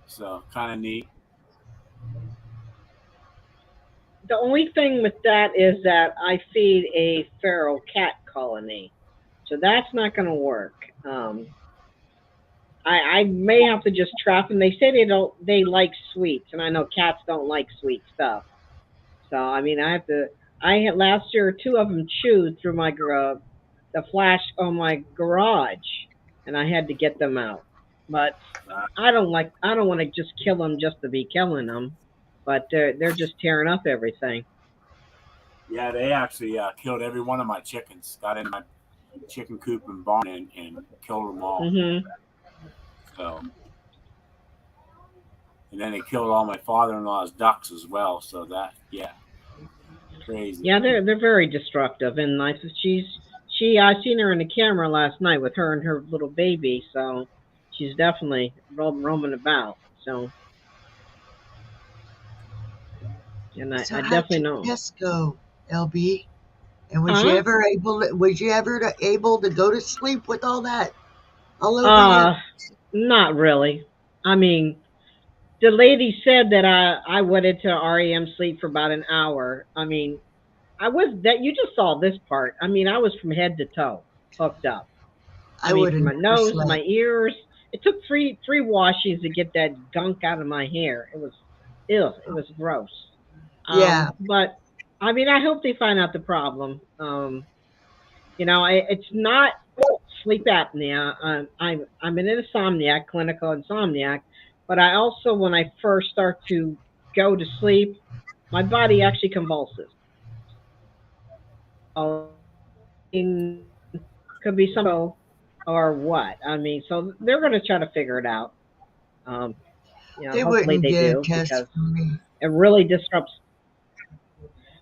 So kind of neat. The only thing with that is that I feed a feral cat colony, so that's not going to work. I may have to just trap them. They say they like sweets, and I know cats don't like sweet stuff. So I mean, last year 2 of them chewed through the flash on my garage, and I had to get them out. But I don't want to just kill them just to be killing them, but they're just tearing up everything. Yeah, they actually killed every one of my chickens. Got in my chicken coop and barn and killed them all. So, and then they killed all my father-in-law's ducks as well. So that, crazy. Yeah, they're very destructive, and I seen her in the camera last night with her and her little baby. So she's definitely roaming about. So, and I definitely know. Pesco, LB, and was you ever able to go to sleep with all that all over you? Not really. I mean, the lady said that I went into REM sleep for about an hour. I mean, you just saw this part. I mean, I was from head to toe hooked up. I mean, from my nose, my ears. It took three washings to get that gunk out of my hair. It was ill. It was gross. But I mean, I hope they find out the problem. It's not sleep apnea. I'm an insomniac, clinical insomniac, but I also, when I first start to go to sleep, my body actually convulses. Could be some or what. I mean, so they're going to try to figure it out. Um, They hopefully wouldn't they get a do test because from me. it really disrupts.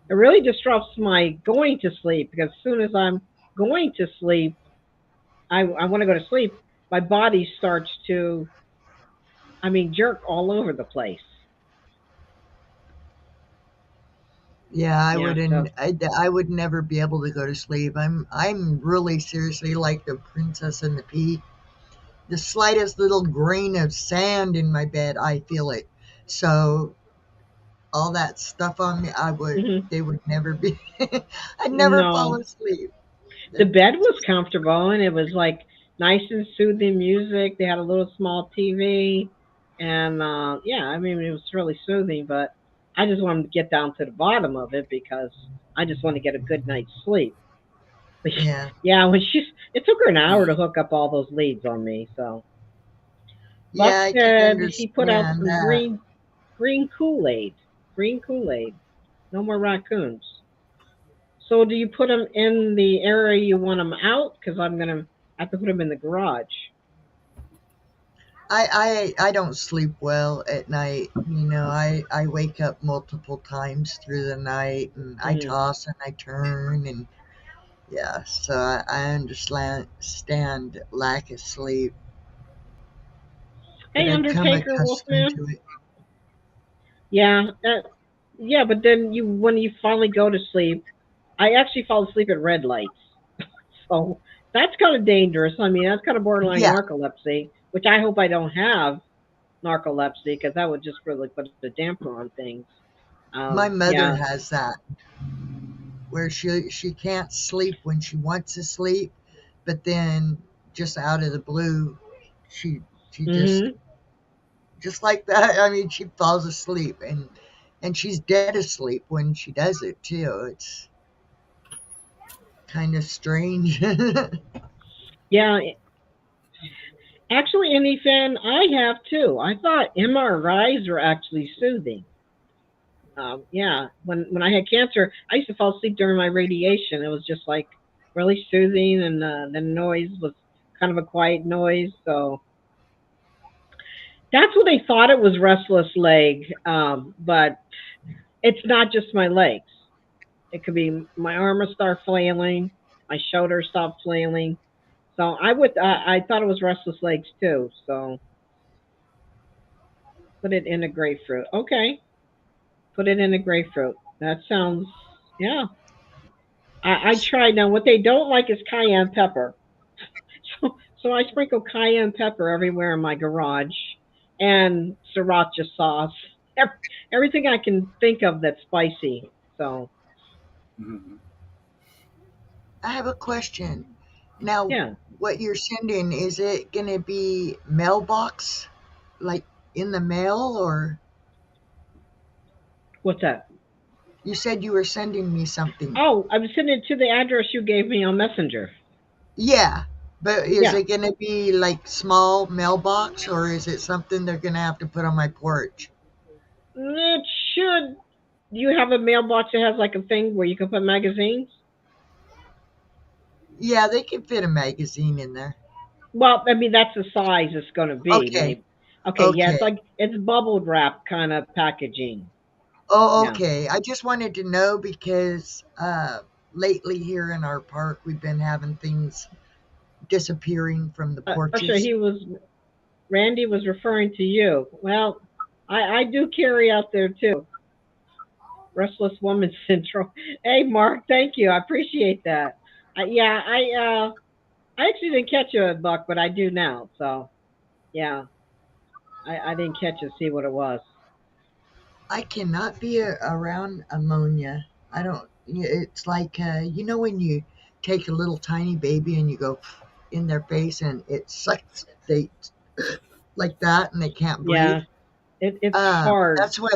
It really disrupts my going to sleep because as soon as I'm going to sleep, I want to go to sleep. My body starts to, I mean, jerk all over the place. Yeah, I Yeah. So. wouldn't. I would never be able to go to sleep. I'm really seriously like the Princess and the Pea. The slightest little grain of sand in my bed, I feel it. So all that stuff on me, Mhm. they would never be. I'd never fall No, asleep. the bed was comfortable and it was like nice and soothing music. They had a little small TV, and yeah, I mean it was really soothing. But I just wanted to get down to the bottom of it because I just want to get a good night's sleep. But Yeah, yeah, it took her an hour to hook up all those leads on me. So Buck yeah, I can said he put out understand some that. green Kool-Aid, green Kool-Aid. No more raccoons. So do you put them in the area you want them out? Because I'm gonna have to put them in the garage. I don't sleep well at night. I wake up multiple times through the night, and I Hmm. toss and I turn, and yeah, so I understand stand lack of sleep, but Hey, I've come Undertaker accustomed Wolfman. to it. Yeah, yeah, but then when you finally go to sleep, I actually fall asleep at red lights. So that's kind of dangerous. I mean, that's kind of borderline Yeah, narcolepsy, which I hope I don't have narcolepsy because that would just really put a damper on things. my mother Yeah. has that where she can't sleep when she wants to sleep, but then just out of the blue, she she Hmm. just like that. I mean, she falls asleep and she's dead asleep when she does it too. It's kind of strange. Yeah. Actually, any fan I have too. I thought MRIs were actually soothing. Yeah, when I had cancer, I used to fall asleep during my radiation. It was just like really soothing, and the noise was kind of a quiet noise. So that's what they thought it was restless leg, but it's not just my legs. It could be my arm will start flailing, my shoulder stop flailing. So I thought it was restless legs too. So put it in a grapefruit. Okay, put it in a grapefruit. That sounds yeah. I tried now. What they don't like is cayenne pepper. So I sprinkle cayenne pepper everywhere in my garage and sriracha sauce. Everything I can think of that's spicy. So Mhm. I have a question. Now, yeah. what you're sending, is it going to be mailbox, like in the mail, or What's that? you said you were sending me something? Oh, I'm sending it to the address you gave me on Messenger. Yeah, but is Yeah. it going to be like small mailbox, or is it something they're going to have to put on my porch? It should. Do you have a mailbox that has like a thing where you can put magazines? Yeah, they can fit a magazine in there. Well, I mean that's the size it's going to be. Okay, Maybe. Okay. Yeah. okay. It's bubble wrap kind of packaging. Oh, Yeah. okay. I just wanted to know because lately here in our park, we've been having things disappearing from the Actually, porches. Randy was referring to you. Well, I do carry out there too. Restless woman syndrome. Hey, Mark, thank you. I appreciate that. Yeah, I actually didn't catch you at Buck, but I do now. So yeah, I didn't catch it. See what it was. I cannot be around ammonia. I don't. It's like when you take a little tiny baby and you go in their face and it sucks. They like that and they can't breathe. Yeah, it's hard. That's what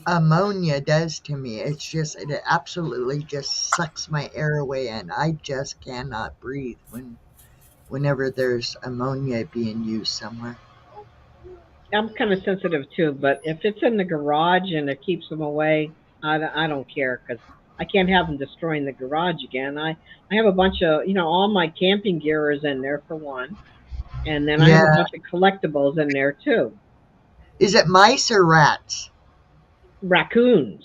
ammonia does to me. It absolutely just sucks my air away, and I just cannot breathe whenever there's ammonia being used somewhere. I'm kind of sensitive too, but if it's in the garage and it keeps them away, I don't care because I can't have them destroying the garage again. I have a bunch of, all my camping gear is in there for one. And then I have a Yeah. bunch of collectibles in there too. Is it mice or rats? Raccoons.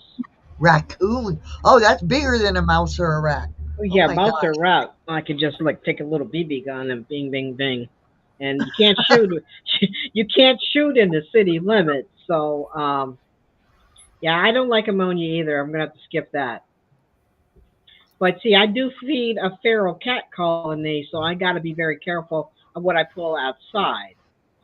Raccoon. Oh, that's bigger than a mouse or a rat. Yeah, my mouse gosh. or rat. I could just like take a little BB gun and bing, bing, bing. And you can't shoot. You can't shoot in the city limits. So, yeah, I don't like ammonia either. I'm gonna have to skip that. But see, I do feed a feral cat colony, so I got to be very careful of what I pull outside.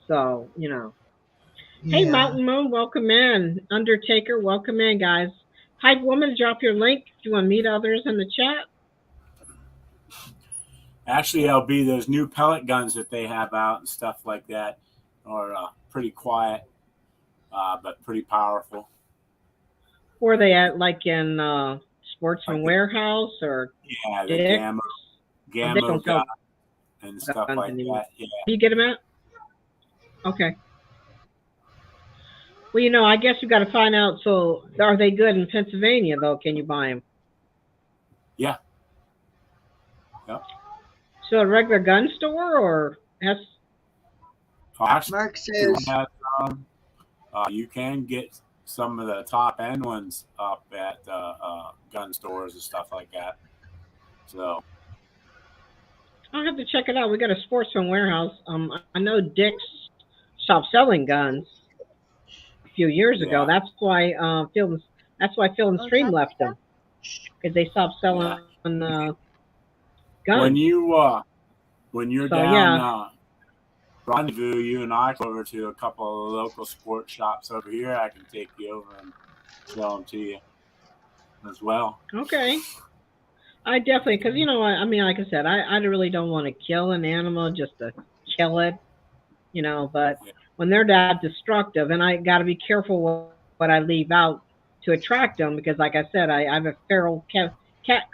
So, Hey, Yeah. Mountain Moon, welcome in. Undertaker, welcome in, guys. Hype Woman, drop your link if you want to meet others in the chat. Actually, LB, those new pellet guns that they have out and stuff like that are pretty quiet, but pretty powerful. Where are they at, like in Sportsman Warehouse or Yeah, the Dick's? Gamma They don't sell gun and stuff guns like anymore. that. Yeah. Do you get them at? Okay. Well, I guess you got to find out. So, are they good in Pennsylvania, though? Can you buy them? Yeah. Yep. So, a regular gun store or has? Actually, Mark says, you can get some of the top end ones up at gun stores and stuff like that. So I'll have to check it out. We got a Sportsman Warehouse. I know Dick's stopped selling guns a few years ago. Yeah. That's why Field and Stream left them, because they stopped selling guns. when you're So, down yeah. Rendezvous, you and I go over to a couple of local sports shops over here. I can take you over and show them to you as well. Okay. I definitely, because I mean, like I said, I really don't want to kill an animal just to kill it, but when they're that destructive, and I got to be careful what I leave out to attract them, because like I said, I have a feral cat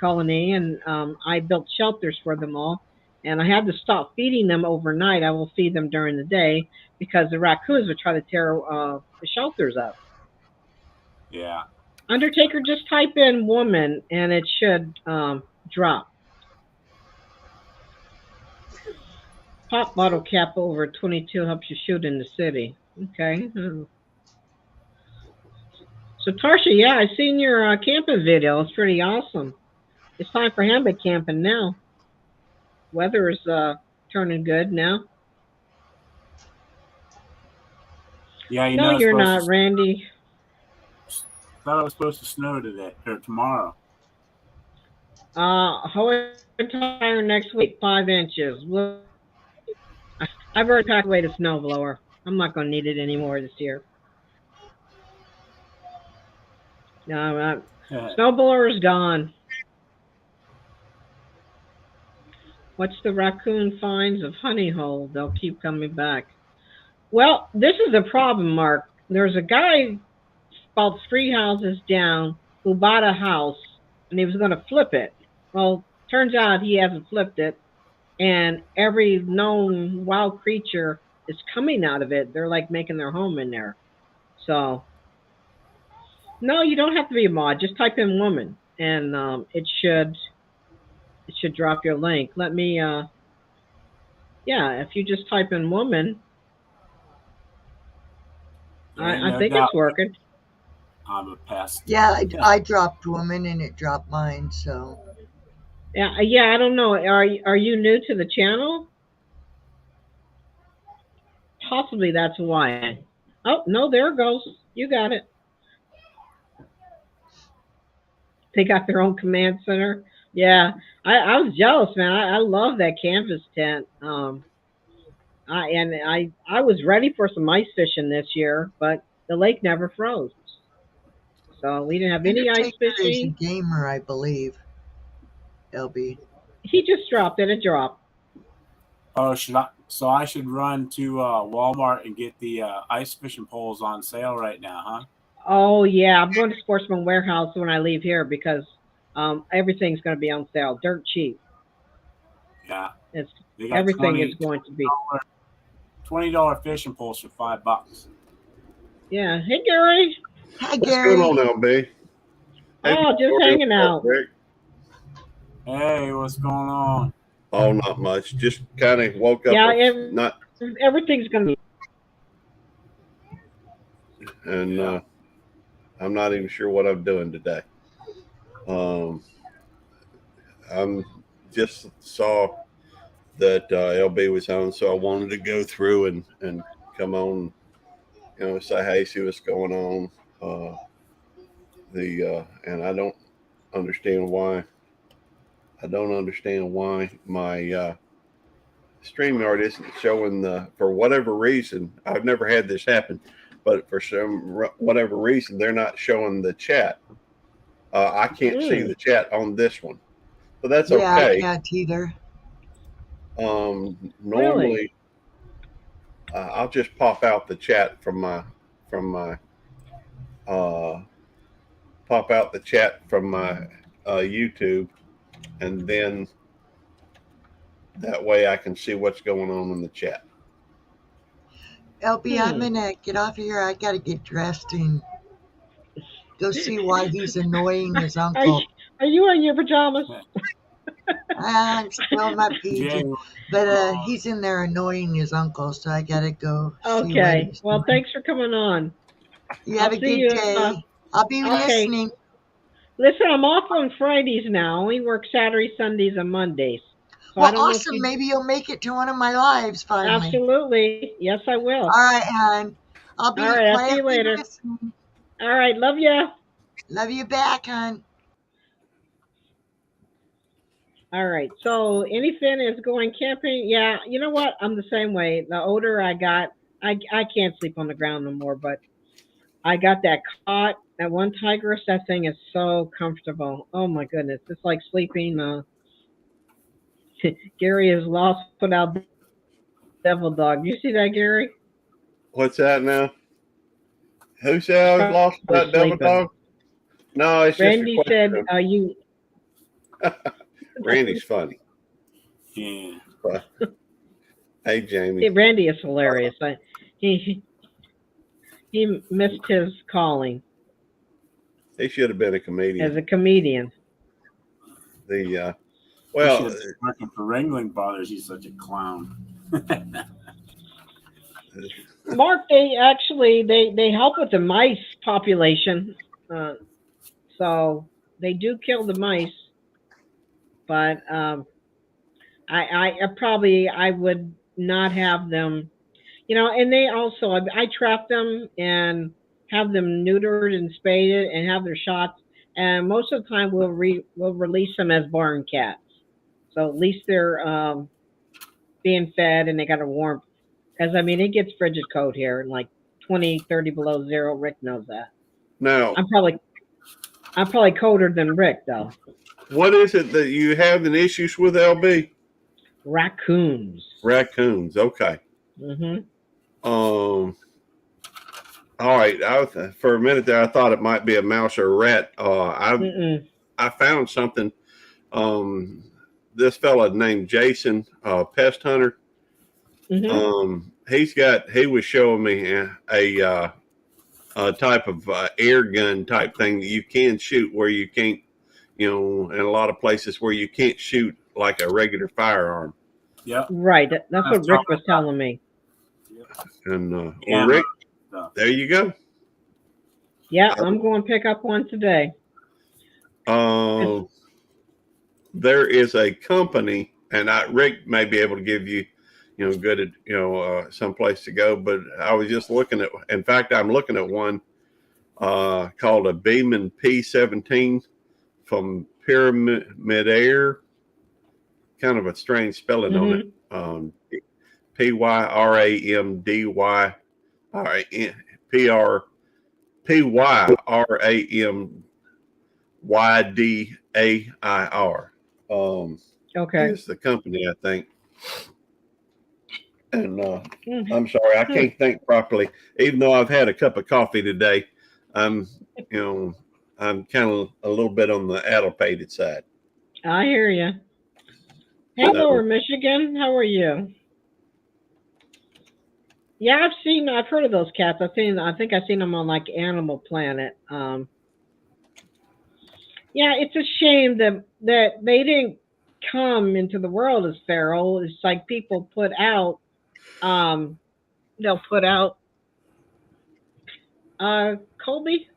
colony, and I built shelters for them all, and I had to stop feeding them overnight. I will feed them during the day because the raccoons would try to tear the shelters up. Yeah. Undertaker, just type in woman and it should drop. Pop bottle cap over 22 helps you shoot in the city. Okay. So Tarsha, yeah, I seen your camping video. It's pretty awesome. It's time for hammock camping now. Weather is turning good now. Yeah, No, it's you're supposed not, to- Randy. thought it was supposed to snow today or tomorrow. Hood tire next week, 5 inches. Well, I've already packed away the snowblower. I'm not going to need it anymore this year. No, snowblower is gone. What's the raccoon finds of honey hole? They'll keep coming back. Well, this is the problem, Mark. There's a guy about 3 houses down who bought a house and he was going to flip it. Well, turns out he hasn't flipped it, and every known wild creature is coming out of it. They're like making their home in there. So, no, you don't have to be a mod. Just type in woman, and it should drop your link. Let me, yeah, if you just type in woman, I think it's working. I'm a pest. yeah, I dropped woman and it dropped mine. So Yeah, I don't know. Are you new to the channel? Possibly that's why. Oh, no, there it goes. You got it. They got their own command center. Yeah, I was jealous, man. I love that canvas tent. I was ready for some ice fishing this year, but the lake never froze. So we didn't have any ice Undertaker is a fishing. gamer, I believe. LB. He just dropped it. It dropped. Oh, so I should run to Walmart and get the ice fishing poles on sale right now, huh? Oh, yeah. I'm going to Sportsman Warehouse when I leave here because everything's going to be on sale. Dirt cheap. Yeah. It's They got everything is going to be. $20 fishing poles for $5. Yeah. Hey, Gary. Hi, What's Gary. going on, LB? Oh, just hanging out. Rick? Hey, what's going on? Oh, not much. Just kind of woke up. Yeah, Not everything's gonna be. and I'm not even sure what I'm doing today. I'm just saw that LB was on, so I wanted to go through and come on, say hey, see what's going on. And I don't understand why. I don't understand why my StreamYard isn't showing for whatever reason. I've never had this happen, but for whatever reason, they're not showing the chat. I can't see the chat on this one, but that's Yeah, okay. I can't either. Normally, I'll just pop out the chat from my YouTube, and then that way I can see what's going on in the chat. LB, I'm gonna get off of here. I gotta get dressed and go see why he's annoying his uncle. Are you in your pajamas? I'm still in my PJ, but he's in there annoying his uncle, so I gotta go. Okay. Well, thanks for coming on. You have a good day. I'll be listening. Listen, I'm off on Fridays now. We work Saturdays, Sundays, and Mondays. So well, awesome. Maybe you'll make it to one of my lives finally. Absolutely. Yes, I will. All right, hon. I'll be All right, I'll see you later. Listening. All right. Love ya. Love you back, hon. All right. So anything is going camping? Yeah. You know what? I'm the same way. The older I got, I can't sleep on the ground no more, but I got that cot, that one Tigress. That thing is so comfortable. Oh my goodness. It's like sleeping. Gary is lost without Devil Dog. You see that, Gary? What's that now? Who said I was lost without Devil Dog? No, it's Randy just said, you. Randy's funny. Yeah. Hey, Jamie. Hey, Randy is hilarious. He missed his calling. He should have been a comedian. As a comedian. Well, working for Ringling Brothers, he's such a clown. Mark, they actually they help with the mice population, so they do kill the mice. But I would not have them, and they also, I trap them and have them neutered and spaded and have their shots. And most of the time we'll release them as barn cats. So at least they're being fed and they got a warmth. Because, it gets frigid cold here, like 20, 30 below zero. Rick knows that. No. I'm probably colder than Rick, though. What is it that you have an issues with, LB? Raccoons. Okay. Mm-hmm. All right. For a minute there, I thought it might be a mouse or a rat. I found something. This fella named Jason, Pest Hunter. Mm-hmm. He was showing me a type of air gun type thing that you can shoot where you can't, in a lot of places where you can't shoot like a regular firearm. Yeah. Right. That's what Rick was telling me. And Rick, there you go. Yeah, I'm going to pick up one today. There is a company, and Rick may be able to give you, good, some place to go. But I was just looking at. In fact, I'm looking at one called a Beeman P17 from Pyramid Air. Kind of a strange spelling on it. PYRAMDY. All right, PYRAMYDAIR. Okay. It's the company, I think. And I'm sorry, I can't think properly. Even though I've had a cup of coffee today, I'm kind of a little bit on the adulterated side. I hear you. Hey, Lower Michigan, how are you? Yeah, I've heard of those cats. I think I've seen them on like Animal Planet. Yeah, it's a shame that they didn't come into the world as feral. It's like people put out, um, they'll put out. Colby,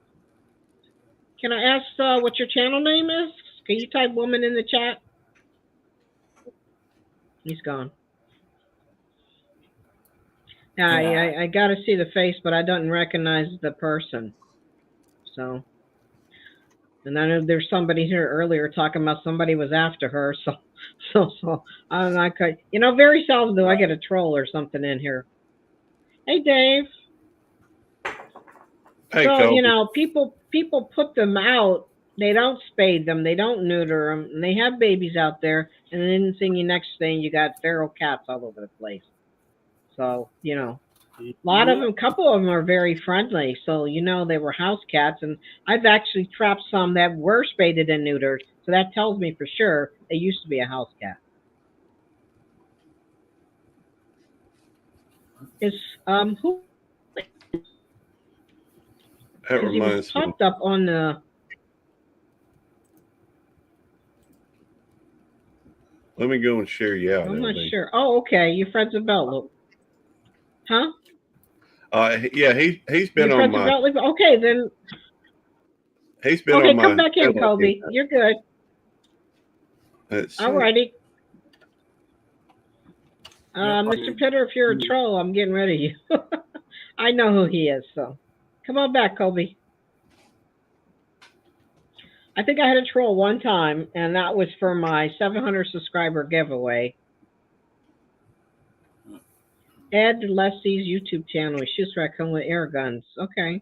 can I ask what your channel name is? Can you type "woman" in the chat? He's gone. Yeah, Yeah. I got to see the face, but I don't recognize the person. So, and I know there's somebody here earlier talking about somebody was after her. So I'm not quite. Very seldom do I get a troll or something in here. Hey, Dave. Hey, So Kobe. people put them out. They don't spade them. They don't neuter them. And they have babies out there. And then next thing you got feral cats all over the place. So a lot of them, a couple of them are very friendly. So they were house cats, and I've actually trapped some that were spaded and neutered. So that tells me for sure they used to be a house cat. Is who? That Because he was reminds me. popped up on the. Let me go and share you out. I'm not LB. sure. Oh, okay. You're friends with Beltloop. Huh? Yeah, he's been You're on friends with my. Beltloop? Okay, then. He's been Okay, on my. come back in, channel. Kobe. You're good. Let's see. Alrighty. Yeah, Mr. Pitter, if you're a troll, I'm getting rid of you. I know who he is, so come on back, Kobe. I think I had a troll one time, and that was for my 700 subscriber giveaway. Ed Leslie's YouTube channel. He shoots raccoon with air guns. Okay.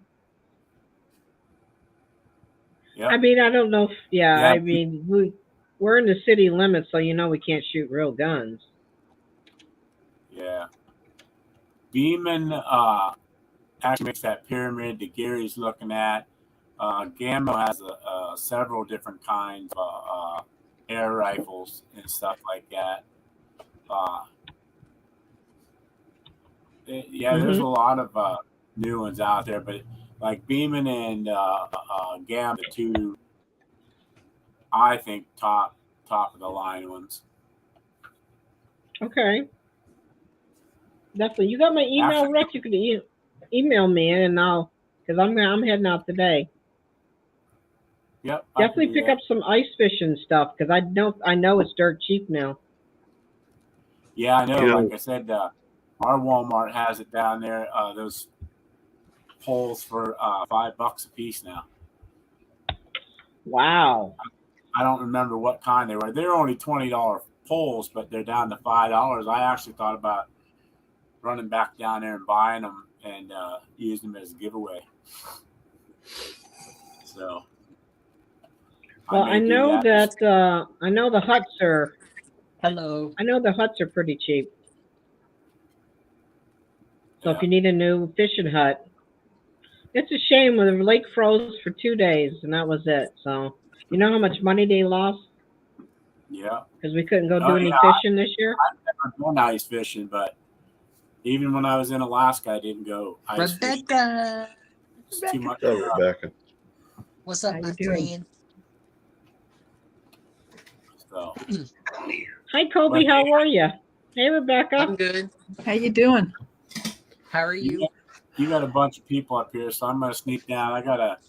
Yep. I mean, I don't know. Yeah. I mean, we're in the city limits, so we can't shoot real guns. Yeah. Beeman actually makes that pyramid that Gary's looking at. Gamma has several different kinds of air rifles and stuff like that. There's a lot of new ones out there, but like Beeman and Gamma, the two, I think top of the line ones. Okay. Definitely. You got my email, Actually, Rick? You can email me, and because I'm heading out today. Yep. Definitely pick up some ice fishing stuff, because I know it's dirt cheap now. Yeah, I know. Like I said, our Walmart has it down there. Those poles for $5 a piece now. Wow. I don't remember what kind they were. They're only $20 poles, but they're down to $5. I actually thought about running back down there and buying them and using them as a giveaway. So. Well, I know that I know the huts are. Hello. I know the huts are pretty cheap. So Yeah. if you need a new fishing hut, it's a shame when the lake froze for 2 days and that was it. So you know how much money they lost Yeah. because we couldn't go do any fishing this year. I've never gone ice fishing, but even when I was in Alaska, I didn't go ice fishing. Rebecca. It's too much. Oh, Rebecca. What's up, my friend? So. Hi, Kobe. How are you? Hey, Rebecca. I'm good. How you doing? How are you? You got a bunch of people up here, so I'm gonna sneak down. I got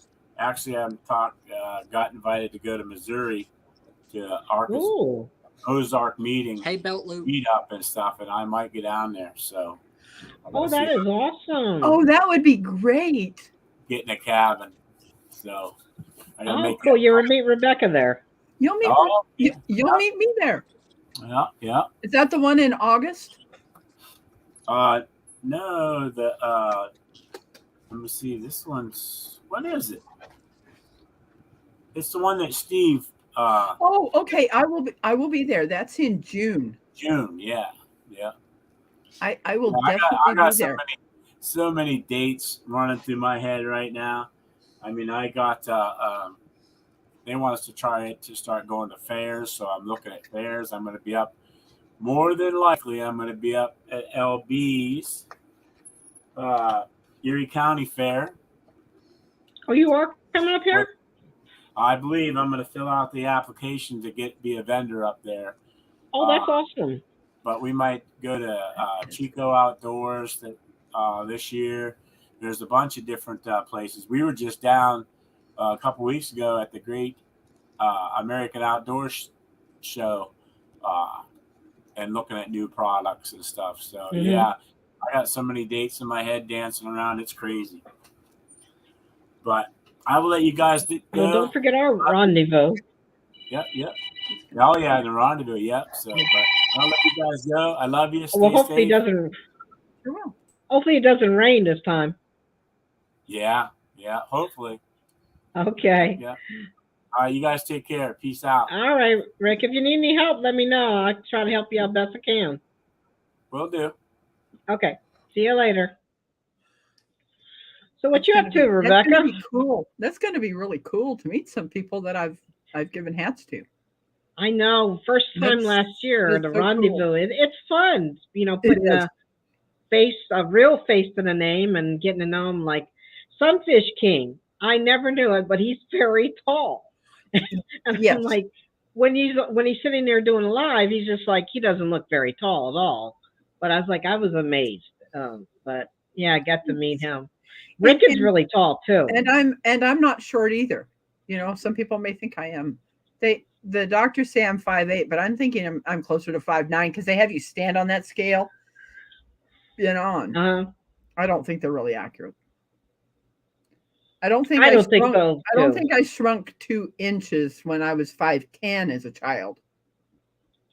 invited to go to Missouri to Ozark meeting. Hey, Beltloop. Meet up and stuff, and I might get down there. So. Oh, that is awesome. Oh, that would be great. Get in a cabin. So. Cool. You'll meet Rebecca there. You'll meet. You'll meet me there. Yeah. Is that the one in August? No, let me see. This one's, what is it? It's the one that Steve. Oh, okay. I will be there. That's in June. June, yeah. I will I definitely got be there. so many dates running through my head right now. I mean, I got. They want us to start going to fairs, so I'm looking at fairs. I'm going to be up. More than likely, I'm going to be up at LB's Erie County Fair. Oh, you are coming up here? I believe I'm going to fill out the application to be a vendor up there. Oh, that's awesome. But we might go to Chico Outdoors this year. There's a bunch of different places. We were just down a couple weeks ago at the Great American Outdoors Show and looking at new products and stuff. So, yeah, I got so many dates in my head dancing around. It's crazy. But I will let you guys go. Well, don't forget our rendezvous. Yep. Oh, yeah, the rendezvous. Yep. So, but I'll let you guys go. I love you. Stay Well, hopefully safe. Hopefully it doesn't rain this time. Yeah. Hopefully. Okay. Yeah. All right, you guys take care. Peace out. All right, Rick. If you need any help, let me know. I'll try to help you out best I can. Will do. Okay. See you later. So what you up to, Rebecca? That's gonna be cool. That's going to be really cool to meet some people that I've given hats to. I know. First time last year, the rendezvous. Cool. It's fun, putting a real face to the name and getting to know him. Like Sunfish King. I never knew it, but he's very tall. And I'm like, when he's sitting there doing a live, he's just like, he doesn't look very tall at all. But I was like, I was amazed. But yeah, I got to meet him. Rick is really tall too. And I'm not short either. Some people may think I am. The doctors say I'm 5'8", but I'm thinking I'm closer to 5'9" because they have you stand on that scale. And I don't think they're really accurate. I don't think I shrunk 2 inches when I was 5'10" as a child.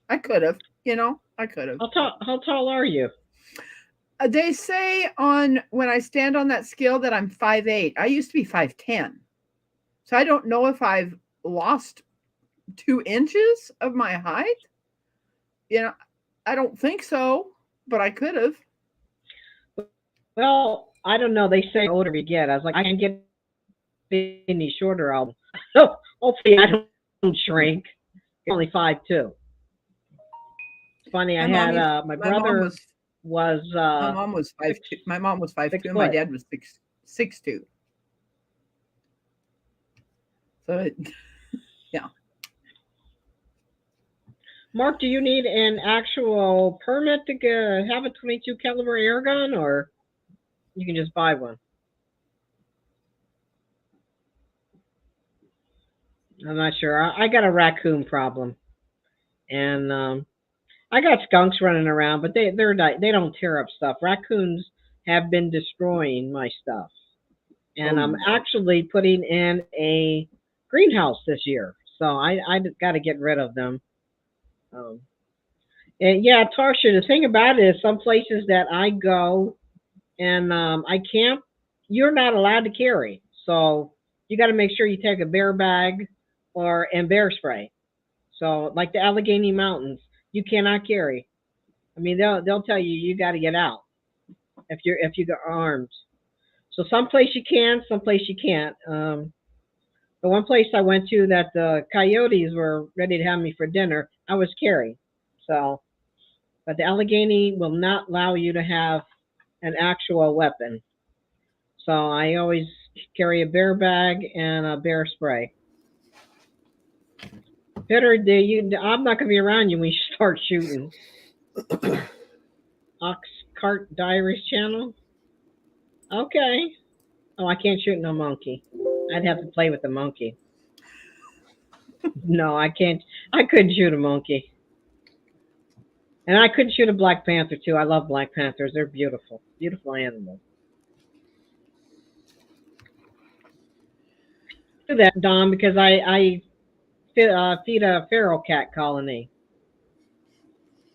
I could have, I could have. How tall are you? They say when I stand on that scale that I'm 5'8". I used to be 5'10". So I don't know if I've lost 2 inches of my height. I don't think so, but I could have. Well, I don't know. They say the older you get. I was like, I can't get any shorter. Hopefully I don't shrink. I'm only 5'2". Funny, I had my brother was my mom was 5'2". My mom was 5'2". My dad was 6'2". So yeah. Mark, do you need an actual permit to have a 22 caliber air gun, or you can just buy one? I'm not sure. I got a raccoon problem, and I got skunks running around, but they don't tear up stuff. Raccoons have been destroying my stuff, and I'm actually putting in a greenhouse this year, so I got to get rid of them. And yeah, Tarsha, the thing about it is some places that I go and I camp, you're not allowed to carry. So you got to make sure you take a bear bag and bear spray. So like the Allegheny Mountains, you cannot carry. I mean, they'll tell you got to get out if you got armed. So someplace you can, someplace you can't. The one place I went to that the coyotes were ready to have me for dinner, I was carrying. So, but the Allegheny will not allow you to have an actual weapon. So I always carry a bear bag and a bear spray. Peter, I'm not going to be around you when you start shooting. Oxcart Diaries channel? Okay. Oh, I can't shoot no monkey. I'd have to play with the monkey. No, I can't. I couldn't shoot a monkey. And I couldn't shoot a black panther, too. I love black panthers. They're beautiful. Beautiful animals. Do that, Don, because I feed a feral cat colony.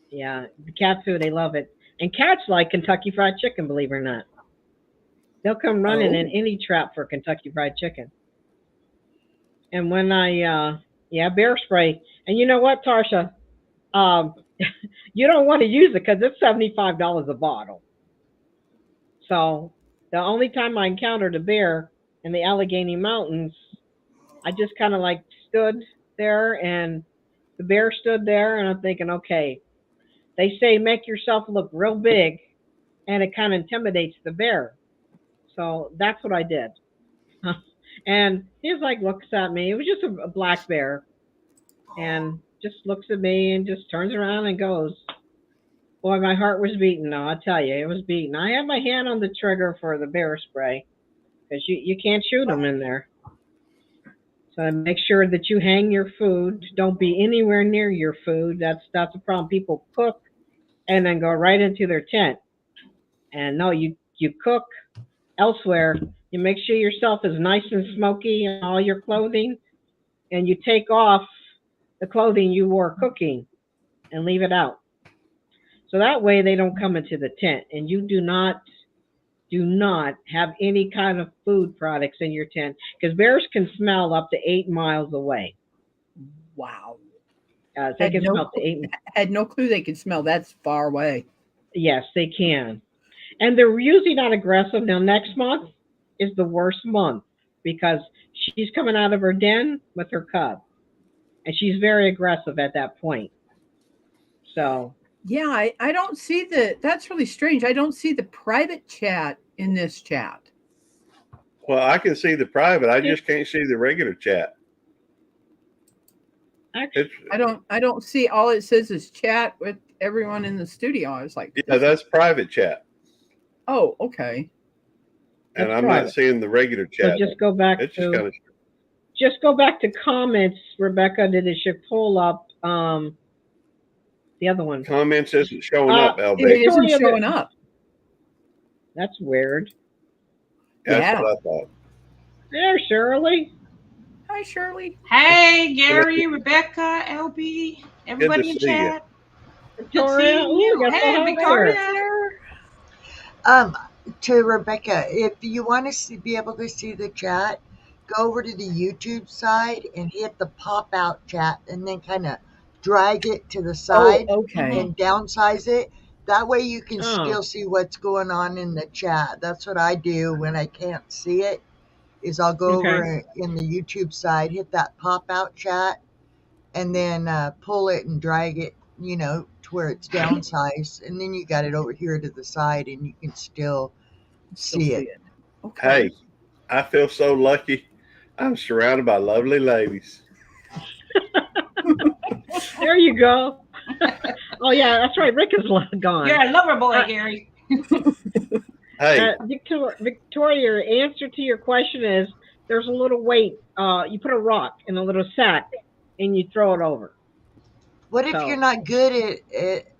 Yeah, the cat food, they love it. And cats like Kentucky Fried Chicken, believe it or not. They'll come running in any trap for Kentucky Fried Chicken. And when bear spray. And you know what, Tarsha? You don't want to use it because it's $75 a bottle. So the only time I encountered a bear in the Allegheny Mountains, I just kind of like stood there and the bear stood there and I'm thinking, okay, they say make yourself look real big and it kind of intimidates the bear. So that's what I did. And he's like, looks at me. It was just a black bear, and just looks at me and just turns around and goes. Boy, my heart was beating. No, I'll tell you, it was beating. I had my hand on the trigger for the bear spray because you can't shoot them in there. So make sure that you hang your food. Don't be anywhere near your food. That's a problem. People cook and then go right into their tent. And no, you cook elsewhere. You make sure yourself is nice and smoky and all your clothing, and you take off the clothing you wore cooking and leave it out. So that way they don't come into the tent, and you do not have any kind of food products in your tent because bears can smell up to 8 miles away. Wow. They can smell up to 8. Had no clue they could smell. That's far away. Yes, they can. And they're usually not aggressive. Now, next month is the worst month because she's coming out of her den with her cub. And she's very aggressive at that point. So. Yeah, I don't see that's really strange. I don't see the private chat in this chat. Well, I can see the private. I just can't see the regular chat. Actually, I don't see, all it says is chat with everyone in the studio. I was like, yeah, that's private chat. Oh, okay. And I'm not seeing the regular chat. So just go back just go back to comments, Rebecca. Did it should pull up the other one? Comments isn't showing up, LB. It isn't showing up. That's weird. That's what I thought. There, Shirley. Hi, Shirley. Hey, Gary, Rebecca, LB, everybody in chat. Victoria. Hey, Victoria. To Rebecca, if you want to be able to see the chat, go over to the YouTube side and hit the pop out chat and then kind of drag it to the side and downsize it. That way you can still see what's going on in the chat. That's what I do when I can't see it, is I'll go over in the YouTube side, hit that pop out chat, and then pull it and drag it, to where it's downsized. And then you got it over here to the side and you can still see it. Hey, I feel so lucky. I'm surrounded by lovely ladies. There you go. Oh yeah, that's right. Rick is gone. You're a lover boy, Gary. Hey, Victoria, your answer to your question is there's a little weight. You put a rock in a little sack and you throw it over. What if you're not good at it?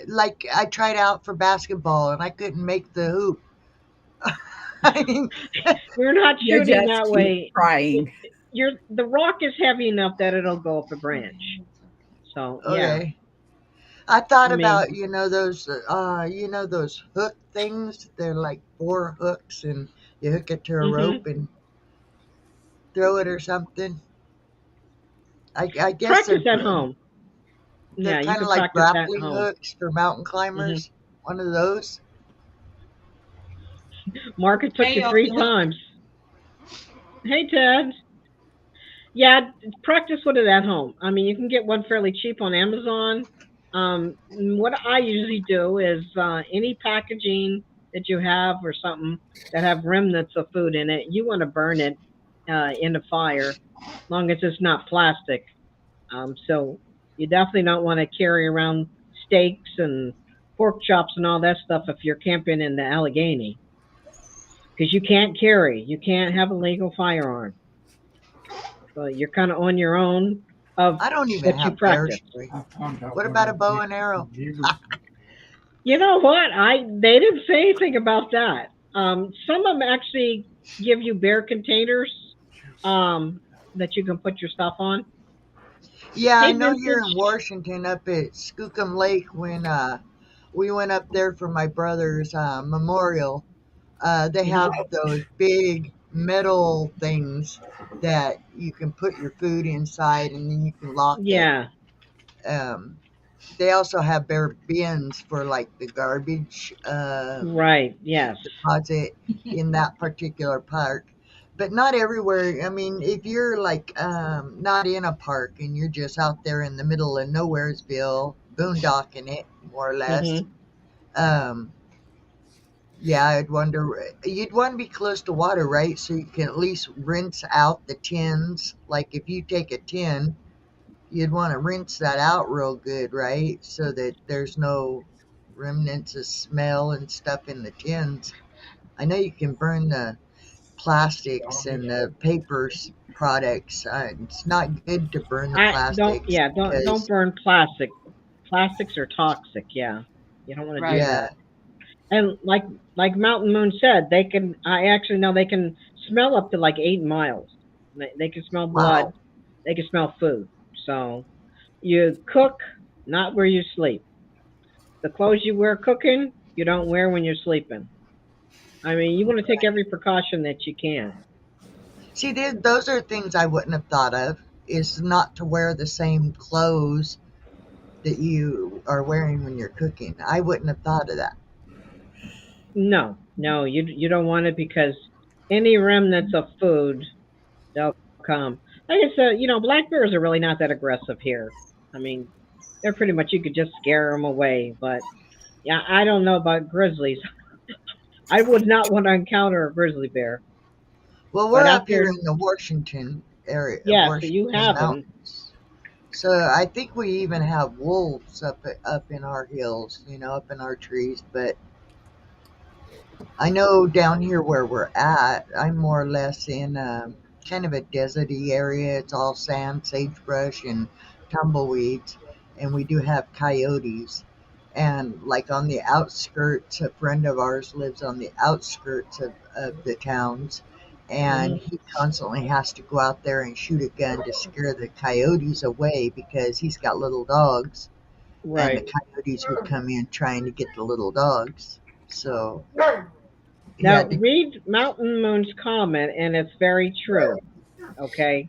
Like I tried out for basketball and I couldn't make the hoop. I mean, we're not You shooting just that keep way. trying. The rock is heavy enough that it'll go up a branch. So okay. I thought I mean- about those hook things. They're like 4 hooks, and you hook it to a rope and throw it or something. I guess practice at home. They're Yeah, you kind can of like practice at grappling home. hooks for mountain climbers. One of those. Mark, it took Hey, you 3 y'all. times. Hey, Ted. Yeah, practice with it at home. I mean, you can get one fairly cheap on Amazon. What I usually do is any packaging that you have or something that have remnants of food in it, you want to burn it in the fire, as long as it's not plastic. So you definitely don't want to carry around steaks and pork chops and all that stuff if you're camping in the Allegheny, because you can't have a legal firearm. So you're kind of on your own. I don't even what you have bear practice. spray. What about a bow and arrow? You know what? They didn't say anything about that. Some of them actually give you bear containers that you can put your stuff on. Yeah, Hey, I know Vincent. you're in Washington up at Skookum Lake when we went up there for my brother's memorial. They have those big metal things that you can put your food inside and then you can lock Yeah. it. They also have bear bins for like the garbage Right. Yes. deposit in that particular park. But not everywhere. I mean, if you're like not in a park and you're just out there in the middle of nowheresville, boondocking it, more or less, Yeah, I'd wonder. You'd want to be close to water, right? So you can at least rinse out the tins. Like if you take a tin, you'd want to rinse that out real good, right? So that there's no remnants of smell and stuff in the tins. I know you can burn the plastics and the papers products. It's not good to burn the plastics Don't because burn plastic. Plastics are toxic. Yeah, you don't want to do yeah, that. And like Mountain Moon said, they can. I actually know they can smell up to like 8 miles. They can smell blood. wow. They can smell food. So you cook, not where you sleep. The clothes you wear cooking, you don't wear when you're sleeping. I mean, you want to take every precaution that you can. See, those are things I wouldn't have thought of. Is not to wear the same clothes that you are wearing when you're cooking. I wouldn't have thought of that. No, you don't want it because any remnants of food, they'll come. Like I said, black bears are really not that aggressive here. I mean, they're pretty much, you could just scare them away. But yeah, I don't know about grizzlies. I would not want to encounter a grizzly bear. Well, we're up here in the Washington area. Yeah, so Washington you have them. Mountains. So I think we even have wolves up in our hills, up in our trees. But I know down here where we're at, I'm more or less in kind of a deserty area. It's all sand, sagebrush, and tumbleweeds. And we do have coyotes. And like on the outskirts, a friend of ours lives on the outskirts of the towns. And he constantly has to go out there and shoot a gun to scare the coyotes away because he's got little dogs. Right. And the coyotes would come in trying to get the little dogs. So now read Mountain Moon's comment, and it's very true. Okay.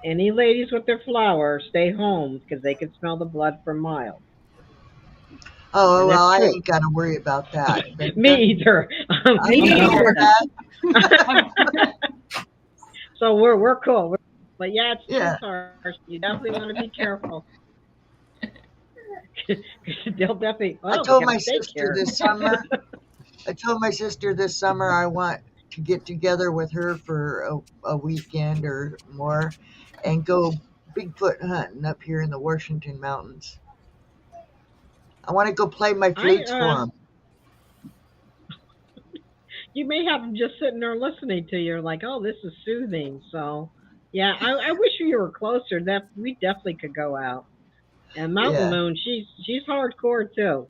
Any ladies with their flower, stay home because they can smell the blood for miles. Oh, well, I ain't got to worry about that. But Me either. Me either. So we're cool. But yeah, it's harsh. You definitely want to be careful. They'll definitely. I told my sister this summer. I want to get together with her for a weekend or more, and go Bigfoot hunting up here in the Washington Mountains. I want to go play my flutes for them. You may have them just sitting there listening to you. You're like, oh, this is soothing. So, yeah, I wish you were closer. That we definitely could go out. And Mountain Moon, she's hardcore too.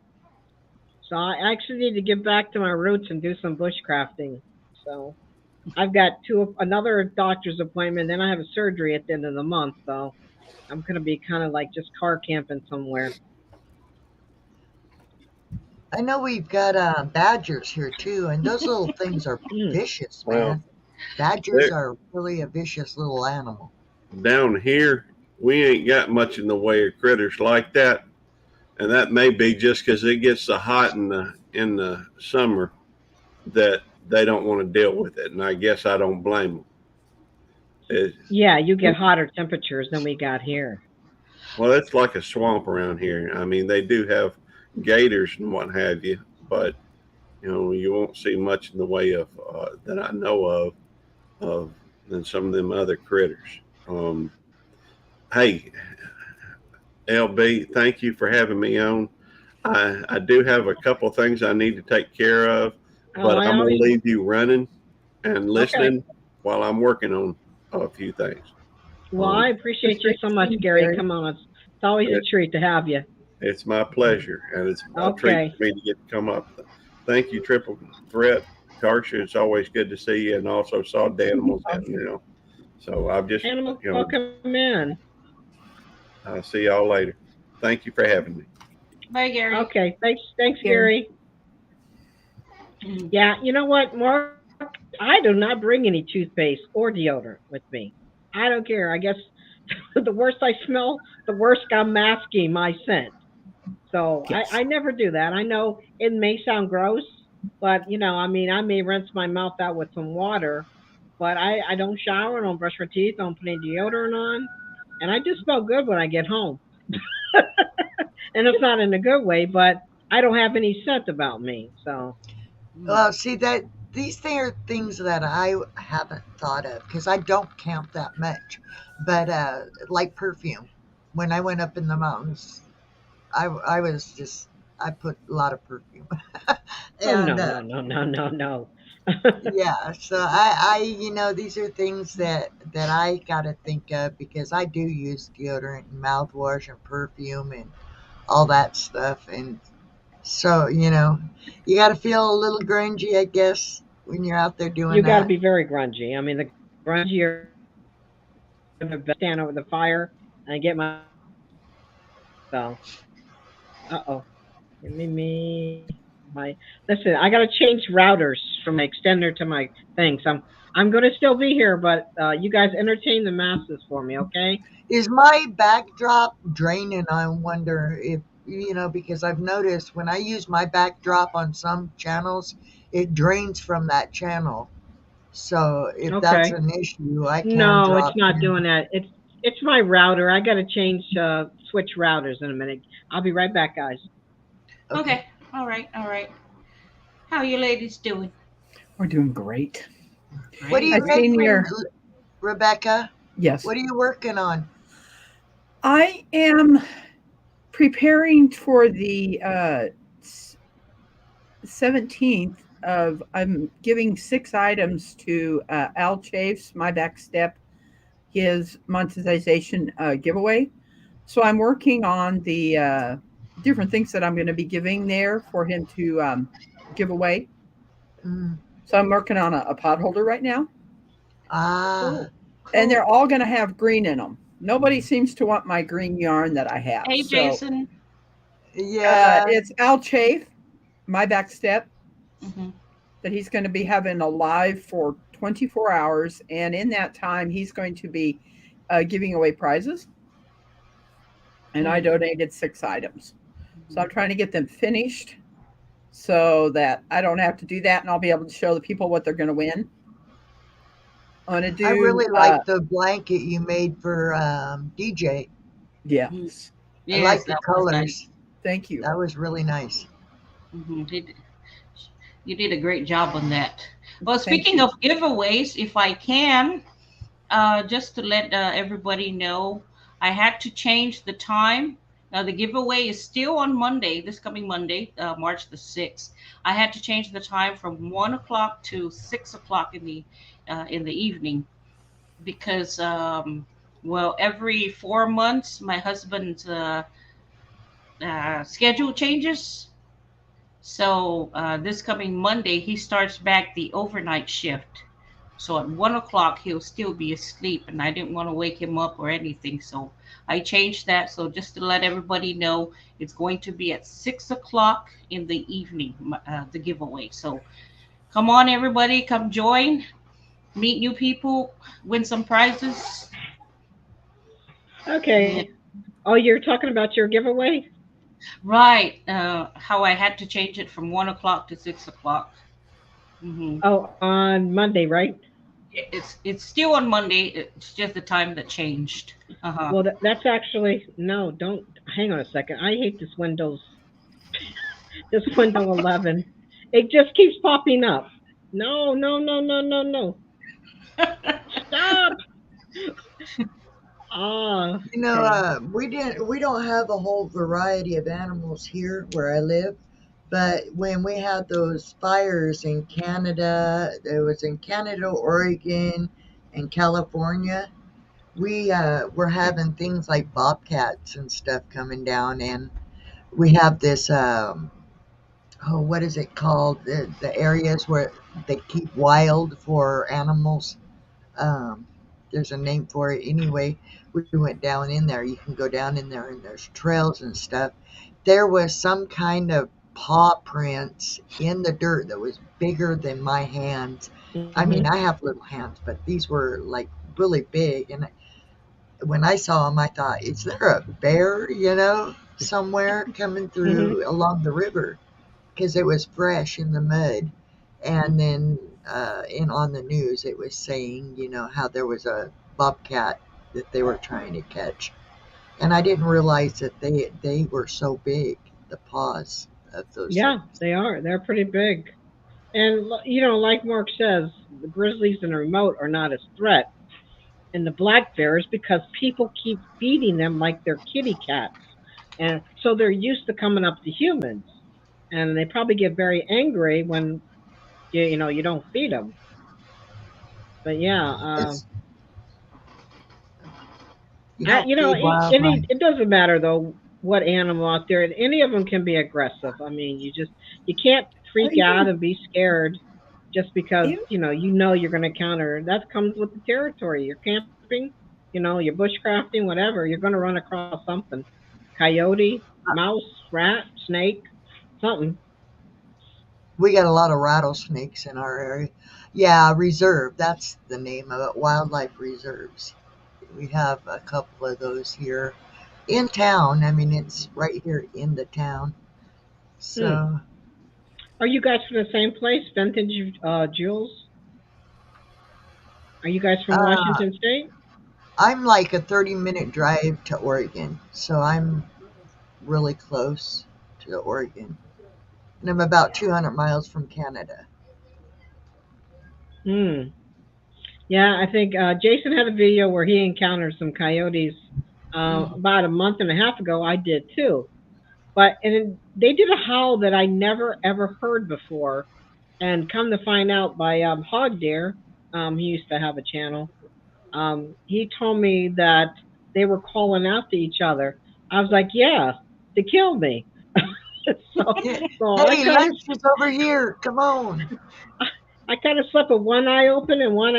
So I actually need to get back to my roots and do some bushcrafting. So I've got another doctor's appointment, then I have a surgery at the end of the month. So I'm gonna be kind of like just car camping somewhere. I know we've got badgers here too, and those little things are vicious, man. Well, badgers are really a vicious little animal. Down here, we ain't got much in the way of critters like that, and that may be just because it gets so hot in the summer that they don't want to deal with it, and I guess I don't blame them. Yeah, you get hotter temperatures than we got here. Well, it's like a swamp around here. I mean, they do have gators and what have you, but you won't see much in the way of that I know of than some of them other critters. Hey, LB, thank you for having me on. I do have a couple things I need to take care of, but I'm going to leave you running and listening while I'm working on a few things. Well, I appreciate you so much, Gary. Come on. It's always a treat to have you. It's my pleasure, and it's a treat for me to get to come up. Thank you, Triple Threat. Tarsha, it's always good to see you, and also saw Danimals, So I've just, Animals, welcome in. I'll see y'all later. Thank you for having me. Bye, Gary. Okay, thanks, Gary. Yeah, you know what, Mark? I do not bring any toothpaste or deodorant with me. I don't care. I guess the worse I smell, the worse I'm masking my scent. So yes. I never do that. I know it may sound gross, but I may rinse my mouth out with some water, but I don't shower, I don't brush my teeth, I don't put any deodorant on, and I just smell good when I get home. And it's not in a good way, but I don't have any scent about me. So Well, see that these are things that I haven't thought of because I don't camp that much. But like perfume, when I went up in the mountains, I was just I put a lot of perfume, Oh and no. yeah. So I these are things that I got to think of because I do use deodorant and mouthwash and perfume and all that stuff, and so you got to feel a little grungy, I guess, when you're out there doing You got to that. be very grungy. I mean, the grungier the stand over the fire and get my so. Uh-oh. Give me my listen. I gotta change routers from my extender to my thing. So I'm gonna still be here, but you guys entertain the masses for me, okay? Is my backdrop draining? I wonder if because I've noticed when I use my backdrop on some channels, it drains from that channel. So if that's Okay. an issue, I can No, it's drop not in. doing that. It's my router. I gotta change switch routers in a minute. I'll be right back, guys. Okay. All right. All right. How you ladies doing? We're doing great. What are you I've seen making, your Rebecca? yes. What are you working on? I am preparing for the 17th of I'm giving 6 items to Al Chafes, my back step, his monetization giveaway. So I'm working on the different things that I'm going to be giving there for him to give away. Mm. So I'm working on a pot holder right now. Ah. And they're all going to have green in them. Nobody seems to want my green yarn that I have. Hey, So, Jason. Yeah. it's Al Chafe, my back step, Mhm. that he's going to be having a live for 24 hours. And in that time, he's going to be giving away prizes. And I donated 6 items. So I'm trying to get them finished so that I don't have to do that. And I'll be able to show the people what they're going to win. I'm going to do. I really like the blanket you made for DJ. Yes. I like Yes, the that was colors. nice. Thank you. That was really nice. You did a great job on that. Well, Thank speaking you. of giveaways, if I can, just to let everybody know, I had to change the time. Now the giveaway is still on Monday, this coming Monday, March the 6th. I had to change the time from 1 o'clock to 6 o'clock in the evening because, well, every 4 months my husband's schedule changes. So this coming Monday, he starts back the overnight shift. So at 1 o'clock, he'll still be asleep, and I didn't want to wake him up or anything. So I changed that. So just to let everybody know, it's going to be at 6 o'clock in the evening, the giveaway. So come on, everybody, come join, meet new people, win some prizes. Okay. Oh, you're talking about your giveaway? Right. How I had to change it from 1 o'clock to 6 o'clock. Mm-hmm. Oh, on Monday, right? It's still on Monday. It's just the time that changed. Uh-huh. Well, that's actually no. Don't hang on a second. I hate this Windows. This Windows 11. It just keeps popping up. No. Stop. Ah. We don't have a whole variety of animals here where I live, but when we had those fires in Canada, it was in Canada, Oregon, and California. We were having things like bobcats and stuff coming down, and we have this what is it called? The areas where they keep wild for animals. Um, there's a name for it. Anyway, we went down in there. You can go down in there, and there's trails and stuff. There was some kind of paw prints in the dirt that was bigger than my hands. I mean, I have little hands, but these were like really big. And when I saw them, I thought, is there a bear, somewhere coming through along the river? Because it was fresh in the mud. And then on the news, it was saying, how there was a bobcat that they were trying to catch. And I didn't realize that they were so big, the paws of those Yeah, things. they are. They're pretty big. And like Mark says, the grizzlies and the remote are not a threat, and the black bears because people keep feeding them like they're kitty cats, and so they're used to coming up to humans, and they probably get very angry when you don't feed them. But yeah, It's you don't feed wildlife. it doesn't matter though what animal out there. Any of them can be aggressive. I mean, you can't freak out and be scared just because you're going to counter. That comes with the territory. You're camping, you're bushcrafting, whatever. You're going to run across something, coyote, mouse, rat, snake, something. We got a lot of rattlesnakes in our area. Yeah, reserve. That's the name of it. Wildlife reserves. We have a couple of those here in town. I mean, it's right here in the town. So, Are you guys from the same place, Vintage Jules? Are you guys from Washington State? I'm like a 30-minute drive to Oregon. So I'm really close to Oregon. And I'm about 200 miles from Canada. Yeah, I think Jason had a video where he encountered some coyotes about a month and a half ago. I did too. And they did a howl that I never ever heard before. And come to find out by Hog Deer, he used to have a channel. He told me that they were calling out to each other. I was like, yeah, to kill me. so Hey, I lunch is over here. Come on. I kind of slept with one eye open and one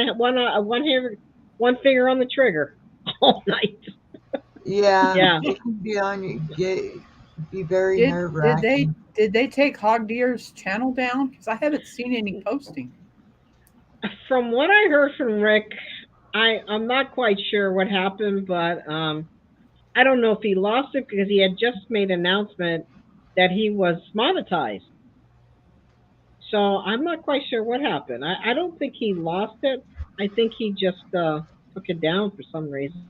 finger on the trigger all night. Yeah. Yeah. It can be on you. Be very nerve-wracking. Did they take Hog Deer's channel down? Because I haven't seen any posting. From what I heard from Rick, I'm not quite sure what happened, but I don't know if he lost it because he had just made an announcement that he was monetized. So I'm not quite sure what happened. I don't think he lost it. I think he just took it down for some reason.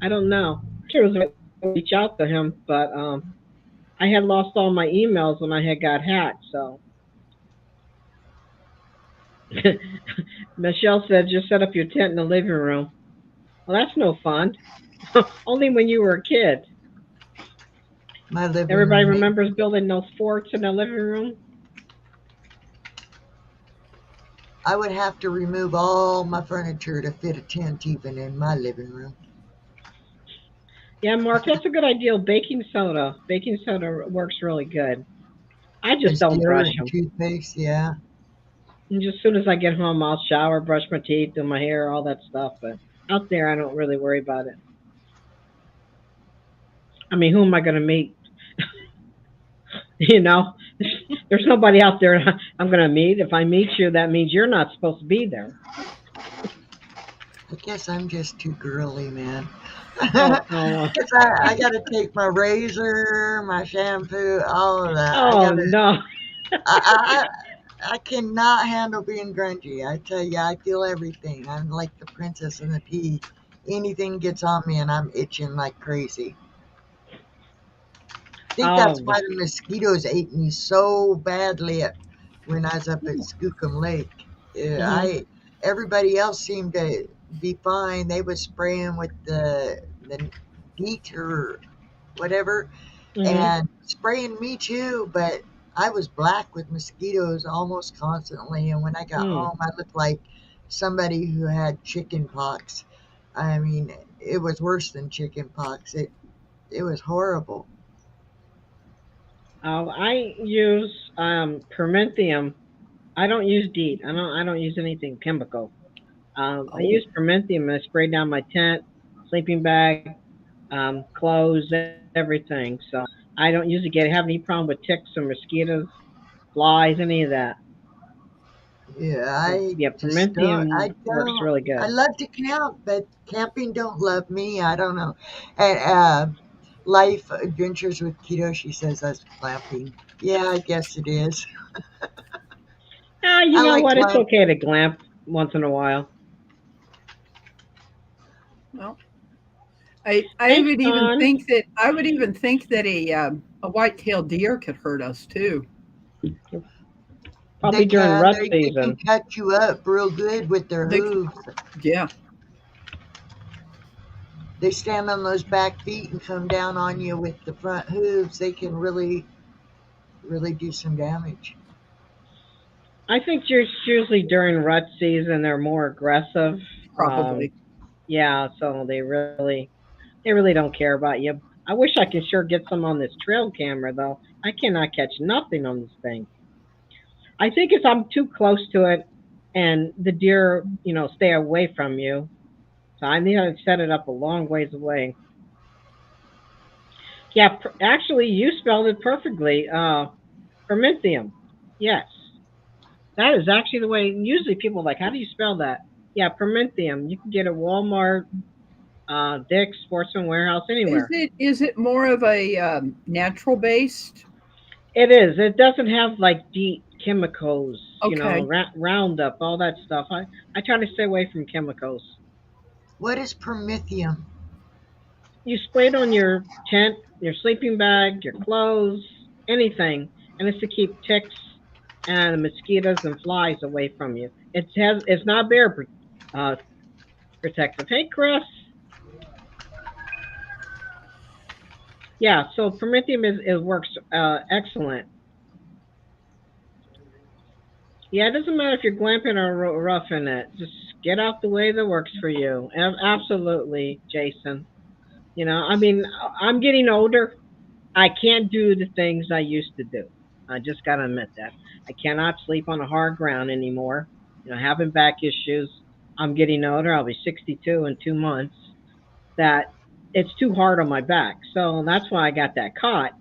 I don't know. Sure was going to reach out to him, but I had lost all my emails when I had got hacked. So Michelle said, just set up your tent in the living room. Well, that's no fun. Only when you were a kid. My living Everybody room. remembers building those forts in the living room? I would have to remove all my furniture to fit a tent even in my living room. Yeah, Mark, that's a good idea. Baking soda. Baking soda works really good. I just don't brush them. Toothpaste, yeah. And just as soon as I get home, I'll shower, brush my teeth, do my hair, all that stuff. But out there, I don't really worry about it. I mean, who am I going to meet? There's nobody out there I'm going to meet. If I meet you, that means you're not supposed to be there. I guess I'm just too girly, man. Oh. I got to take my razor, my shampoo, all of that. No. I cannot handle being grungy. I tell you, I feel everything. I'm like the princess and the pea. Anything gets on me and I'm itching like crazy. I think that's why the mosquitoes ate me so badly when I was up at Skookum Lake. Everybody else seemed to be fine. They was spraying with the DEET or whatever and spraying me too, but I was black with mosquitoes almost constantly. And when I got home, I looked like somebody who had chicken pox. I mean, it was worse than chicken pox. It was horrible. I use Promethium. I don't use DEET. I don't use anything chemical. I use Promethium and I spray down my tent, sleeping bag, clothes, everything. So I don't usually have any problem with ticks or mosquitoes, flies, any of that. Yeah, Promethium works really good. I love to camp, but camping don't love me. I don't know. And Life Adventures with Keto, she says that's glamping. Yeah, I guess it is. You know what? It's okay to glamp once in a while. Well, I would even think that a white-tailed deer could hurt us too. Probably They during can. rut They can season. cut you up real good with their They- hooves. Yeah. They stand on those back feet and come down on you with the front hooves. They can really, really do some damage. I think just usually during rut season they're more aggressive. Probably. Yeah, so they really don't care about you. I wish I could sure get some on this trail camera though. I cannot catch nothing on this thing. I think if I'm too close to it and the deer, stay away from you. So I need to set it up a long ways away. Yeah, actually you spelled it perfectly. Promethium. Yes. That is actually the way. Usually people are like, how do you spell that? Yeah, Promethium. You can get it at Walmart, Dick's, Sportsman Warehouse, anywhere. Is it more of a natural based? It is. It doesn't have like deep chemicals, Okay. Roundup, all that stuff. I try to stay away from chemicals. What is promethium? You spray it on your tent, your sleeping bag, your clothes, anything, and it's to keep ticks and mosquitoes and flies away from you. It's not bear protective. Hey, Chris. Yeah, so Promethium it works excellent. Yeah, it doesn't matter if you're glamping or roughing it. Just get out the way that works for you. Absolutely, Jason. I mean, I'm getting older. I can't do the things I used to do. I just got to admit that. I cannot sleep on a hard ground anymore. Having back issues. I'm getting older. I'll be 62 in 2 months. That it's too hard on my back. So that's why I got that cot.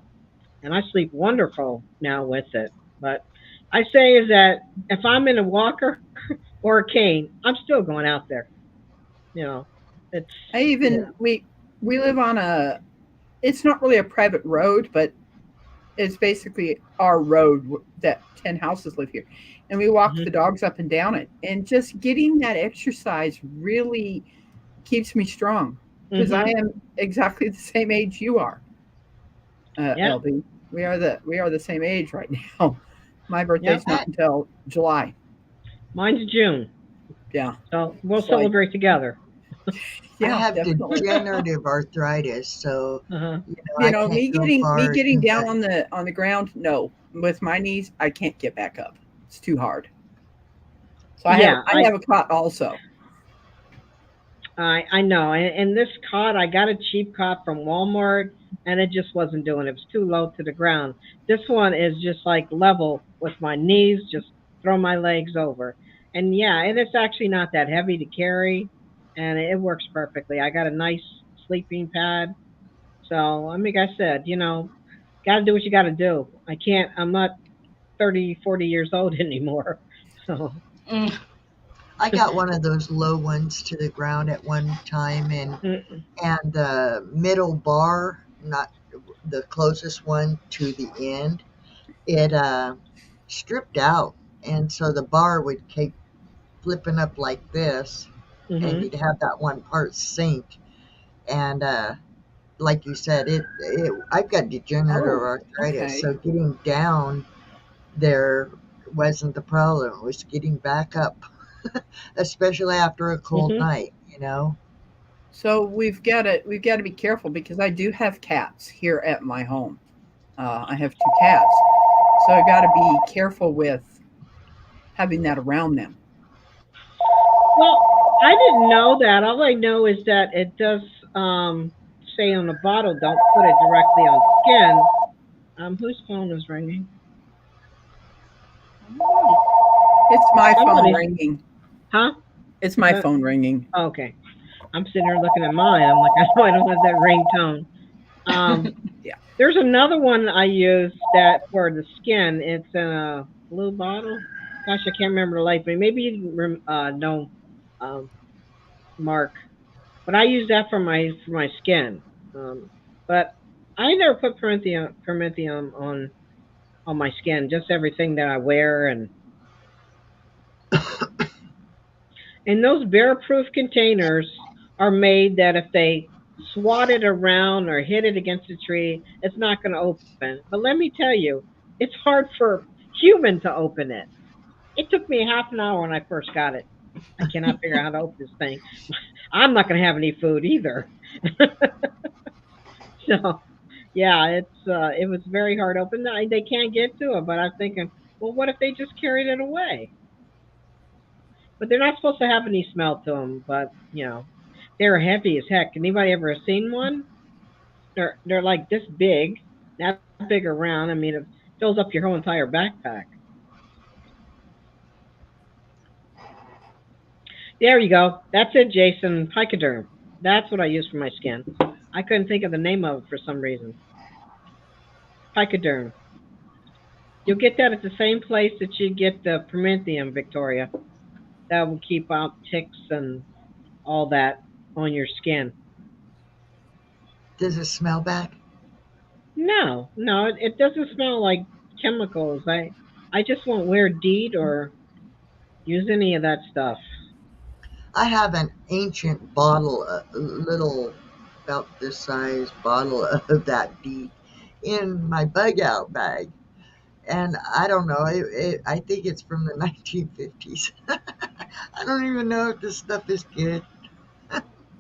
And I sleep wonderful now with it. But I say is that if I'm in a walker or a cane, I'm still going out there. It's. I even we live on it's not really a private road, but it's basically our road that 10 houses live here. And we walk the dogs up and down it. And just getting that exercise really keeps me strong because I am exactly the same age you are. LB. We are the same age right now. My birthday's not until July. Mine's June. Yeah. So we'll celebrate together. Yeah, I have degenerative arthritis, so me getting down on the ground. No, with my knees, I can't get back up. It's too hard. So I have a cot also. I know, and this cot, I got a cheap cot from Walmart, and it just wasn't doing it. It was too low to the ground. This one is just like level with my knees, just throw my legs over, and it's actually not that heavy to carry. And it works perfectly. I got a nice sleeping pad. So, like I said, got to do what you got to do. I'm not 30, 40 years old anymore. So. I got one of those low ones to the ground at one time, and the middle bar, not the closest one to the end, it stripped out. And so the bar would keep flipping up like this. And you'd have that one part sink, and like you said, I've got degenerative arthritis, so getting down there wasn't the problem. It was getting back up, especially after a cold night. So we've got to be careful because I do have cats here at my home. I have 2 cats, so I got to be careful with having that around them. Well, I didn't know that. All I know is that it does say on the bottle, don't put it directly on skin. Whose phone is ringing? It's my phone ringing. Huh? It's my phone ringing. Okay. I'm sitting here looking at mine. I'm like, I know I don't have that ringtone. Yeah. There's another one I use that for the skin. It's in a blue bottle. Gosh, I can't remember the light, but maybe you know, Mark. But I use that for my skin. But I never put Promethium on my skin. Just everything that I wear and those bear-proof containers are made that if they swat it around or hit it against a tree, it's not going to open. But let me tell you, it's hard for human to open it. It took me half an hour when I first got it. I cannot figure out how to open this thing. I'm not going to have any food either. So, yeah, it was very hard to open. They can't get to it, but I'm thinking, well, what if they just carried it away? But they're not supposed to have any smell to them. But they're heavy as heck. Anybody ever seen one? They're like this big, that big around. I mean, it fills up your whole entire backpack. There you go. That's it, Jason. Picoderm. That's what I use for my skin. I couldn't think of the name of it for some reason. Picoderm. You'll get that at the same place that you get the Prometheum, Victoria. That will keep out ticks and all that on your skin. Does it smell bad? No, it doesn't smell like chemicals. I just won't wear DEET or use any of that stuff. I have an ancient bottle, a little, about this size bottle of that DEET in my bug out bag. And I don't know, I think it's from the 1950s. I don't even know if this stuff is good.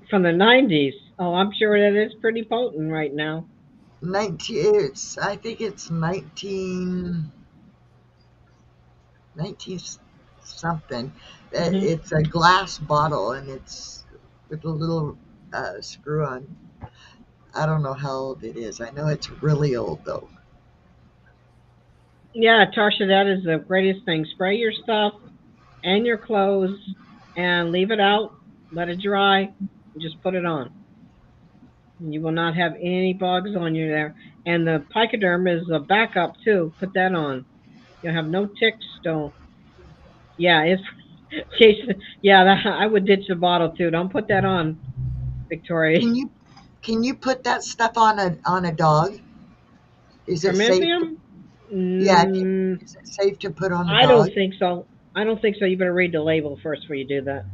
From the 90s. Oh, I'm sure that is pretty potent right now. I think it's 19 something. It's a glass bottle and it's with a little screw on. I don't know how old it is. I know it's really old though. Yeah, Tarsha, that is the greatest thing. Spray your stuff and your clothes and leave it out. Let it dry. And just put it on. You will not have any bugs on you there. And the Picoderm is a backup too. Put that on. You'll have no ticks. Don't. Yeah, it's Jason. Yeah, I would ditch the bottle too. Don't put that on, Victoria. Can you put that stuff on a dog? Is it safe? Yeah, is it safe to put on a dog? I don't think so. You better read the label first before you do that.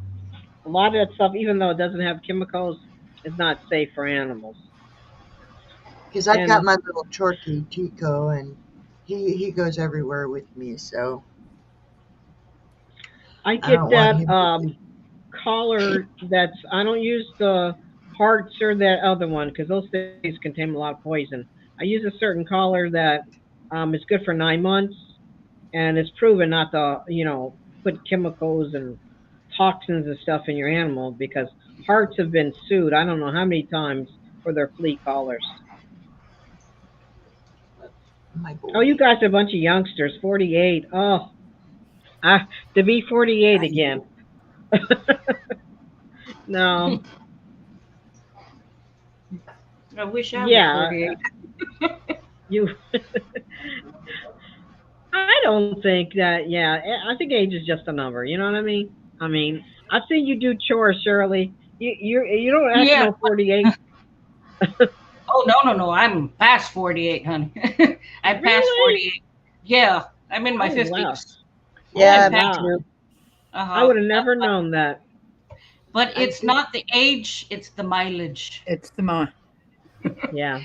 A lot of that stuff, even though it doesn't have chemicals, is not safe for animals. Because I've got my little Chorky Tico, and he goes everywhere with me, so I get that collar I don't use the Hearts or that other one because those things contain a lot of poison. I use a certain collar that is good for 9 months, and it's proven not to, put chemicals and toxins and stuff in your animal because Hearts have been sued I don't know how many times for their flea collars. Oh, you guys are a bunch of youngsters. 48. Oh, to be 48 again. No. I wish I was 48. You. I don't think that. Yeah, I think age is just a number. You know what I mean? I've seen you do chores, Shirley. You don't act no 48. Oh no! I'm past 48, honey. I'm past 48. Yeah, I'm in my 50s. Wow. Yeah, wow. I would have never known that. But it's not the age; it's the mileage. It's the mileage. Yeah,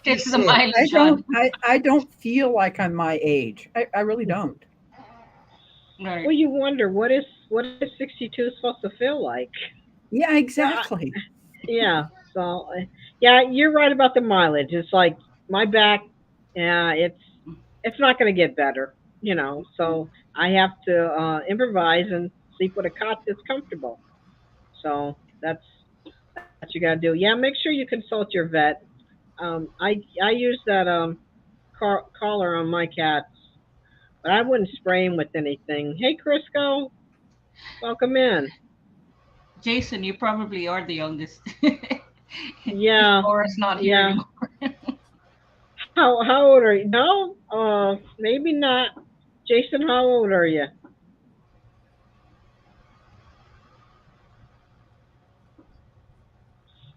it's the mileage. I don't feel like I'm my age. I really don't. Right. Well, you wonder what is 62 supposed to feel like? Yeah, exactly. Yeah. So, yeah, you're right about the mileage. It's like my back. It's not going to get better, So I have to improvise and sleep with a cot that's comfortable. So that's what you got to do. Yeah, make sure you consult your vet. I use that collar on my cats, but I wouldn't spray him with anything. Hey, Crisco, welcome in. Jason, you probably are the youngest. Yeah. Laura's not here anymore. How old are you? No, maybe not. Jason, how old are you?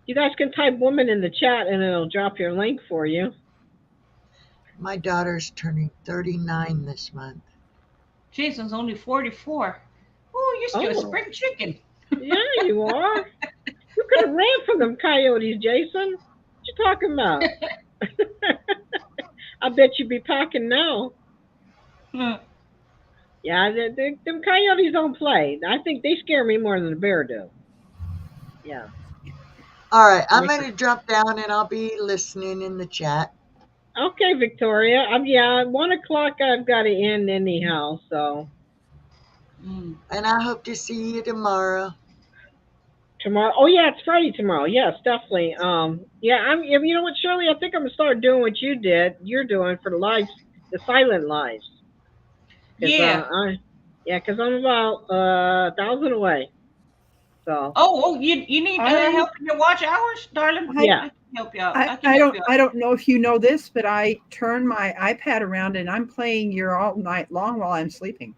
You guys can type woman in the chat and it'll drop your link for you. My daughter's turning 39 this month. Jason's only 44. Oh, you're still a spring chicken. Yeah, you are. You could have ran from them coyotes, Jason. What you talking about? I bet you'd be packing now. Yeah, them coyotes don't play. I think they scare me more than the bear do. Yeah. All right, I'm Make going to drop down and I'll be listening in the chat. Okay, Victoria. Yeah, at 1 o'clock I've got to end anyhow. So And I hope to see you tomorrow. tomorrow. Oh yeah, it's Friday tomorrow. Yes, definitely. Yeah, I'm. You know what, Shirley? I think I'm gonna start doing what You're doing for the lives, the silent lives. Yeah. Because I'm about 1,000 away. So. Oh, you need I- help in your watch hours, darling? Yeah. I can help you out. I don't know if you know this, but I turn my iPad around and I'm playing Year all night long while I'm sleeping.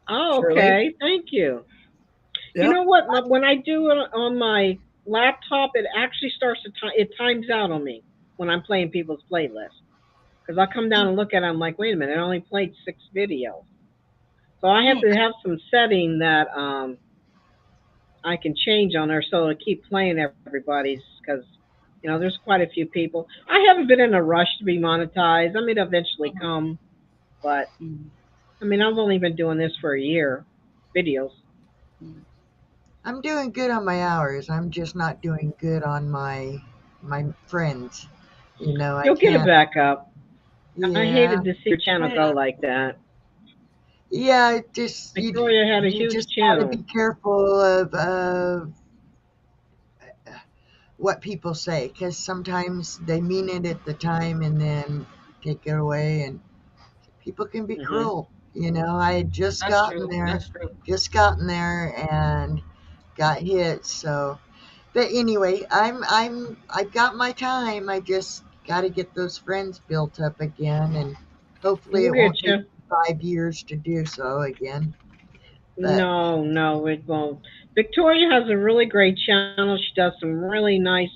Oh, Shirley? okay. Thank you. You Yep. know what? When I do it on my laptop, it actually starts to it times out on me when I'm playing people's playlists. Because I come down and look at it, I'm like, wait a minute, I only played 6 videos. So I have to have some setting that I can change on there so to keep playing everybody's, because there's quite a few people. I haven't been in a rush to be monetized. I mean, eventually come, but I mean, I've only been doing this for a year, videos. I'm doing good on my hours. I'm just not doing good on my friends. You'll get it back up. Yeah. I hated to see your channel go like that. Yeah, it just Victoria had a you huge just channel. gotta be careful of what people say, because sometimes they mean it at the time and then take it away, and people can be cruel. I had just That's gotten true. there, That's true. and got hit. So, but anyway, I've got my time. I just got to get those friends built up again, and hopefully We'll it get won't you. take 5 years to do so again. But No, it won't. Victoria has a really great channel. She does some really nice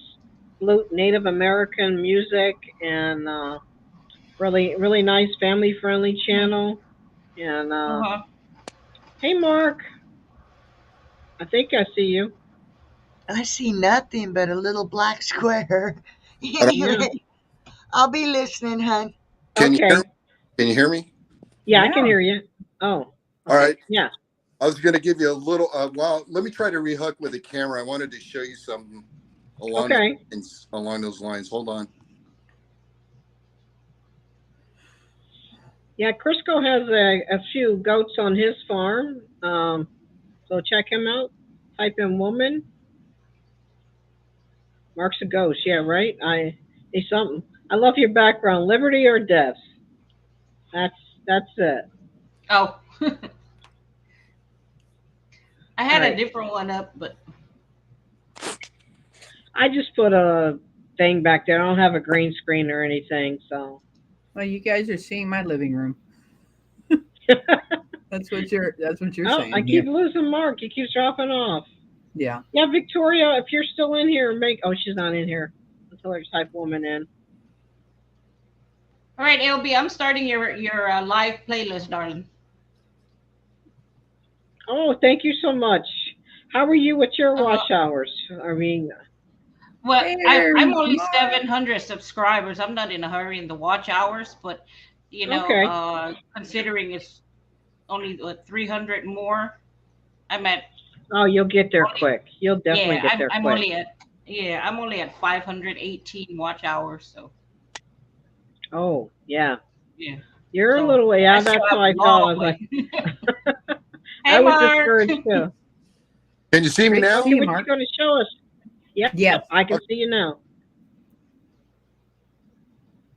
flute Native American music and really, really nice family friendly channel. And hey, Mark, I think I see you. I see nothing but a little black square. Anyway, I'll be listening, hon. Can Okay. you hear me? Yeah, I can hear you. Oh, All right. yeah. I was going to give you a little. Well, let me try to rehook with the camera. I wanted to show you something along those lines. Hold on. Yeah, Crisco has a few goats on his farm. So check him out. Type in woman. Mark's a ghost. Yeah, right. He's something. I love your background. Liberty or death. That's it. Oh. I had Right. a different one up, but I just put a thing back there. I don't have a green screen or anything, so. Well, you guys are seeing my living room. That's what you're saying. I keep losing Mark. He keeps dropping off. Yeah. Yeah, Victoria, if you're still in here, she's not in here. Until I type woman in. all right, LB, I'm starting your live playlist, darling. Oh, thank you so much. How are you with your watch hours? I mean, Well, I'm only Mark. 700 subscribers. I'm not in a hurry in the watch hours, but Okay. Considering it's only 300 more, I'm at. Oh, you'll get there quick. You'll definitely get there I'm quick. I'm only at 518 watch hours. So. Oh, yeah. Yeah. You're So, a little way. I Yeah, that's still how I have a felt. long I was like, Hey, I was Mark. discouraged too. Can you see me now? Okay, what you going to show us? Yep. Yes. I can see you now.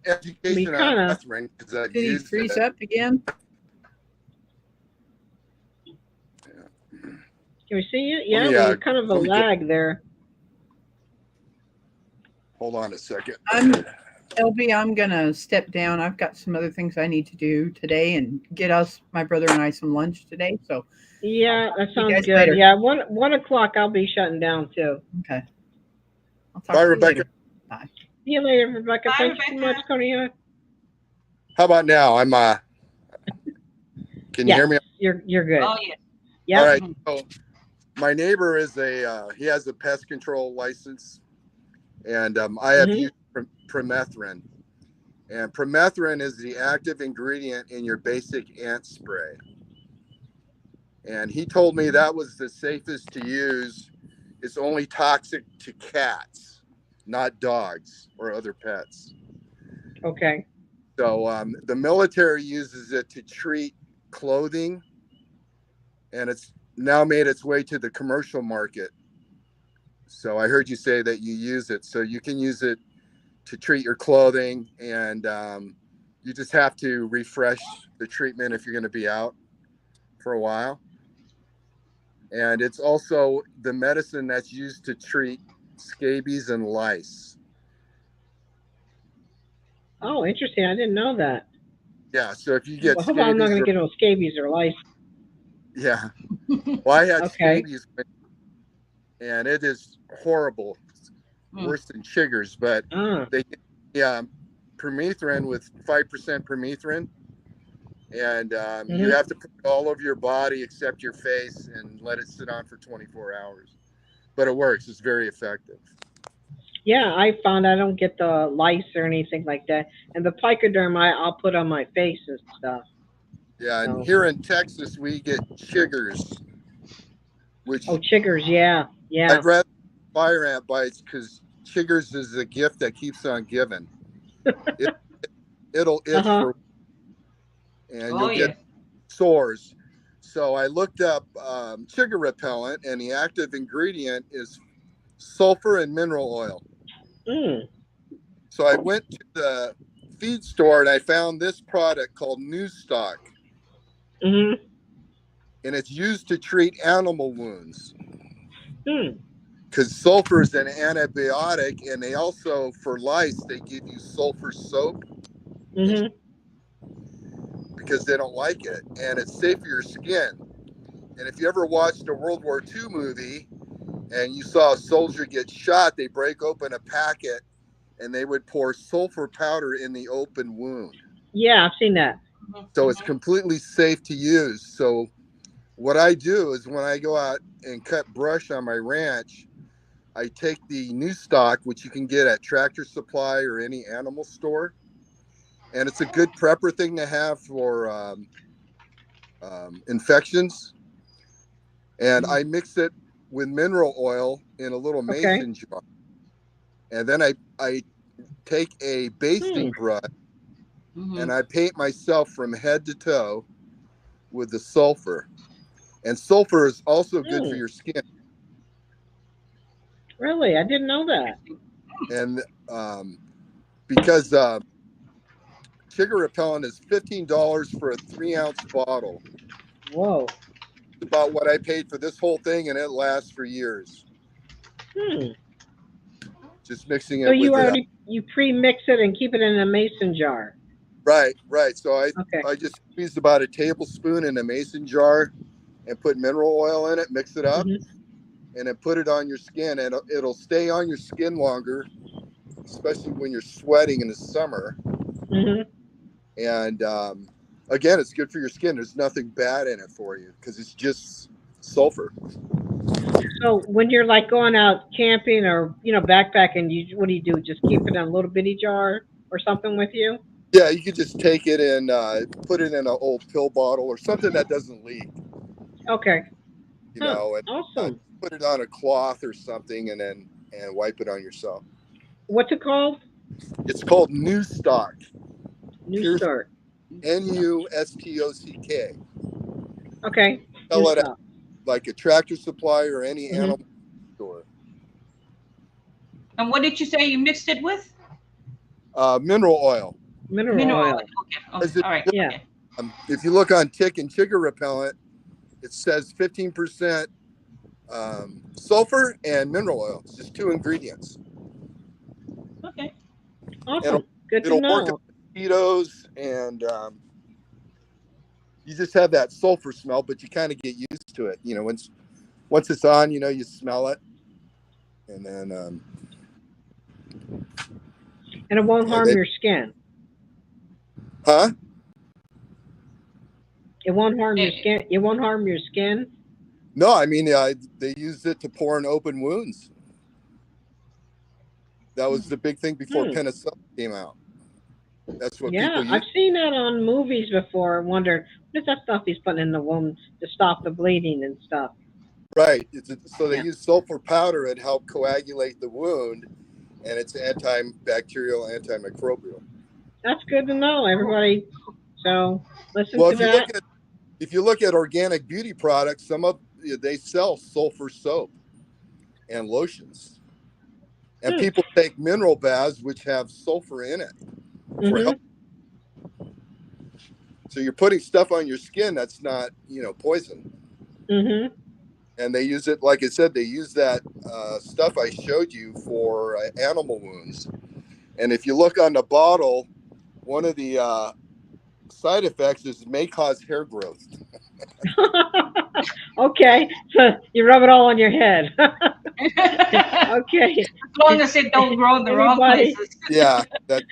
Education kinda- on Catherine, because I've Did he used freeze it. up again? Can we see you? Let Yeah, me, there's kind of a let me get- lag there. Hold on a second. LB, I'm gonna step down. I've got some other things I need to do today and get my brother and I, some lunch today. So Yeah, that you sounds guys good. later. Yeah, 1 o'clock I'll be shutting down too. Okay. I'll talk Bye, to you Rebecca. later. Bye. See you later, Rebecca. Bye, Thank you so much, Konya. How about now? I'm Can you Yeah, hear me? you're good. Oh yeah. Yeah. All right. So my neighbor is he has a pest control license, and I have used permethrin. And permethrin is the active ingredient in your basic ant spray. and he told me that was the safest to use. It's only toxic to cats, not dogs or other pets. Okay. So the military uses it to treat clothing, and it's now made its way to the commercial market. So I heard you say that you use it. So you can use it to treat your clothing, and you just have to refresh the treatment if you're going to be out for a while. And it's also the medicine that's used to treat scabies and lice. Oh, interesting. I didn't know that. Yeah, so if you get Well, hope I'm not scabies, going to get no scabies or lice. yeah. Well, I had Okay. scabies, and it is horrible, worse than chiggers. But they give me permethrin with 5% permethrin, and you have to put it all over your body except your face and let it sit on for 24 hours. But it works. It's very effective. Yeah, I found I don't get the lice or anything like that. And the Picoderm I'll put on my face and stuff. Yeah, and So- here in Texas, we get chiggers, which Oh, chiggers, yeah. Yeah. I'd rather fire ant bites because chiggers is a gift that keeps on giving. It'll itch for, and Oh, you'll get sores. So I looked up chigger repellent, and the active ingredient is sulfur and mineral oil. So I went to the feed store and I found this product called New Stock. And it's used to treat animal wounds. Because sulfur is an antibiotic, and they also, for lice, they give you sulfur soap because they don't like it, and it's safe for your skin. And if you ever watched a World War II movie and you saw a soldier get shot, they break open a packet and they would pour sulfur powder in the open wound. Yeah, I've seen that. So it's completely safe to use. So what I do is when I go out and cut brush on my ranch, I take the New Stock, which you can get at Tractor Supply or any animal store. And it's a good prepper thing to have for infections. And I mix it with mineral oil in a little mason jar. And then I take a basting brush and I paint myself from head to toe with the sulfur. And sulfur is also good for your skin. Really? I didn't know that. And because chigger repellent is $15 for a 3-ounce bottle. Whoa. It's about what I paid for this whole thing, and it lasts for years. Just mixing it So you with already you pre-mix it and keep it in a mason jar. Right. So I just squeezed about a tablespoon in a mason jar and put mineral oil in it, mix it up, and then put it on your skin, and it'll stay on your skin longer, especially when you're sweating in the summer. And again, it's good for your skin. There's nothing bad in it for you because it's just sulfur. So when you're like going out camping or backpacking, what do? Just keep it in a little bitty jar or something with you? Yeah, you could just take it and put it in an old pill bottle or something that doesn't leak. Okay. You know, and awesome. Put it on a cloth or something, and then wipe it on yourself. What's it called? It's called New Stock. New Stock. Nustock. Okay. Sell it at like a Tractor Supply or any animal store. And what did you say you mixed it with? Mineral oil. Mineral oil. Okay. All right. Yeah. If you look on tick and chigger repellent, it says 15% sulfur and mineral oil. It's just 2 ingredients. Okay. Awesome. Good to it'll know. work on mosquitoes, and you just have that sulfur smell, but you kind of get used to it. You know, once it's on, you smell it, and then and it won't harm your skin. Huh? It won't harm your skin. It won't harm your skin. No, I mean they used it to pour in open wounds. That was the big thing before penicillin came out. That's what Yeah, people use. I've seen that on movies before. And wondered what is that stuff he's putting in the wound to stop the bleeding and stuff. Right. So they Yeah. use sulfur powder and help coagulate the wound, and it's antibacterial, antimicrobial. That's good to know, everybody. So listen Well, to that. if you look at organic beauty products, they sell sulfur soap and lotions, and people take mineral baths which have sulfur in it for health. So you're putting stuff on your skin that's not, poison. Mm-hmm. And they use it, like I said, they use that stuff I showed you for animal wounds. And if you look on the bottle, one of the side effects is it may cause hair growth. Okay, so you rub it all on your head. Okay. As long as it don't grow in the wrong Anybody- places. Yeah, that's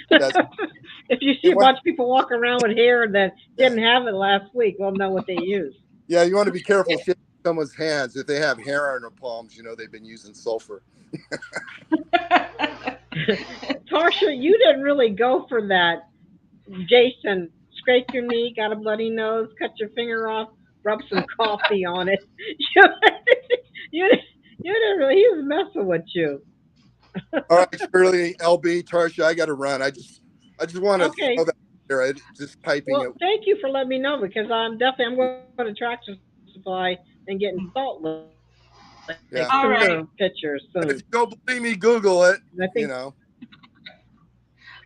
If you see a bunch of people walking around with hair that didn't have it last week, we'll know what they used. yeah. You want to be careful shaking someone's hands if they have hair on their palms. They've been using sulfur. Tarsha, you didn't really go for that. Jason, scrape your knee, got a bloody nose, cut your finger off, rub some coffee on it. You didn't really, he was messing with you. All right, Shirley, LB, Tarsha, I got to run. I just want to Okay. throw that there. Just typing Well, it. thank you for letting me know because I'm going to Tractor Supply and getting salt lick Yeah. All right. pictures And soon. if you don't believe me, Google it. I think-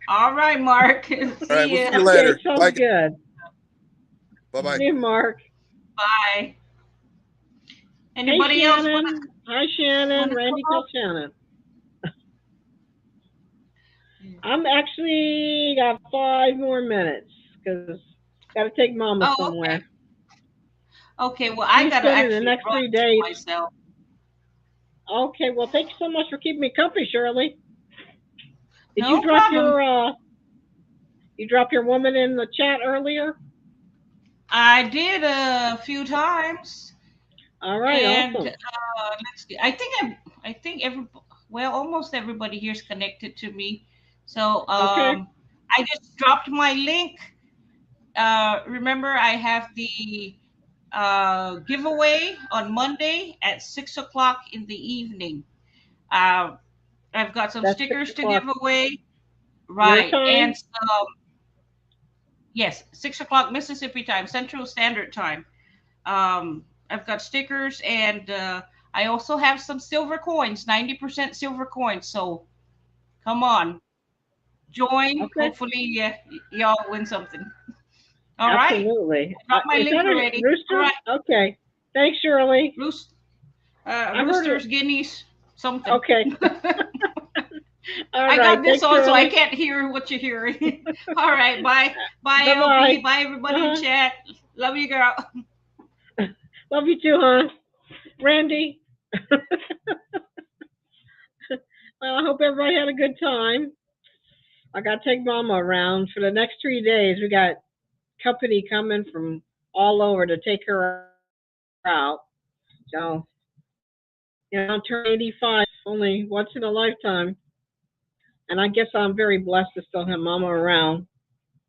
All right, Mark. See All right, we'll ya. see you later. Okay, sounds Bye. good. Bye-bye. See you, Mark. Bye. Anybody Hey, else Shannon. want to? Hi, Shannon. wanna Randy, come tell up? Shannon. I'm actually got 5 more minutes because got to take Mama Oh, somewhere. Okay, well, I I'm got to spending actually the next run 3 days. myself. Okay, well, thank you so much for keeping me company, Shirley. Did No you drop problem. your woman in the chat earlier? I did a few times. All right, And awesome. let's see. I think almost everybody here is connected to me. So Okay. I just dropped my link. Remember, I have the giveaway on Monday at 6 o'clock in the evening. I've got some That's stickers 6 to o'clock. give away. Your Right. time? And yes, 6 o'clock Mississippi time, Central Standard Time. I've got stickers and I also have some silver coins, 90% silver coins. So come on, join. Okay. Hopefully y'all win something. All right. Absolutely. Got my Is link that a already. rooster? All right. Okay. Thanks, Shirley. heard Roosters, it. guineas, something. Okay. All I right. got this Thanks, on, so I Shirley. can't hear what you're hearing. All right. Bye. Bye, Bye-bye. LB. Bye, everybody Uh-huh. in chat. Love you, girl. Love you too, hon. Randy. Well, I hope everybody had a good time. I got to take Mama around for the next 3 days. We got company coming from all over to take her out. So, I'll turn 85 only once in a lifetime. And I guess I'm very blessed to still have Mama around.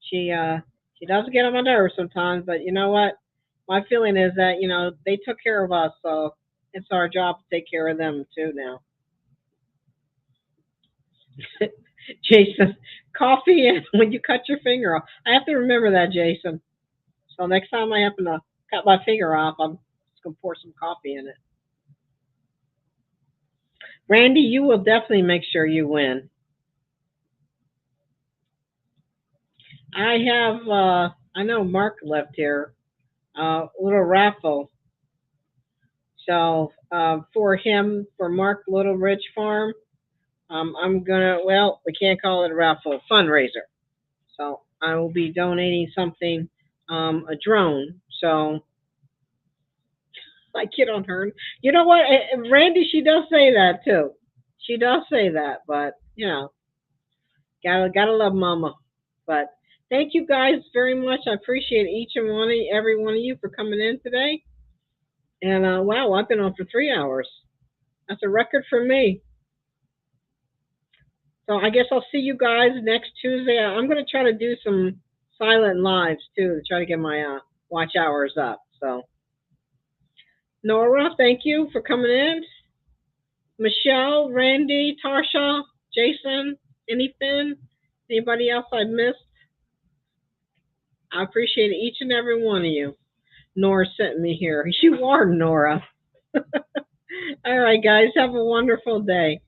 She does get on my nerves sometimes, but you know what? My feeling is that, they took care of us, so it's our job to take care of them too now. Jason, coffee and when you cut your finger off. I have to remember that, Jason. So next time I happen to cut my finger off, I'm just going to pour some coffee in it. Randy, you will definitely make sure you win. I have, I know Mark left here, a little raffle. So for Mark Little Ridge Farm, I'm gonna, we can't call it a raffle, fundraiser. So I will be donating something, a drone. So I kid on her. You know what, Randy, she does say that too. She does say that, but gotta love Mama. But thank you guys very much. I appreciate each and every one of you for coming in today. And wow, I've been on for 3 hours. That's a record for me. So I guess I'll see you guys next Tuesday. I'm going to try to do some silent lives too to try to get my watch hours up. So Nora, thank you for coming in. Michelle, Randy, Tarsha, Jason, anything? Anybody else I missed? I appreciate each and every one of you. Nora sent me here. You are Nora. All right, guys, have a wonderful day.